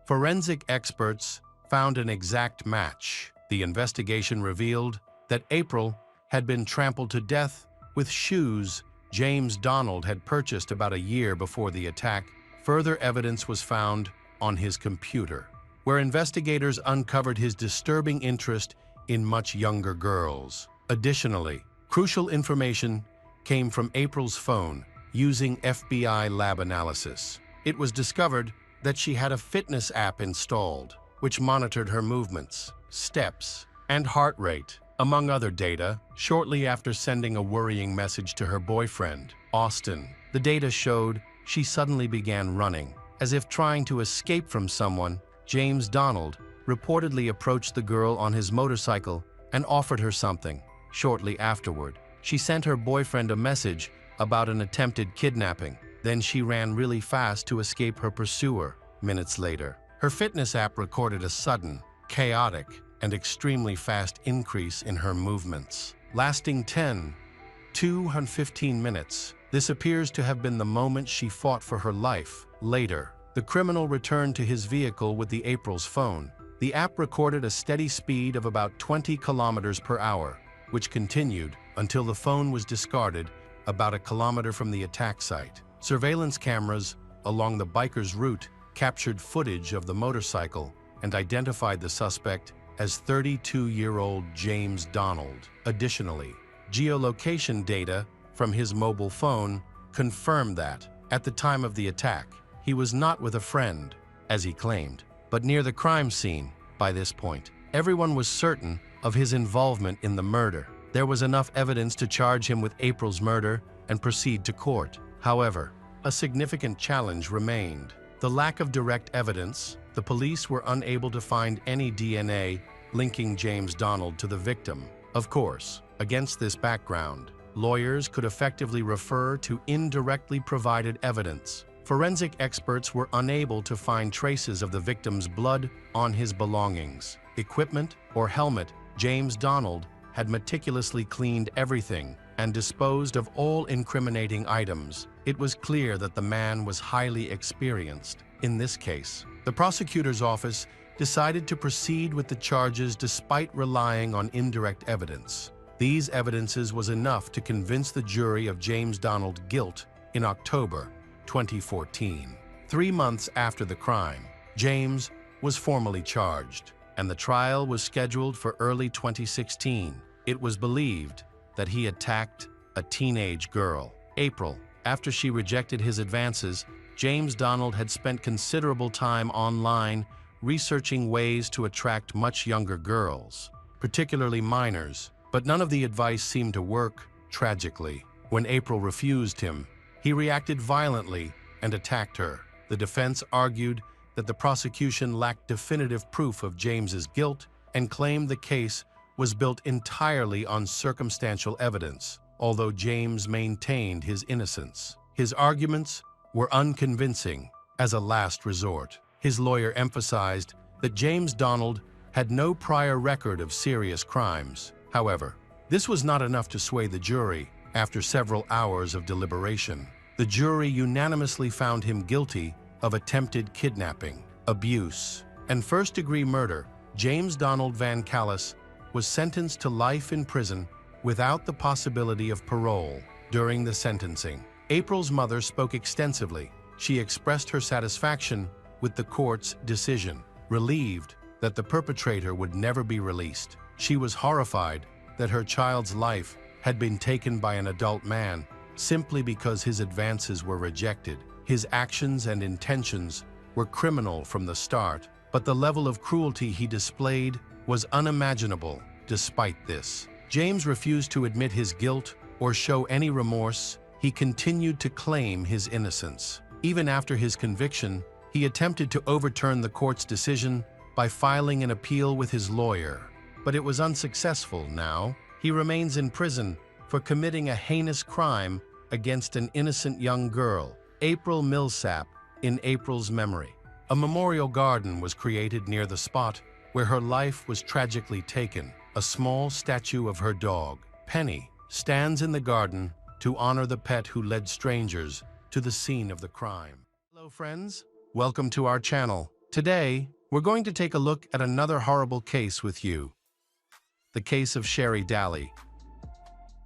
Forensic experts found an exact match. The investigation revealed that April had been trampled to death with shoes James Donald had purchased about a year before the attack. Further evidence was found on his computer, where investigators uncovered his disturbing interest in much younger girls. Additionally, crucial information came from April's phone using FBI lab analysis. It was discovered that she had a fitness app installed, which monitored her movements, steps, and heart rate, among other data. Shortly after sending a worrying message to her boyfriend, Austin, the data showed she suddenly began running, as if trying to escape from someone. James Donald reportedly approached the girl on his motorcycle and offered her something. Shortly afterward, she sent her boyfriend a message about an attempted kidnapping. Then she ran really fast to escape her pursuer. Minutes later, her fitness app recorded a sudden, chaotic, and extremely fast increase in her movements, lasting 10 to 15 minutes. This appears to have been the moment she fought for her life. Later, the criminal returned to his vehicle with the April's phone. The app recorded a steady speed of about 20 kilometers per hour, which continued until the phone was discarded about a kilometer from the attack site. Surveillance cameras along the biker's route captured footage of the motorcycle and identified the suspect as 32-year-old James Donald. Additionally, geolocation data from his mobile phone confirmed that, at the time of the attack, he was not with a friend, as he claimed, but near the crime scene. By this point, everyone was certain of his involvement in the murder. There was enough evidence to charge him with April's murder and proceed to court. However, a significant challenge remained. The lack of direct evidence. The police were unable to find any DNA linking James Donald to the victim. Of course, against this background, lawyers could effectively refer to indirectly provided evidence. Forensic experts were unable to find traces of the victim's blood on his belongings, equipment, or helmet. James Donald had meticulously cleaned everything and disposed of all incriminating items. It was clear that the man was highly experienced. In this case, the prosecutor's office decided to proceed with the charges despite relying on indirect evidence. These evidences was enough to convince the jury of James Donald's guilt in October 2014. 3 months after the crime, James was formally charged, and the trial was scheduled for early 2016. It was believed that he attacked a teenage girl. April. After she rejected his advances, James Donald had spent considerable time online researching ways to attract much younger girls, particularly minors, but none of the advice seemed to work. Tragically, when April refused him, he reacted violently and attacked her. The defense argued that the prosecution lacked definitive proof of James's guilt and claimed the case was built entirely on circumstantial evidence, although James maintained his innocence. His arguments were unconvincing. As a last resort, his lawyer emphasized that James Donald had no prior record of serious crimes. However, this was not enough to sway the jury. After several hours of deliberation, the jury unanimously found him guilty of attempted kidnapping, abuse, and first-degree murder. James Donald Van Callis was sentenced to life in prison without the possibility of parole. During the sentencing, April's mother spoke extensively. She expressed her satisfaction with the court's decision, relieved that the perpetrator would never be released. She was horrified that her child's life had been taken by an adult man simply because his advances were rejected. His actions and intentions were criminal from the start, but the level of cruelty he displayed was unimaginable. Despite this, James refused to admit his guilt or show any remorse. He continued to claim his innocence. Even after his conviction, he attempted to overturn the court's decision by filing an appeal with his lawyer, but it was unsuccessful. Now, he remains in prison for committing a heinous crime against an innocent young girl, April Milsap, in April's memory. A memorial garden was created near the spot where her life was tragically taken. A small statue of her dog, Penny, stands in the garden to honor the pet who led strangers to the scene of the crime. Hello friends, welcome to our channel. Today, we're going to take a look at another horrible case with you. The case of Sherry Daly.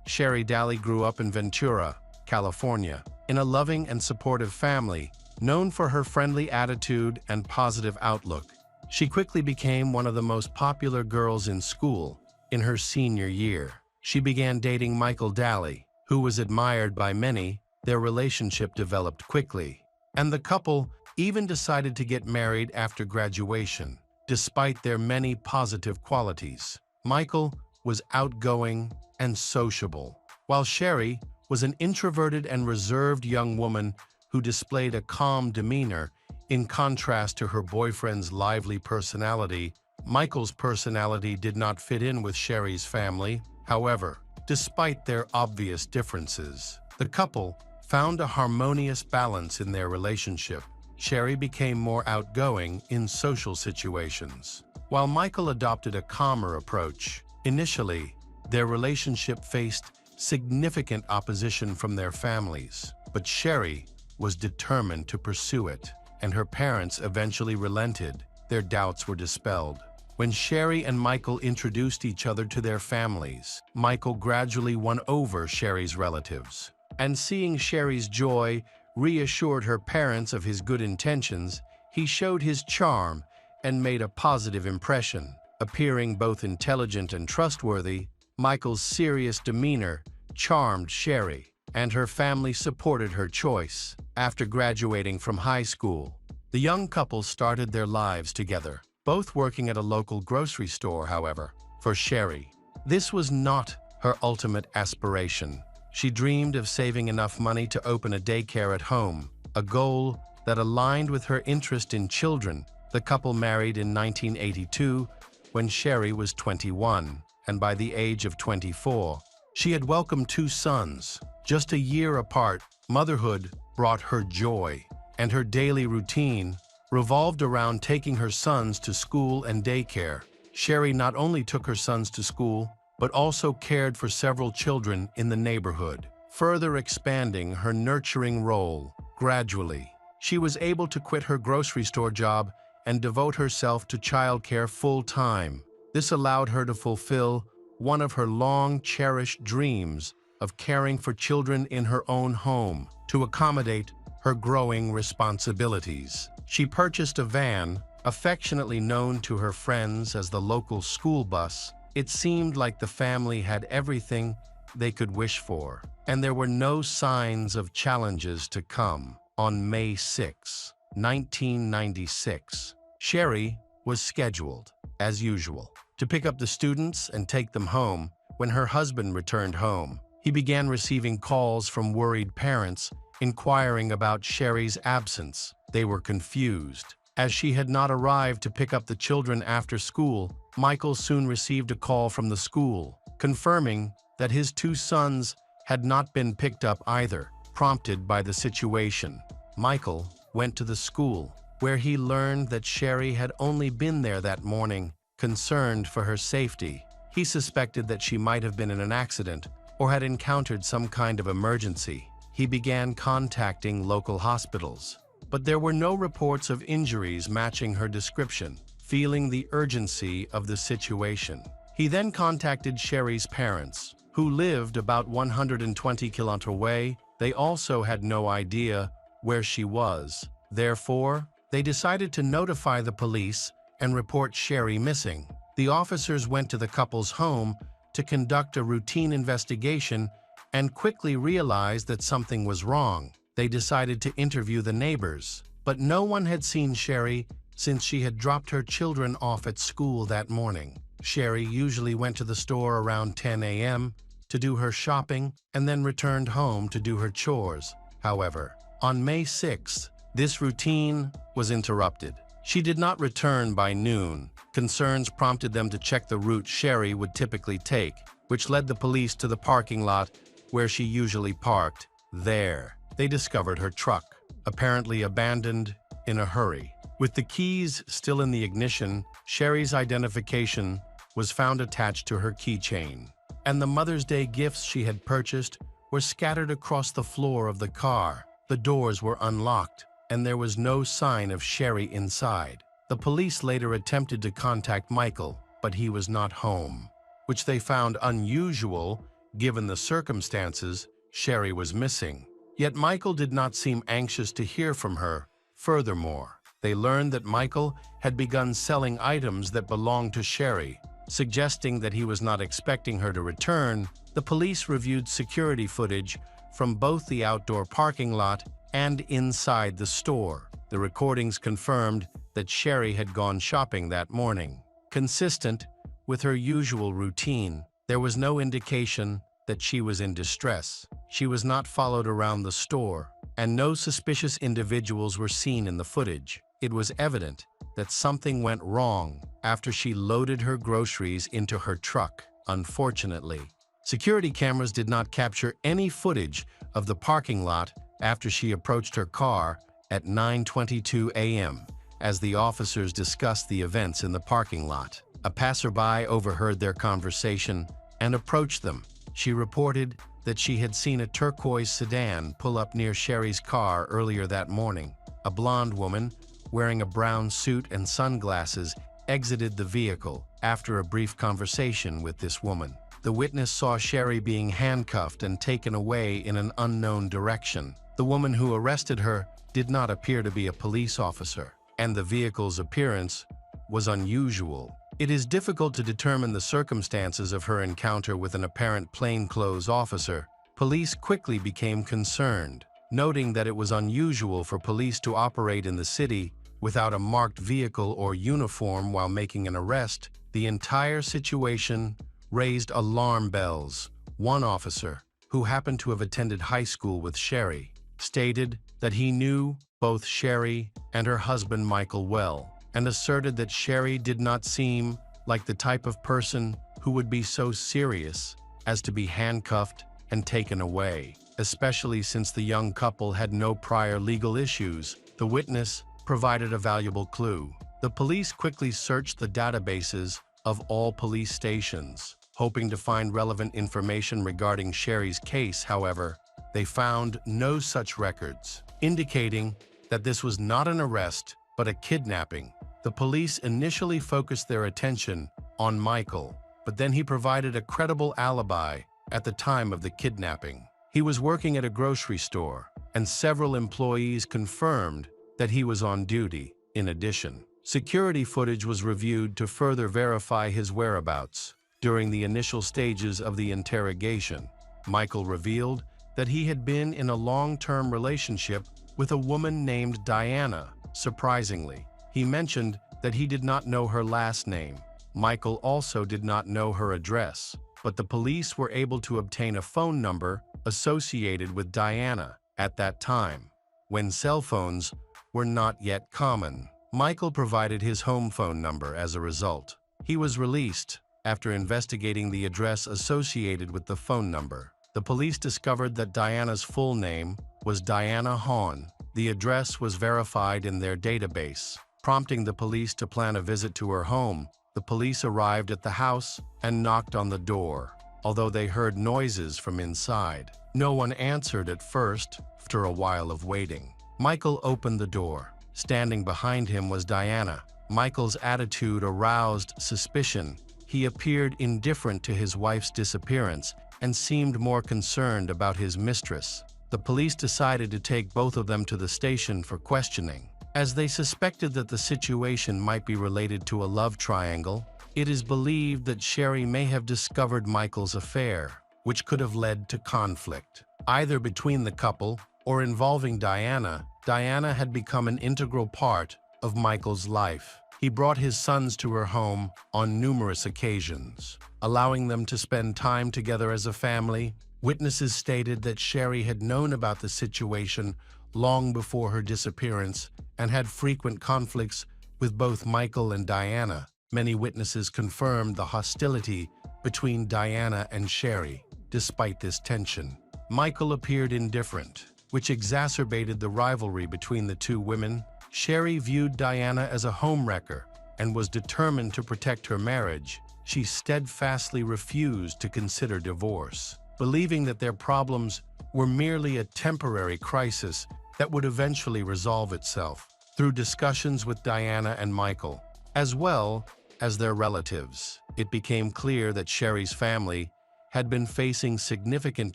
Sherry Daly grew up in Ventura, California, in a loving and supportive family, known for her friendly attitude and positive outlook. She quickly became one of the most popular girls in school. In her senior year, she began dating Michael Daly, who was admired by many. Their relationship developed quickly, and the couple even decided to get married after graduation. Despite their many positive qualities, Michael was outgoing and sociable, while Sherry was an introverted and reserved young woman who displayed a calm demeanor. In contrast to her boyfriend's lively personality, Michael's personality did not fit in with Sherry's family. However, despite their obvious differences, the couple found a harmonious balance in their relationship. Sherry became more outgoing in social situations, while Michael adopted a calmer approach. Initially, their relationship faced significant opposition from their families, but Sherry was determined to pursue it, and her parents eventually relented. Their doubts were dispelled. When Sherry and Michael introduced each other to their families, Michael gradually won over Sherry's relatives, and seeing Sherry's joy reassured her parents of his good intentions. He showed his charm and made a positive impression. Appearing both intelligent and trustworthy, Michael's serious demeanor charmed Sherry, and her family supported her choice. After graduating from high school, the young couple started their lives together, both working at a local grocery store. However, for Sherry, this was not her ultimate aspiration. She dreamed of saving enough money to open a daycare at home, a goal that aligned with her interest in children. The couple married in 1982 when Sherry was 21, and by the age of 24, she had welcomed 2 sons. Just a year apart, motherhood brought her joy, and her daily routine revolved around taking her sons to school and daycare. Sherry not only took her sons to school, but also cared for several children in the neighborhood, further expanding her nurturing role. Gradually, she was able to quit her grocery store job and devote herself to childcare full-time. This allowed her to fulfill one of her long-cherished dreams of caring for children in her own home. To accommodate her growing responsibilities, She purchased a van, affectionately known to her friends as the local school bus. It seemed like the family had everything they could wish for, and there were no signs of challenges to come. On May 6, 1996, Sherry was scheduled, as usual, to pick up the students and take them home. When her husband returned home, he began receiving calls from worried parents inquiring about Sherry's absence. They were confused, as she had not arrived to pick up the children after school. Michael soon received a call from the school, confirming that his two sons had not been picked up either. Prompted by the situation, Michael went to the school, where he learned that Sherry had only been there that morning. Concerned for her safety, he suspected that she might have been in an accident or had encountered some kind of emergency. He began contacting local hospitals, but there were no reports of injuries matching her description. Feeling the urgency of the situation, he then contacted Sherry's parents, who lived about 120 kilometers away. They also had no idea where she was. Therefore, they decided to notify the police and report Sherry missing. The officers went to the couple's home to conduct a routine investigation and quickly realized that something was wrong. They decided to interview the neighbors, but no one had seen Sherry since she had dropped her children off at school that morning. Sherry usually went to the store around 10 a.m. to do her shopping and then returned home to do her chores. However, on May 6th, this routine was interrupted. She did not return by noon. Concerns prompted them to check the route Sherry would typically take, which led the police to the parking lot where she usually parked. There, they discovered her truck, apparently abandoned in a hurry. With the keys still in the ignition, Sherry's identification was found attached to her keychain, and the Mother's Day gifts she had purchased were scattered across the floor of the car. The doors were unlocked, and there was no sign of Sherry inside. The police later attempted to contact Michael, but he was not home, which they found unusual given the circumstances. Sherry was missing. Yet Michael did not seem anxious to hear from her. Furthermore, they learned that Michael had begun selling items that belonged to Sherry, suggesting that he was not expecting her to return. The police reviewed security footage from both the outdoor parking lot and inside the store. The recordings confirmed that Sherry had gone shopping that morning. Consistent with her usual routine, there was no indication that she was in distress. She was not followed around the store, and no suspicious individuals were seen in the footage. It was evident that something went wrong after she loaded her groceries into her truck. Unfortunately, security cameras did not capture any footage of the parking lot after she approached her car at 9:22 a.m. as the officers discussed the events in the parking lot. A passerby overheard their conversation and approached them. She reported that she had seen a turquoise sedan pull up near Sherry's car earlier that morning. A blonde woman wearing a brown suit and sunglasses exited the vehicle. After a brief conversation with this woman, the witness saw Sherry being handcuffed and taken away in an unknown direction. The woman who arrested her did not appear to be a police officer, and the vehicle's appearance was unusual. It is difficult to determine the circumstances of her encounter with an apparent plainclothes officer. Police quickly became concerned, noting that it was unusual for police to operate in the city without a marked vehicle or uniform while making an arrest. The entire situation raised alarm bells. One officer, who happened to have attended high school with Sherry, stated that he knew both Sherry and her husband Michael well, and asserted that Sherry did not seem like the type of person who would be so serious as to be handcuffed and taken away, especially since the young couple had no prior legal issues. The witness provided a valuable clue. The police quickly searched the databases of all police stations, hoping to find relevant information regarding Sherry's case. However, they found no such records, indicating that this was not an arrest but a kidnapping. The police initially focused their attention on Michael, but then he provided a credible alibi at the time of the kidnapping. He was working at a grocery store, and several employees confirmed that he was on duty. In addition, security footage was reviewed to further verify his whereabouts. During the initial stages of the interrogation, Michael revealed that he had been in a long-term relationship with a woman named Diana. Surprisingly, he mentioned that he did not know her last name. Michael also did not know her address, but the police were able to obtain a phone number associated with Diana at that time, when cell phones were not yet common. Michael provided his home phone number as a result. He was released after investigating the address associated with the phone number. The police discovered that Diana's full name was Diana Hawn. The address was verified in their database, prompting the police to plan a visit to her home. The police arrived at the house and knocked on the door. Although they heard noises from inside, no one answered at first. After a while of waiting, Michael opened the door. Standing behind him was Diana. Michael's attitude aroused suspicion. He appeared indifferent to his wife's disappearance and seemed more concerned about his mistress. The police decided to take both of them to the station for questioning, as they suspected that the situation might be related to a love triangle. It is believed that Sherry may have discovered Michael's affair, which could have led to conflict, either between the couple or involving Diana. Diana had become an integral part of Michael's life. He brought his sons to her home on numerous occasions, allowing them to spend time together as a family. Witnesses stated that Sherry had known about the situation long before her disappearance and had frequent conflicts with both Michael and Diana. Many witnesses confirmed the hostility between Diana and Sherry. Despite this tension, Michael appeared indifferent, which exacerbated the rivalry between the two women. Sherry viewed Diana as a homewrecker and was determined to protect her marriage. She steadfastly refused to consider divorce, believing that their problems were merely a temporary crisis that would eventually resolve itself. Through discussions with Diana and Michael, as well as their relatives, it became clear that Sherry's family had been facing significant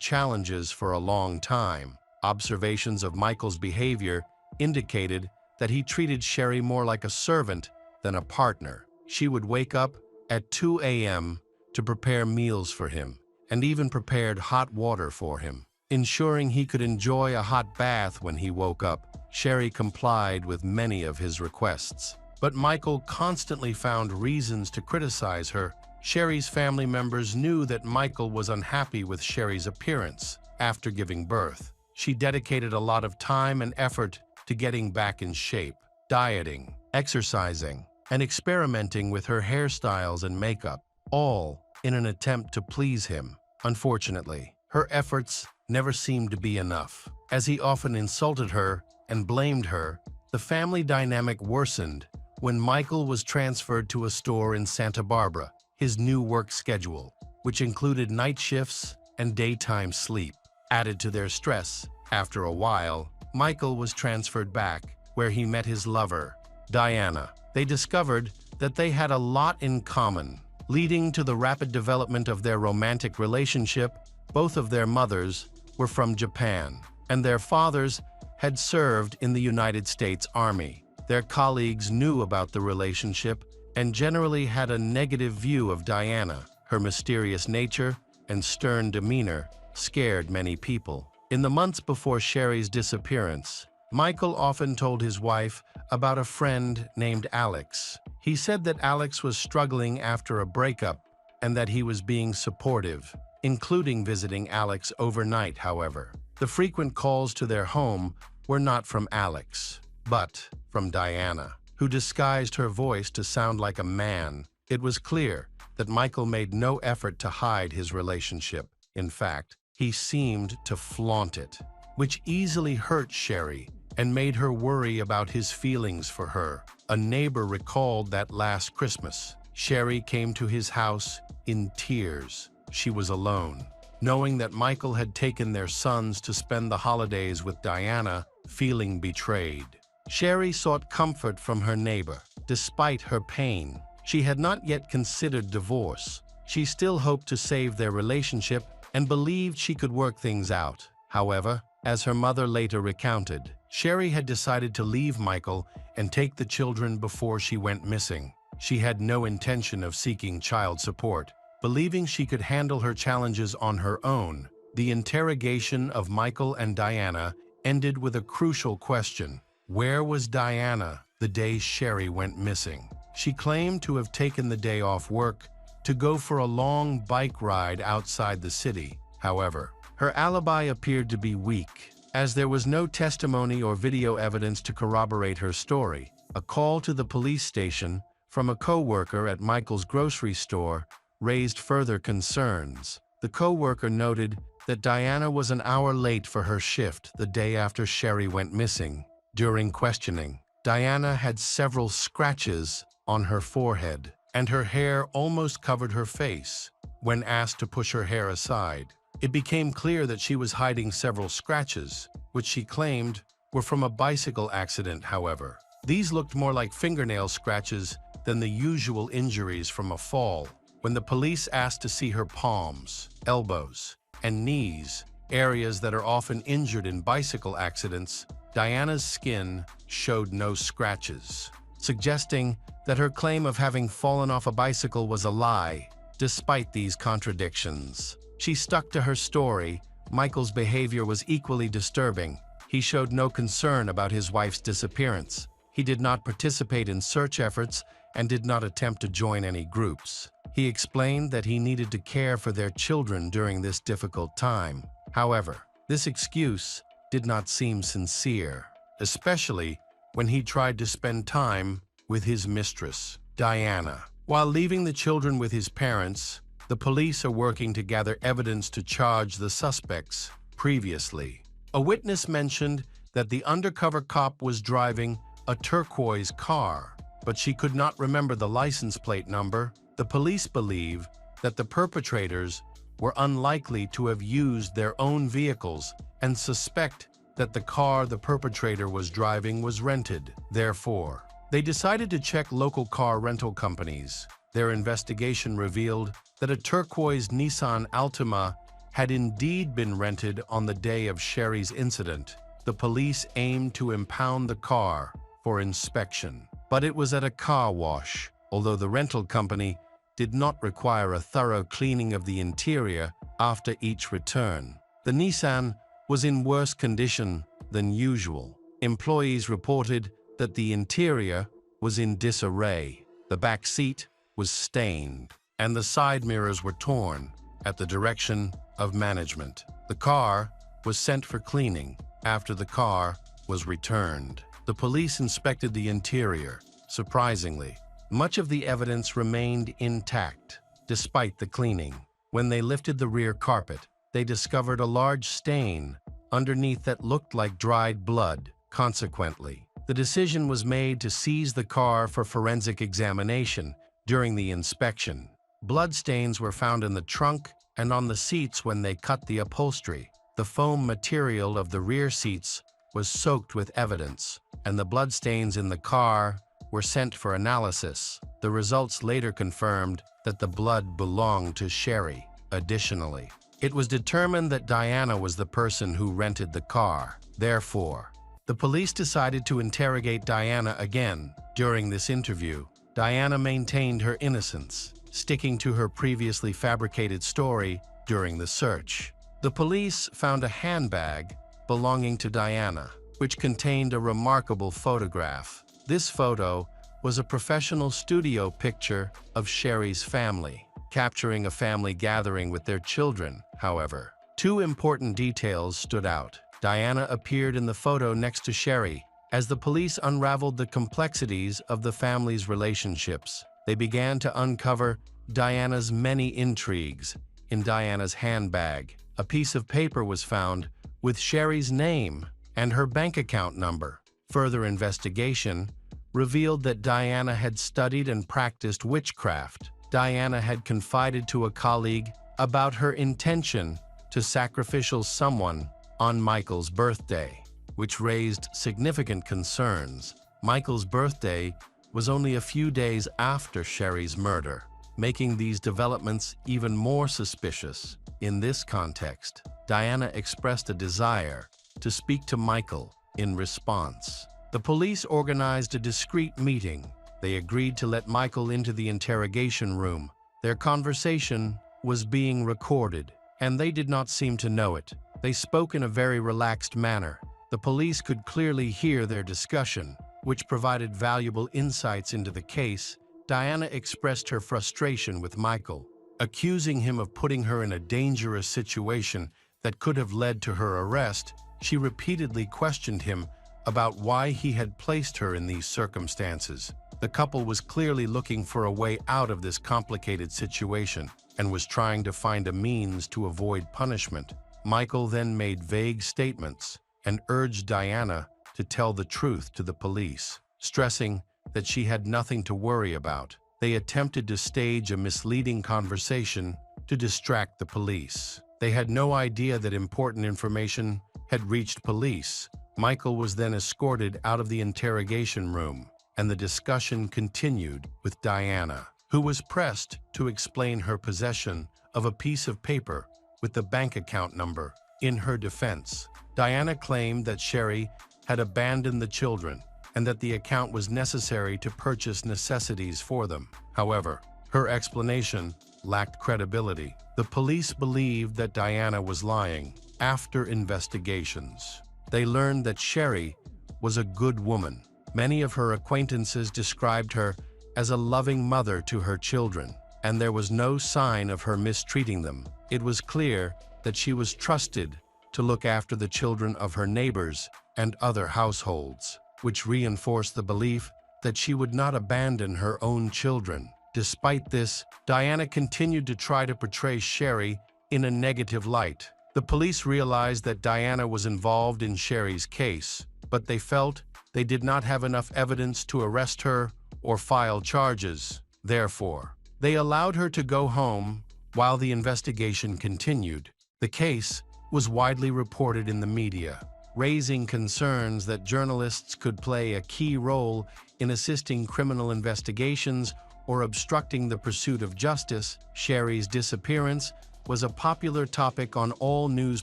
challenges for a long time. Observations of Michael's behavior indicated that he treated Sherry more like a servant than a partner. She would wake up at 2 a.m. to prepare meals for him, and even prepared hot water for him, ensuring he could enjoy a hot bath when he woke up. Sherry complied with many of his requests, but Michael constantly found reasons to criticize her. Sherry's family members knew that Michael was unhappy with Sherry's appearance after giving birth. She dedicated a lot of time and effort to getting back in shape, dieting, exercising, and experimenting with her hairstyles and makeup, all in an attempt to please him. Unfortunately, her efforts never seemed to be enough. As he often insulted her and blamed her, the family dynamic worsened when Michael was transferred to a store in Santa Barbara. His new work schedule, which included night shifts and daytime sleep, added to their stress. After a while, Michael was transferred back, where he met his lover, Diana. They discovered that they had a lot in common, leading to the rapid development of their romantic relationship. Both of their mothers were from Japan, and their fathers had served in the United States Army. Their colleagues knew about the relationship and generally had a negative view of Diana. Her mysterious nature and stern demeanor scared many people. In the months before Sherry's disappearance, Michael often told his wife about a friend named Alex. He said that Alex was struggling after a breakup and that he was being supportive, including visiting Alex overnight. However, the frequent calls to their home were not from Alex, but from Diana, who disguised her voice to sound like a man. It was clear that Michael made no effort to hide his relationship. In fact, he seemed to flaunt it, which easily hurt Sherry and made her worry about his feelings for her. A neighbor recalled that last Christmas, Sherry came to his house in tears. She was alone, knowing that Michael had taken their sons to spend the holidays with Diana, feeling betrayed. Sherry sought comfort from her neighbor. Despite her pain, she had not yet considered divorce. She still hoped to save their relationship and believed she could work things out. However, as her mother later recounted, Sherry had decided to leave Michael and take the children before she went missing. She had no intention of seeking child support, believing she could handle her challenges on her own. The interrogation of Michael and Diana ended with a crucial question. Where was Diana the day Sherry went missing? She claimed to have taken the day off work to go for a long bike ride outside the city. However, her alibi appeared to be weak, as there was no testimony or video evidence to corroborate her story. A call to the police station from a co-worker at Michael's grocery store raised further concerns. The co-worker noted that Diana was an hour late for her shift the day after Sherry went missing. During questioning, Diana had several scratches on her forehead, and her hair almost covered her face. When asked to push her hair aside, it became clear that she was hiding several scratches, which she claimed were from a bicycle accident. However, these looked more like fingernail scratches than the usual injuries from a fall. When the police asked to see her palms, elbows, and knees, areas that are often injured in bicycle accidents, Diana's skin showed no scratches, suggesting that her claim of having fallen off a bicycle was a lie. Despite these contradictions, she stuck to her story. Michael's behavior was equally disturbing. He showed no concern about his wife's disappearance. He did not participate in search efforts and did not attempt to join any groups. He explained that he needed to care for their children during this difficult time. However, this excuse did not seem sincere, especially when he tried to spend time with his mistress, Diana. While leaving the children with his parents, the police are working to gather evidence to charge the suspects. Previously, a witness mentioned that the undercover cop was driving a turquoise car, but she could not remember the license plate number. The police believe that the perpetrators were unlikely to have used their own vehicles and suspect that the car the perpetrator was driving was rented. Therefore, they decided to check local car rental companies. Their investigation revealed that a turquoise Nissan Altima had indeed been rented on the day of Sherry's incident. The police aimed to impound the car for inspection, but it was at a car wash, although the rental company did not require a thorough cleaning of the interior after each return. The Nissan was in worse condition than usual. Employees reported that the interior was in disarray. The back seat was stained, and the side mirrors were torn. At the direction of management, the car was sent for cleaning. After the car was returned, the police inspected the interior. Surprisingly, much of the evidence remained intact, despite the cleaning. When they lifted the rear carpet, they discovered a large stain underneath that looked like dried blood. Consequently, the decision was made to seize the car for forensic examination. During the inspection, bloodstains were found in the trunk and on the seats when they cut the upholstery. The foam material of the rear seats was soaked with evidence, and the bloodstains in the car were sent for analysis. The results later confirmed that the blood belonged to Sherry. Additionally, it was determined that Diana was the person who rented the car. Therefore, the police decided to interrogate Diana again. During this interview, Diana maintained her innocence, sticking to her previously fabricated story during the search. The police found a handbag belonging to Diana, which contained a remarkable photograph. This photo was a professional studio picture of Sherry's family, capturing a family gathering with their children. However, two important details stood out. Diana appeared in the photo next to Sherry. As the police unraveled the complexities of the family's relationships, they began to uncover Diana's many intrigues. In Diana's handbag, a piece of paper was found with Sherry's name and her bank account number. Further investigation revealed that Diana had studied and practiced witchcraft. Diana had confided to a colleague about her intention to sacrificial someone on Michael's birthday, which raised significant concerns. Michael's birthday was only a few days after Sherry's murder, making these developments even more suspicious. In this context, Diana expressed a desire to speak to Michael In response, the police organized a discreet meeting. They agreed to let Michael into the interrogation room. Their conversation was being recorded, and they did not seem to know it. They spoke in a very relaxed manner. The police could clearly hear their discussion, which provided valuable insights into the case. Diana expressed her frustration with Michael, accusing him of putting her in a dangerous situation that could have led to her arrest. She repeatedly questioned him about why he had placed her in these circumstances. The couple was clearly looking for a way out of this complicated situation and was trying to find a means to avoid punishment. Michael then made vague statements and urged Diana to tell the truth to the police, stressing that she had nothing to worry about. They attempted to stage a misleading conversation to distract the police. They had no idea that important information had reached police. Michael was then escorted out of the interrogation room, and the discussion continued with Diana, who was pressed to explain her possession of a piece of paper with the bank account number. In her defense, Diana claimed that Sherry had abandoned the children and that the account was necessary to purchase necessities for them. However, her explanation lacked credibility. The police believed that Diana was lying. After investigations, they learned that Sherry was a good woman. Many of her acquaintances described her as a loving mother to her children, and there was no sign of her mistreating them. It was clear that she was trusted to look after the children of her neighbors and other households, which reinforced the belief that she would not abandon her own children. Despite this, Diana continued to try to portray Sherry in a negative light. The police realized that Diana was involved in Sherry's case, but they felt they did not have enough evidence to arrest her or file charges. Therefore, they allowed her to go home while the investigation continued. The case was widely reported in the media, raising concerns that journalists could play a key role in assisting criminal investigations or obstructing the pursuit of justice. Sherry's disappearance was a popular topic on all news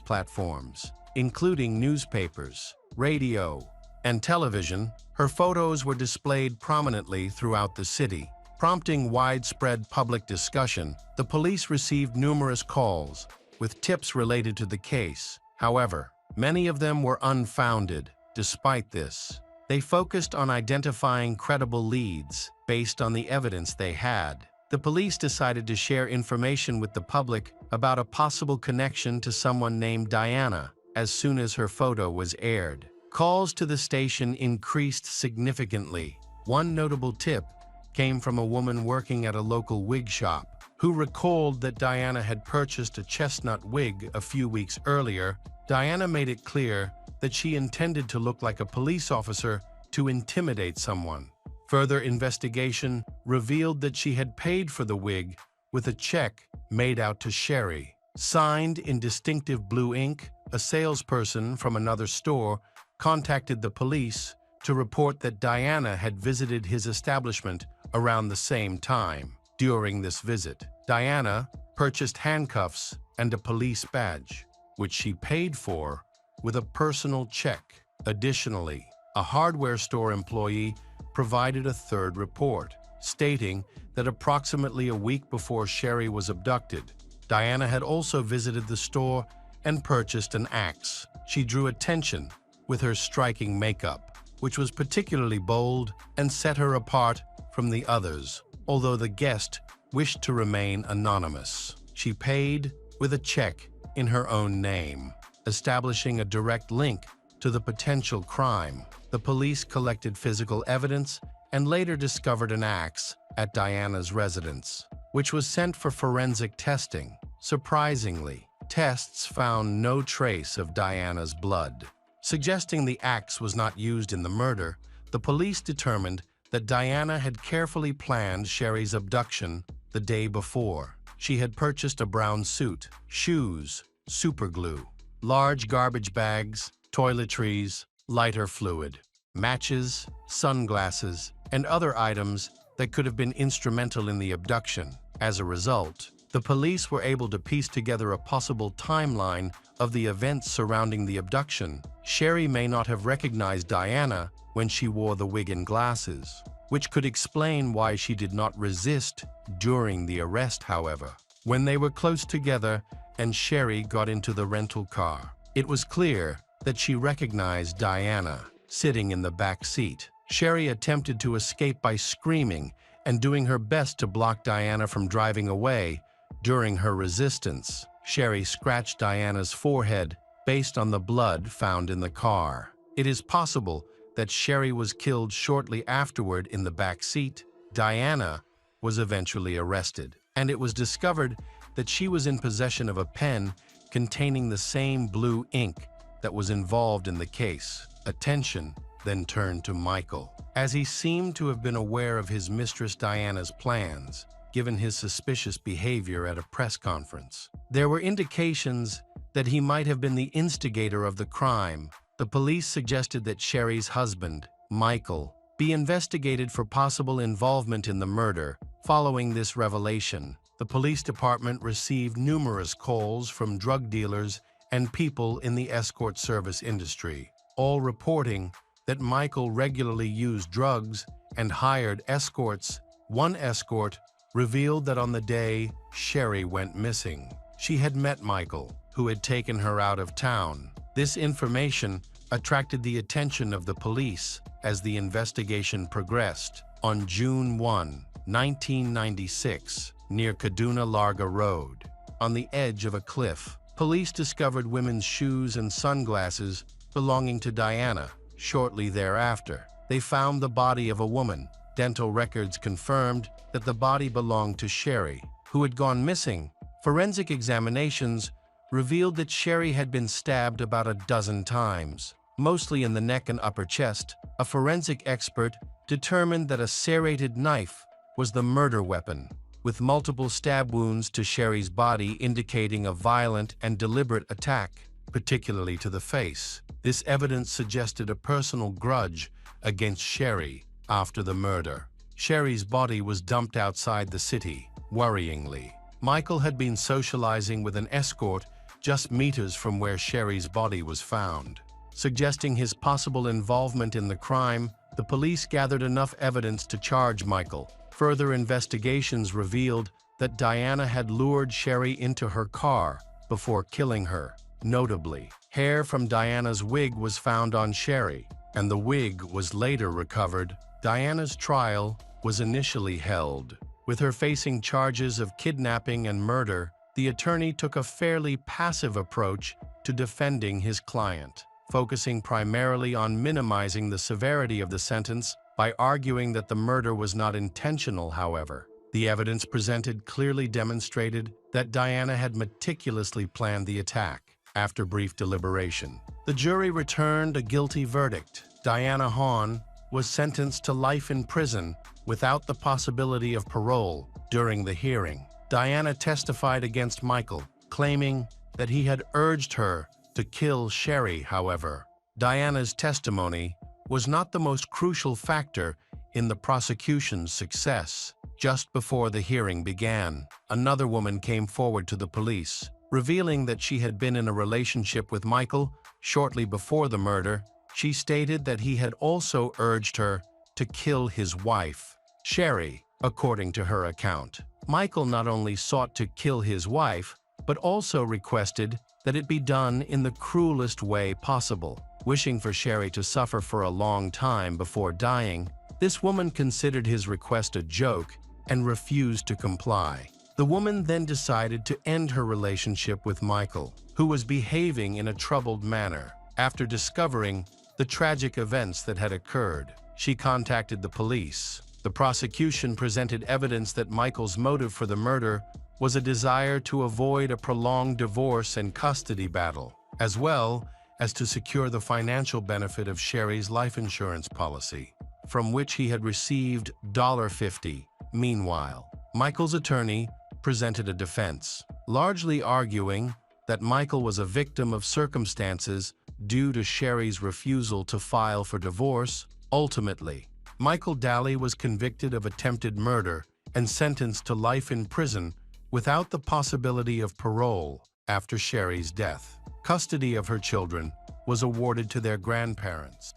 platforms, including newspapers, radio, and television. Her photos were displayed prominently throughout the city, prompting widespread public discussion. The police received numerous calls with tips related to the case. However, many of them were unfounded. Despite this, they focused on identifying credible leads based on the evidence they had. The police decided to share information with the public about a possible connection to someone named Diana as soon as her photo was aired. Calls to the station increased significantly. One notable tip came from a woman working at a local wig shop who recalled that Diana had purchased a chestnut wig a few weeks earlier. Diana made it clear that she intended to look like a police officer to intimidate someone. Further investigation revealed that she had paid for the wig with a check made out to Sherry. Signed in distinctive blue ink, a salesperson from another store contacted the police to report that Diana had visited his establishment around the same time. During this visit, Diana purchased handcuffs and a police badge, which she paid for with a personal check. Additionally, a hardware store employee provided a third report, stating that approximately a week before Sherry was abducted, Diana had also visited the store and purchased an axe. She drew attention with her striking makeup, which was particularly bold and set her apart from the others. Although the guest wished to remain anonymous, she paid with a check in her own name, establishing a direct link to the potential crime. The police collected physical evidence and later discovered an axe at Diana's residence, which was sent for forensic testing. Surprisingly, tests found no trace of Diana's blood, suggesting the axe was not used in the murder. The police determined that Diana had carefully planned Sherry's abduction the day before. She had purchased a brown suit, shoes, superglue, large garbage bags, toiletries, lighter fluid, matches, sunglasses, and other items that could have been instrumental in the abduction. As a result, the police were able to piece together a possible timeline of the events surrounding the abduction, Sherry may not have recognized Diana when she wore the wig and glasses, which could explain why she did not resist during the arrest, however. When they were close together and Sherry got into the rental car, it was clear that she recognized Diana sitting in the back seat. Sherry attempted to escape by screaming and doing her best to block Diana from driving away. During her resistance, Sherry scratched Diana's forehead based on the blood found in the car. It is possible that Sherry was killed shortly afterward in the back seat. Diana was eventually arrested, and it was discovered that she was in possession of a pen containing the same blue ink that was involved in the case. Attention then turned to Michael, as he seemed to have been aware of his mistress Diana's plans, given his suspicious behavior at a press conference. There were indications that he might have been the instigator of the crime. The police suggested that Sherry's husband, Michael, be investigated for possible involvement in the murder. Following this revelation, the police department received numerous calls from drug dealers and people in the escort service industry, all reporting that Michael regularly used drugs and hired escorts. One escort revealed that on the day Sherry went missing, she had met Michael, who had taken her out of town. This information attracted the attention of the police as the investigation progressed. On June 1, 1996, near Kaduna Larga Road, on the edge of a cliff, police discovered women's shoes and sunglasses belonging to Diana. Shortly thereafter, they found the body of a woman. Dental records confirmed that the body belonged to Sherry, who had gone missing. Forensic examinations revealed that Sherry had been stabbed about a dozen times, mostly in the neck and upper chest. A forensic expert determined that a serrated knife was the murder weapon, with multiple stab wounds to Sherry's body indicating a violent and deliberate attack, particularly to the face. This evidence suggested a personal grudge against Sherry after the murder. Sherry's body was dumped outside the city. Worryingly, Michael had been socializing with an escort just meters from where Sherry's body was found. Suggesting his possible involvement in the crime, the police gathered enough evidence to charge Michael. Further investigations revealed that Diana had lured Sherry into her car before killing her. Notably, hair from Diana's wig was found on Sherry, and the wig was later recovered. Diana's trial was initially held. With her facing charges of kidnapping and murder, the attorney took a fairly passive approach to defending his client, focusing primarily on minimizing the severity of the sentence by arguing that the murder was not intentional. However, the evidence presented clearly demonstrated that Diana had meticulously planned the attack. After brief deliberation, the jury returned a guilty verdict. Diana Harum was sentenced to life in prison without the possibility of parole. During the hearing, Diana testified against Michael, claiming that he had urged her to kill Sherry. However, Diana's testimony was not the most crucial factor in the prosecution's success. Just before the hearing began, another woman came forward to the police, revealing that she had been in a relationship with Michael shortly before the murder. She stated that he had also urged her to kill his wife, Sherry. According to her account, Michael not only sought to kill his wife, but also requested that it be done in the cruelest way possible. Wishing for Sherry to suffer for a long time before dying, this woman considered his request a joke and refused to comply. The woman then decided to end her relationship with Michael, who was behaving in a troubled manner. After discovering the tragic events that had occurred, she contacted the police. The prosecution presented evidence that Michael's motive for the murder was a desire to avoid a prolonged divorce and custody battle, as well as to secure the financial benefit of Sherry's life insurance policy, from which he had received $50. Meanwhile, Michael's attorney presented a defense, largely arguing that Michael was a victim of circumstances due to Sherry's refusal to file for divorce. Ultimately, Michael Deli was convicted of attempted murder and sentenced to life in prison without the possibility of parole after Sherry's death. Custody of her children was awarded to their grandparents.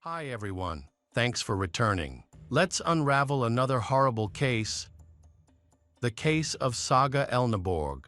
Hi everyone, thanks for returning. Let's unravel another horrible case, the case of Saga Elniborg.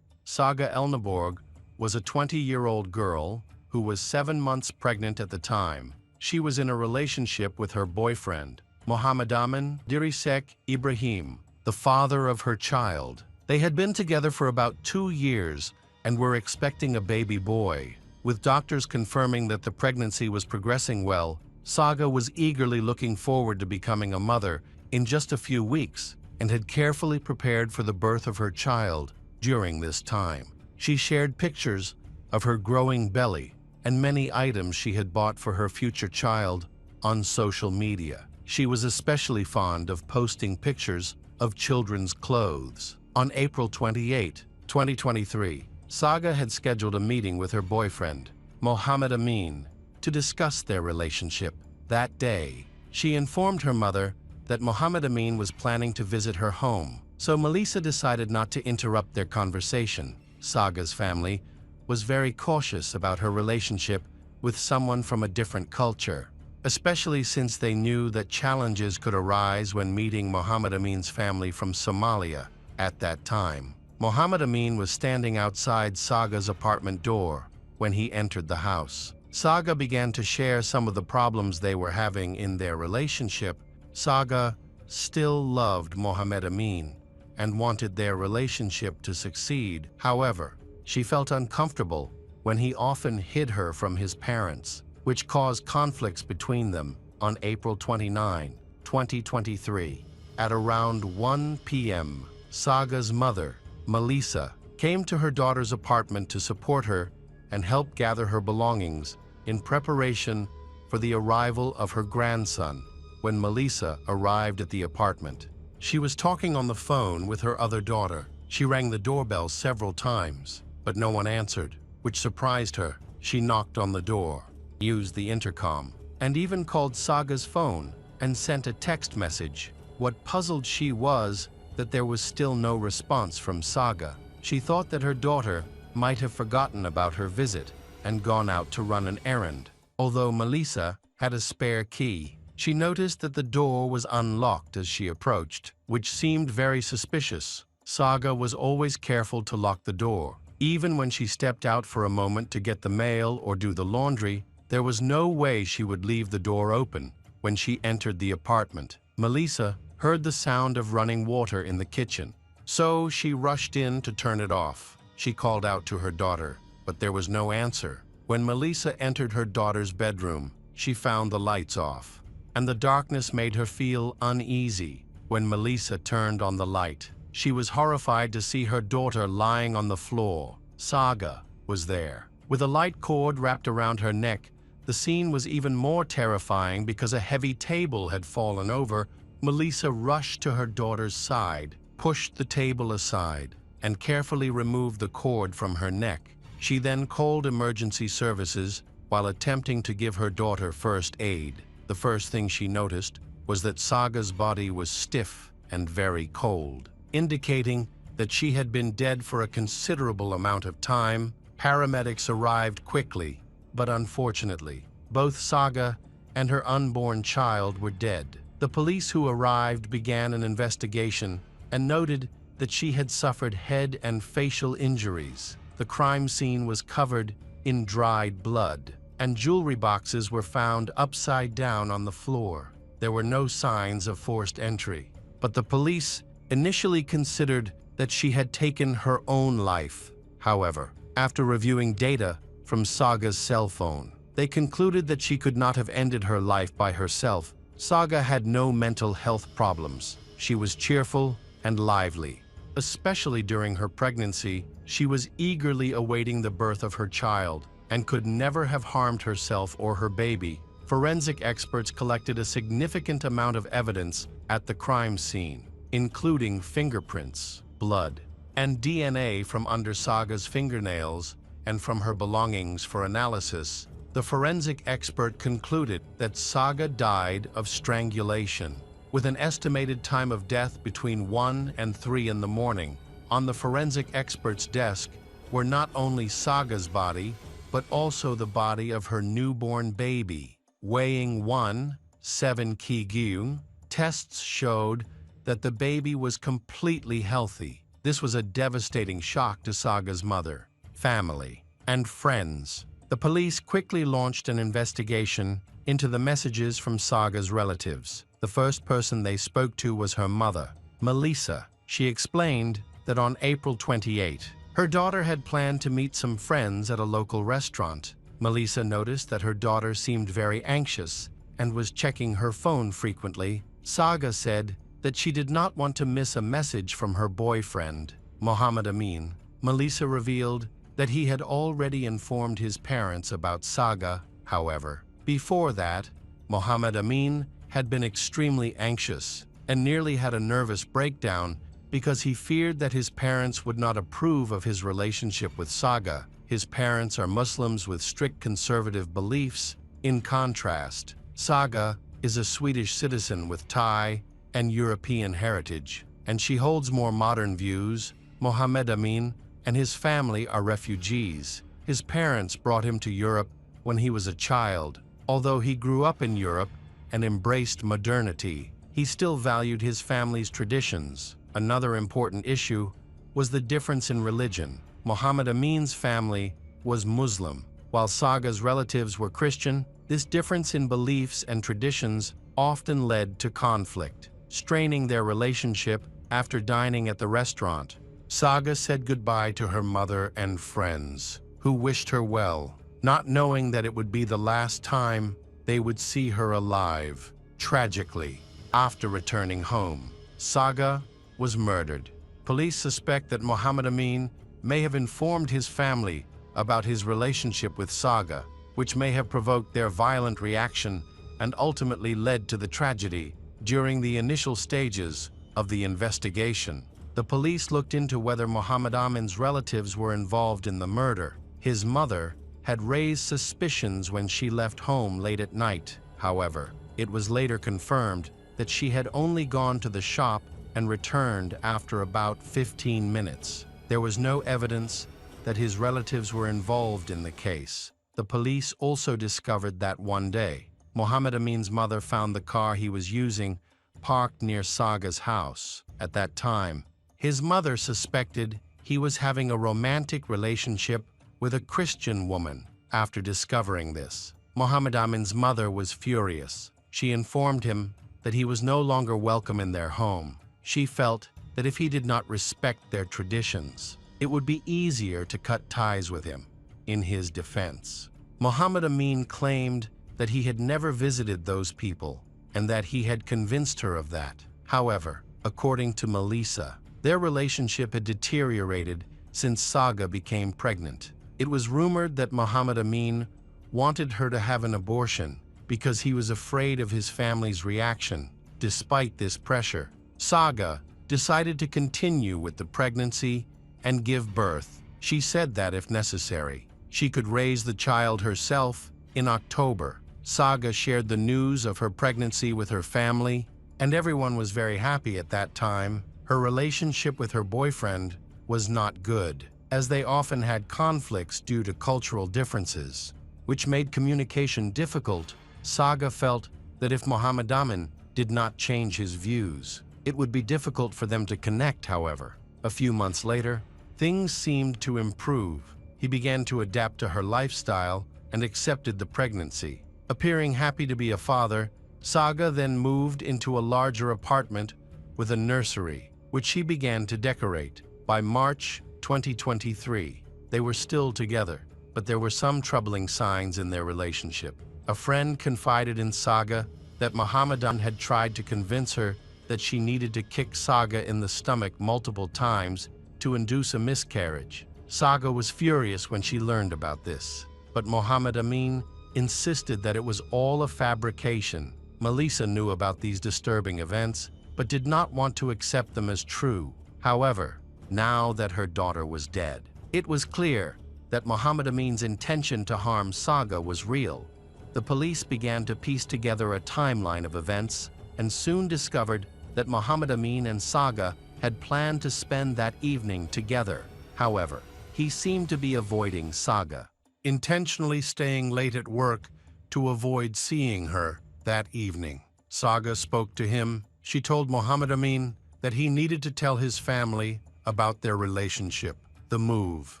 Saga Elniborg was a 20-year-old girl who was 7 months pregnant at the time. She was in a relationship with her boyfriend, Mohammedaman Dirisek Ibrahim, the father of her child. They had been together for about 2 years and were expecting a baby boy. With doctors confirming that the pregnancy was progressing well, Saga was eagerly looking forward to becoming a mother in just a few weeks and had carefully prepared for the birth of her child during this time. She shared pictures of her growing belly and many items she had bought for her future child on social media. She was especially fond of posting pictures of children's clothes. On April 28, 2023, Saga had scheduled a meeting with her boyfriend, Mohammed Amin, to discuss their relationship. That day, she informed her mother that Mohammed Amin was planning to visit her home, so Melissa decided not to interrupt their conversation. Saga's family was very cautious about her relationship with someone from a different culture, especially since they knew that challenges could arise when meeting Mohammed Amin's family from Somalia. At that time, Mohammed Amin was standing outside Saga's apartment door when he entered the house. Saga began to share some of the problems they were having in their relationship. Saga still loved Mohammed Amin and wanted their relationship to succeed. However, she felt uncomfortable when he often hid her from his parents, which caused conflicts between them. On April 29, 2023, at around 1 p.m., Saga's mother, Melissa, came to her daughter's apartment to support her and help gather her belongings in preparation for the arrival of her grandson. When Melissa arrived at the apartment, she was talking on the phone with her other daughter. She rang the doorbell several times, but no one answered, which surprised her. She knocked on the door, used the intercom, and even called Saga's phone and sent a text message. What puzzled she was that there was still no response from Saga. She thought that her daughter might have forgotten about her visit and gone out to run an errand. Although Melissa had a spare key, she noticed that the door was unlocked as she approached, which seemed very suspicious. Saga was always careful to lock the door. Even when she stepped out for a moment to get the mail or do the laundry, there was no way she would leave the door open. When she entered the apartment, Melissa heard the sound of running water in the kitchen, so she rushed in to turn it off. She called out to her daughter, but there was no answer. When Melissa entered her daughter's bedroom, she found the lights off, and the darkness made her feel uneasy. When Melissa turned on the light, she was horrified to see her daughter lying on the floor. Saga was there, with a light cord wrapped around her neck. The scene was even more terrifying because a heavy table had fallen over. Melissa rushed to her daughter's side, pushed the table aside, and carefully removed the cord from her neck. She then called emergency services while attempting to give her daughter first aid. The first thing she noticed was that Saga's body was stiff and very cold, indicating that she had been dead for a considerable amount of time. Paramedics arrived quickly, but unfortunately, both Saga and her unborn child were dead. The police who arrived began an investigation and noted that she had suffered head and facial injuries. The crime scene was covered in dried blood, and jewelry boxes were found upside down on the floor. There were no signs of forced entry, but the police initially considered that she had taken her own life. However, after reviewing data from Saga's cell phone, they concluded that she could not have ended her life by herself. Saga had no mental health problems. She was cheerful and lively. Especially during her pregnancy, she was eagerly awaiting the birth of her child and could never have harmed herself or her baby. Forensic experts collected a significant amount of evidence at the crime scene, including fingerprints, blood, and DNA from under Saga's fingernails and from her belongings for analysis. The forensic expert concluded that Saga died of strangulation, with an estimated time of death between 1 and 3 in the morning. On the forensic expert's desk were not only Saga's body, but also the body of her newborn baby. Weighing 1.7 kg, tests showed that the baby was completely healthy. This was a devastating shock to Saga's mother, family, and friends. The police quickly launched an investigation into the messages from Saga's relatives. The first person they spoke to was her mother, Melissa. She explained that on April 28, her daughter had planned to meet some friends at a local restaurant. Melissa noticed that her daughter seemed very anxious and was checking her phone frequently. Saga said that she did not want to miss a message from her boyfriend, Mohammed Amin. Melissa revealed that he had already informed his parents about Saga, however. Before that, Mohammed Amin had been extremely anxious and nearly had a nervous breakdown because he feared that his parents would not approve of his relationship with Saga. His parents are Muslims with strict conservative beliefs. In contrast, Saga is a Swedish citizen with Thai and European heritage, and she holds more modern views. Mohammed Amin and his family are refugees. His parents brought him to Europe when he was a child. Although he grew up in Europe and embraced modernity, he still valued his family's traditions. Another important issue was the difference in religion. Mohammed Amin's family was Muslim, while Saga's relatives were Christian. This difference in beliefs and traditions often led to conflict, straining their relationship. After dining at the restaurant, Saga said goodbye to her mother and friends, who wished her well, not knowing that it would be the last time they would see her alive. Tragically, after returning home, Saga was murdered. Police suspect that Mohammed Amin may have informed his family about his relationship with Saga, which may have provoked their violent reaction and ultimately led to the tragedy. During the initial stages of the investigation, the police looked into whether Mohammed Amin's relatives were involved in the murder. His mother had raised suspicions when she left home late at night. However, it was later confirmed that she had only gone to the shop and returned after about 15 minutes. There was no evidence that his relatives were involved in the case. The police also discovered that one day, Mohammed Amin's mother found the car he was using parked near Saga's house. At that time, his mother suspected he was having a romantic relationship with a Christian woman. After discovering this, Mohammed Amin's mother was furious. She informed him that he was no longer welcome in their home. She felt that if he did not respect their traditions, it would be easier to cut ties with him. In his defense, Mohammed Amin claimed that he had never visited those people and that he had convinced her of that. However, according to Melissa, their relationship had deteriorated since Saga became pregnant. It was rumored that Mohammed Amin wanted her to have an abortion because he was afraid of his family's reaction. Despite this pressure, Saga decided to continue with the pregnancy and give birth. She said that if necessary, she could raise the child herself. In October, Saga shared the news of her pregnancy with her family, and everyone was very happy at that time. Her relationship with her boyfriend was not good, as they often had conflicts due to cultural differences, which made communication difficult. Saga felt that if Mohammed Amin did not change his views, it would be difficult for them to connect. However, a few months later, things seemed to improve. He began to adapt to her lifestyle and accepted the pregnancy. Appearing happy to be a father, Saga then moved into a larger apartment with a nursery, which she began to decorate. By March 2023, they were still together, but there were some troubling signs in their relationship. A friend confided in Saga that Mohammed Amin had tried to convince her that she needed to kick Saga in the stomach multiple times to induce a miscarriage. Saga was furious when she learned about this, but Mohammed Amin insisted that it was all a fabrication. Melissa knew about these disturbing events, but did not want to accept them as true. However, now that her daughter was dead, it was clear that Mohammed Amin's intention to harm Saga was real. The police began to piece together a timeline of events and soon discovered that Mohammed Amin and Saga had planned to spend that evening together. However, he seemed to be avoiding Saga, intentionally staying late at work to avoid seeing her that evening. Saga spoke to him. She told Mohammed Amin that he needed to tell his family about their relationship, the move,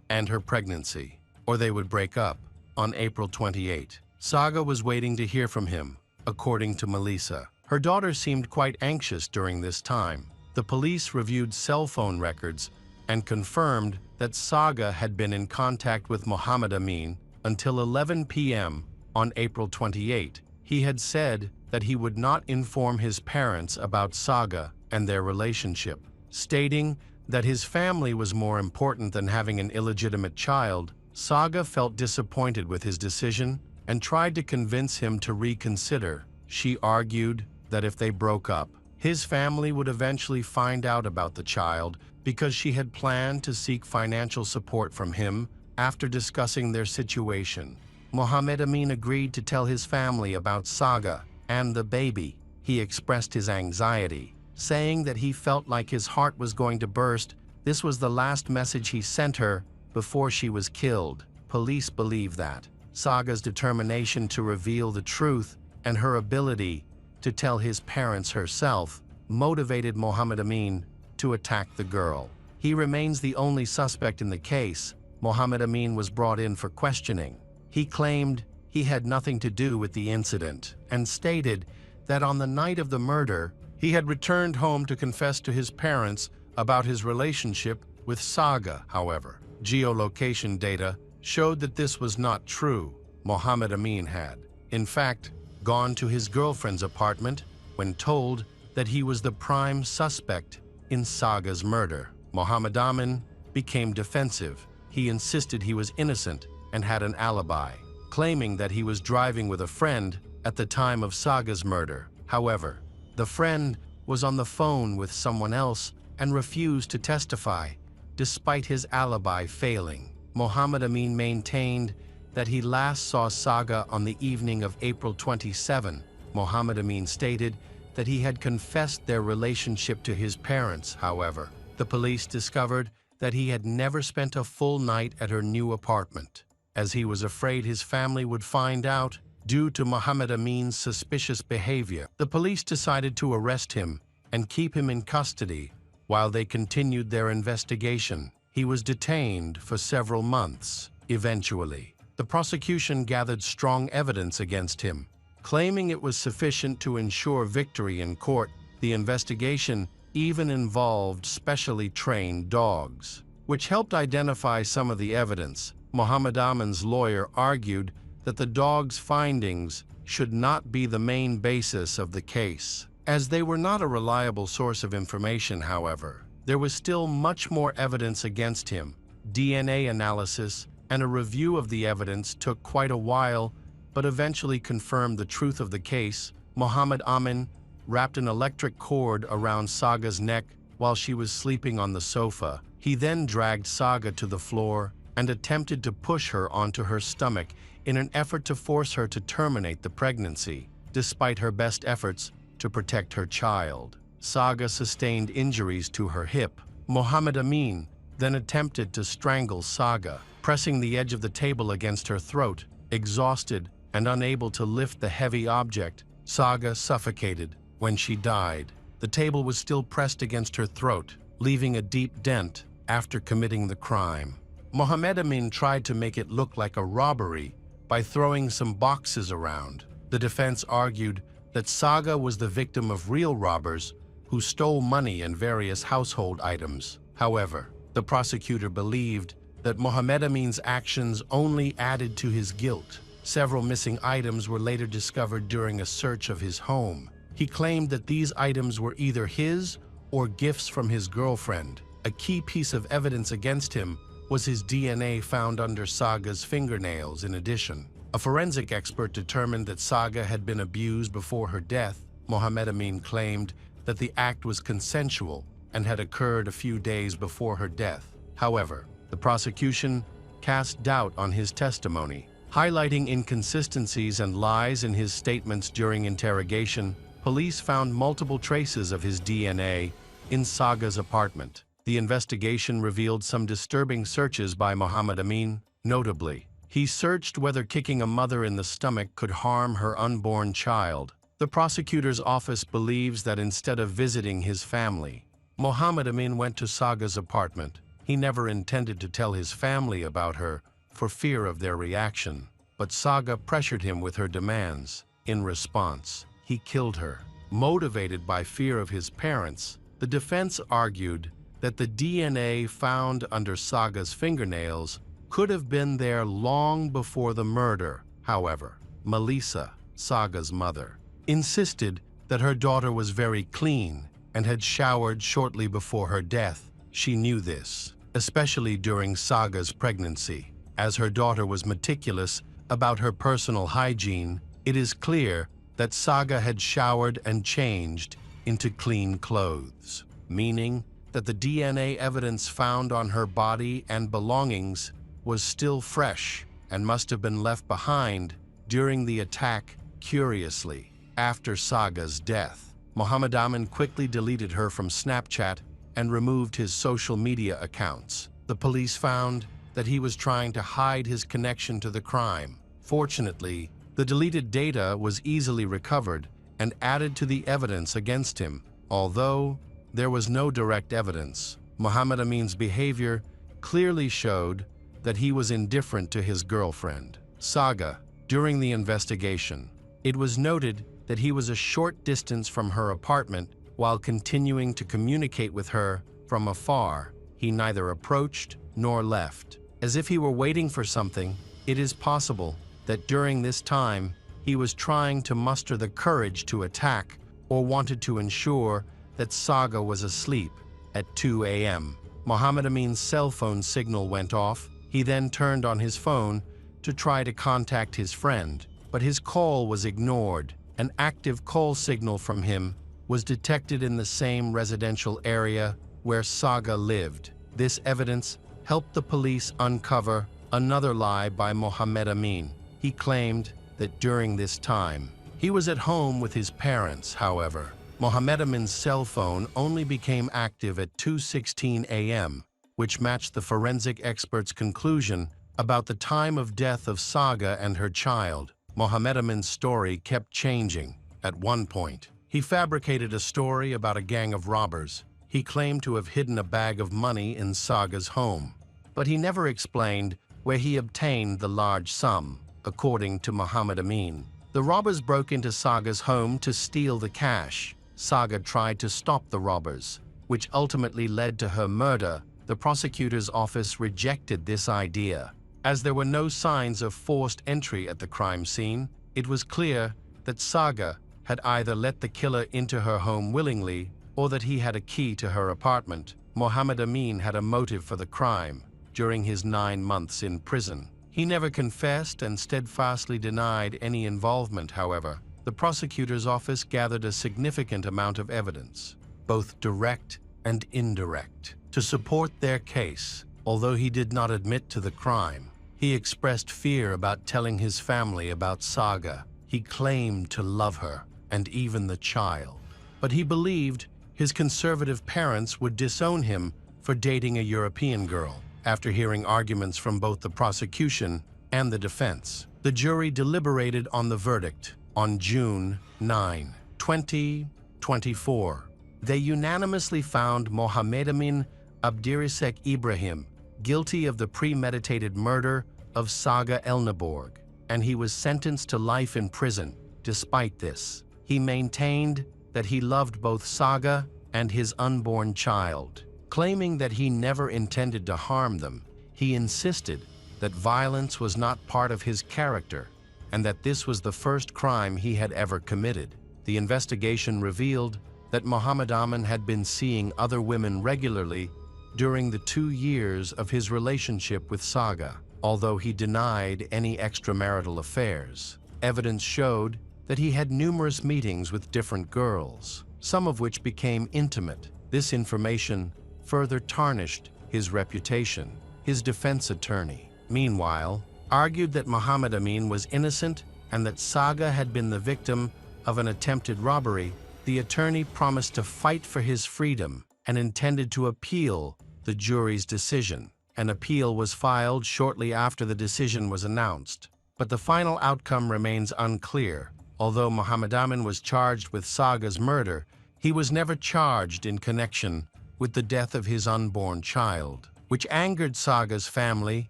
and her pregnancy, or they would break up. On April 28, Saga was waiting to hear from him, according to Melissa. Her daughter seemed quite anxious during this time. The police reviewed cell phone records and confirmed that Saga had been in contact with Mohammed Amin until 11 p.m. on April 28. He had said that he would not inform his parents about Saga and their relationship, stating that his family was more important than having an illegitimate child. Saga felt disappointed with his decision and tried to convince him to reconsider. She argued that if they broke up, his family would eventually find out about the child because she had planned to seek financial support from him after discussing their situation. Mohammed Amin agreed to tell his family about Saga and the baby. He expressed his anxiety, saying that he felt like his heart was going to burst. This was the last message he sent her before she was killed. Police believe that Saga's determination to reveal the truth and her ability to tell his parents herself motivated Mohammed Amin to attack the girl. He remains the only suspect in the case. Mohammed Amin was brought in for questioning. He claimed he had nothing to do with the incident and stated that on the night of the murder, he had returned home to confess to his parents about his relationship with Saga. However, geolocation data showed that this was not true. Mohammed Amin had, in fact, gone to his girlfriend's apartment when told that he was the prime suspect in Saga's murder. Mohammed Amin became defensive. He insisted he was innocent and had an alibi, claiming that he was driving with a friend at the time of Saga's murder. However, the friend was on the phone with someone else and refused to testify, despite his alibi failing. Mohammed Amin maintained that he last saw Saga on the evening of April 27. Mohammed Amin stated that he had confessed their relationship to his parents. However, the police discovered that he had never spent a full night at her new apartment, as he was afraid his family would find out. Due to Mohammed Amin's suspicious behavior, the police decided to arrest him and keep him in custody while they continued their investigation. He was detained for several months. Eventually, the prosecution gathered strong evidence against him, claiming it was sufficient to ensure victory in court. The investigation even involved specially trained dogs, which helped identify some of the evidence. Mohammed Amin's lawyer argued that the dogs' findings should not be the main basis of the case, as they were not a reliable source of information. However, there was still much more evidence against him. DNA analysis and a review of the evidence took quite a while, but eventually confirmed the truth of the case. Mohammed Amin wrapped an electric cord around Saga's neck while she was sleeping on the sofa. He then dragged Saga to the floor and attempted to push her onto her stomach in an effort to force her to terminate the pregnancy. Despite her best efforts to protect her child, Saga sustained injuries to her hip. Mohammed Amin then attempted to strangle Saga, pressing the edge of the table against her throat. Exhausted and unable to lift the heavy object, Saga suffocated. When she died, the table was still pressed against her throat, leaving a deep dent after committing the crime. Mohammed Amin tried to make it look like a robbery by throwing some boxes around. The defense argued that Saga was the victim of real robbers who stole money and various household items. However, the prosecutor believed that Mohammed Amin's actions only added to his guilt. Several missing items were later discovered during a search of his home. He claimed that these items were either his or gifts from his girlfriend. A key piece of evidence against him was his DNA found under Saga's fingernails. In addition, a forensic expert determined that Saga had been abused before her death. Mohammed Amin claimed that the act was consensual and had occurred a few days before her death. However, the prosecution cast doubt on his testimony, highlighting inconsistencies and lies in his statements during interrogation. Police found multiple traces of his DNA in Saga's apartment, The investigation revealed some disturbing searches by Mohammed Amin. Notably, he searched whether kicking a mother in the stomach could harm her unborn child. The prosecutor's office believes that instead of visiting his family, Mohammed Amin went to Saga's apartment. He never intended to tell his family about her for fear of their reaction, but Saga pressured him with her demands. In response, he killed her. Motivated by fear of his parents, the defense argued that the DNA found under Saga's fingernails could have been there long before the murder. However, Melissa, Saga's mother, insisted that her daughter was very clean and had showered shortly before her death. She knew this, especially during Saga's pregnancy. As her daughter was meticulous about her personal hygiene, it is clear that Saga had showered and changed into clean clothes, meaning that the DNA evidence found on her body and belongings was still fresh and must have been left behind during the attack. Curiously, after Saga's death, Mohammed Amin quickly deleted her from Snapchat and removed his social media accounts. The police found that he was trying to hide his connection to the crime. Fortunately, the deleted data was easily recovered and added to the evidence against him. Although there was no direct evidence, Mohammed Amin's behavior clearly showed that he was indifferent to his girlfriend, Saga. During the investigation, it was noted that he was a short distance from her apartment while continuing to communicate with her from afar. He neither approached nor left, as if he were waiting for something. It is possible that during this time, he was trying to muster the courage to attack or wanted to ensure that Saga was asleep. At 2 a.m., Mohammed Amin's cell phone signal went off. He then turned on his phone to try to contact his friend, but his call was ignored. An active call signal from him was detected in the same residential area where Saga lived. This evidence helped the police uncover another lie by Mohammed Amin. He claimed that during this time, he was at home with his parents. However, Mohammed Amin's cell phone only became active at 2:16 a.m., which matched the forensic expert's conclusion about the time of death of Saga and her child. Mohammed Amin's story kept changing. At one point, he fabricated a story about a gang of robbers. He claimed to have hidden a bag of money in Saga's home, but he never explained where he obtained the large sum. According to Mohammed Amin, the robbers broke into Saga's home to steal the cash. Saga tried to stop the robbers, which ultimately led to her murder. The prosecutor's office rejected this idea. As there were no signs of forced entry at the crime scene, it was clear that Saga had either let the killer into her home willingly or that he had a key to her apartment. Mohammed Amin had a motive for the crime. During his 9 months in prison, he never confessed and steadfastly denied any involvement. However, the prosecutor's office gathered a significant amount of evidence, both direct and indirect, to support their case. Although he did not admit to the crime, he expressed fear about telling his family about Saga. He claimed to love her and even the child, but he believed his conservative parents would disown him for dating a European girl. After hearing arguments from both the prosecution and the defense, the jury deliberated on the verdict. On June 9, 2024, they unanimously found Mohammed Amin Abdirisek Ibrahim guilty of the premeditated murder of Saga Elniborg, and he was sentenced to life in prison. Despite this, he maintained that he loved both Saga and his unborn child. Claiming that he never intended to harm them, he insisted that violence was not part of his character and that this was the first crime he had ever committed. The investigation revealed that Mohammed Amin had been seeing other women regularly during the 2 years of his relationship with Saga. Although he denied any extramarital affairs, evidence showed that he had numerous meetings with different girls, some of which became intimate. This information further tarnished his reputation. His defense attorney, meanwhile, argued that Mohammed Amin was innocent and that Saga had been the victim of an attempted robbery. The attorney promised to fight for his freedom and intended to appeal the jury's decision. An appeal was filed shortly after the decision was announced, but the final outcome remains unclear. Although Mohammed Amin was charged with Saga's murder, he was never charged in connection with the death of his unborn child, which angered Saga's family.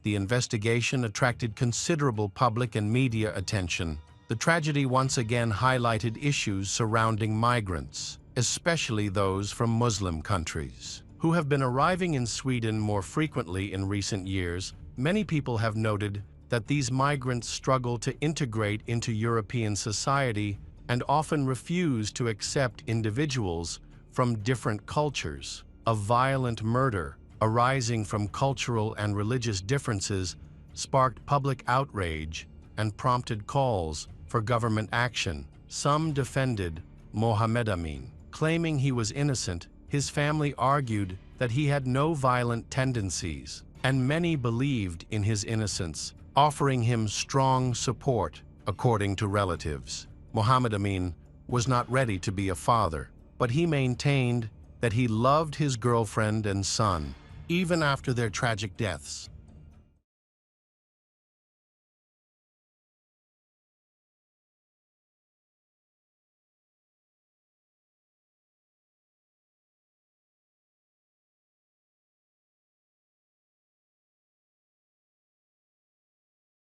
The investigation attracted considerable public and media attention. The tragedy once again highlighted issues surrounding migrants, especially those from Muslim countries, who have been arriving in Sweden more frequently in recent years. Many people have noted that these migrants struggle to integrate into European society and often refuse to accept individuals from different cultures. A violent murder arising from cultural and religious differences sparked public outrage and prompted calls for government action. Some defended Mohammed Amin, claiming he was innocent. His family argued that he had no violent tendencies, and many believed in his innocence, offering him strong support. According to relatives, Mohammed Amin was not ready to be a father, but he maintained that he loved his girlfriend and son, even after their tragic deaths.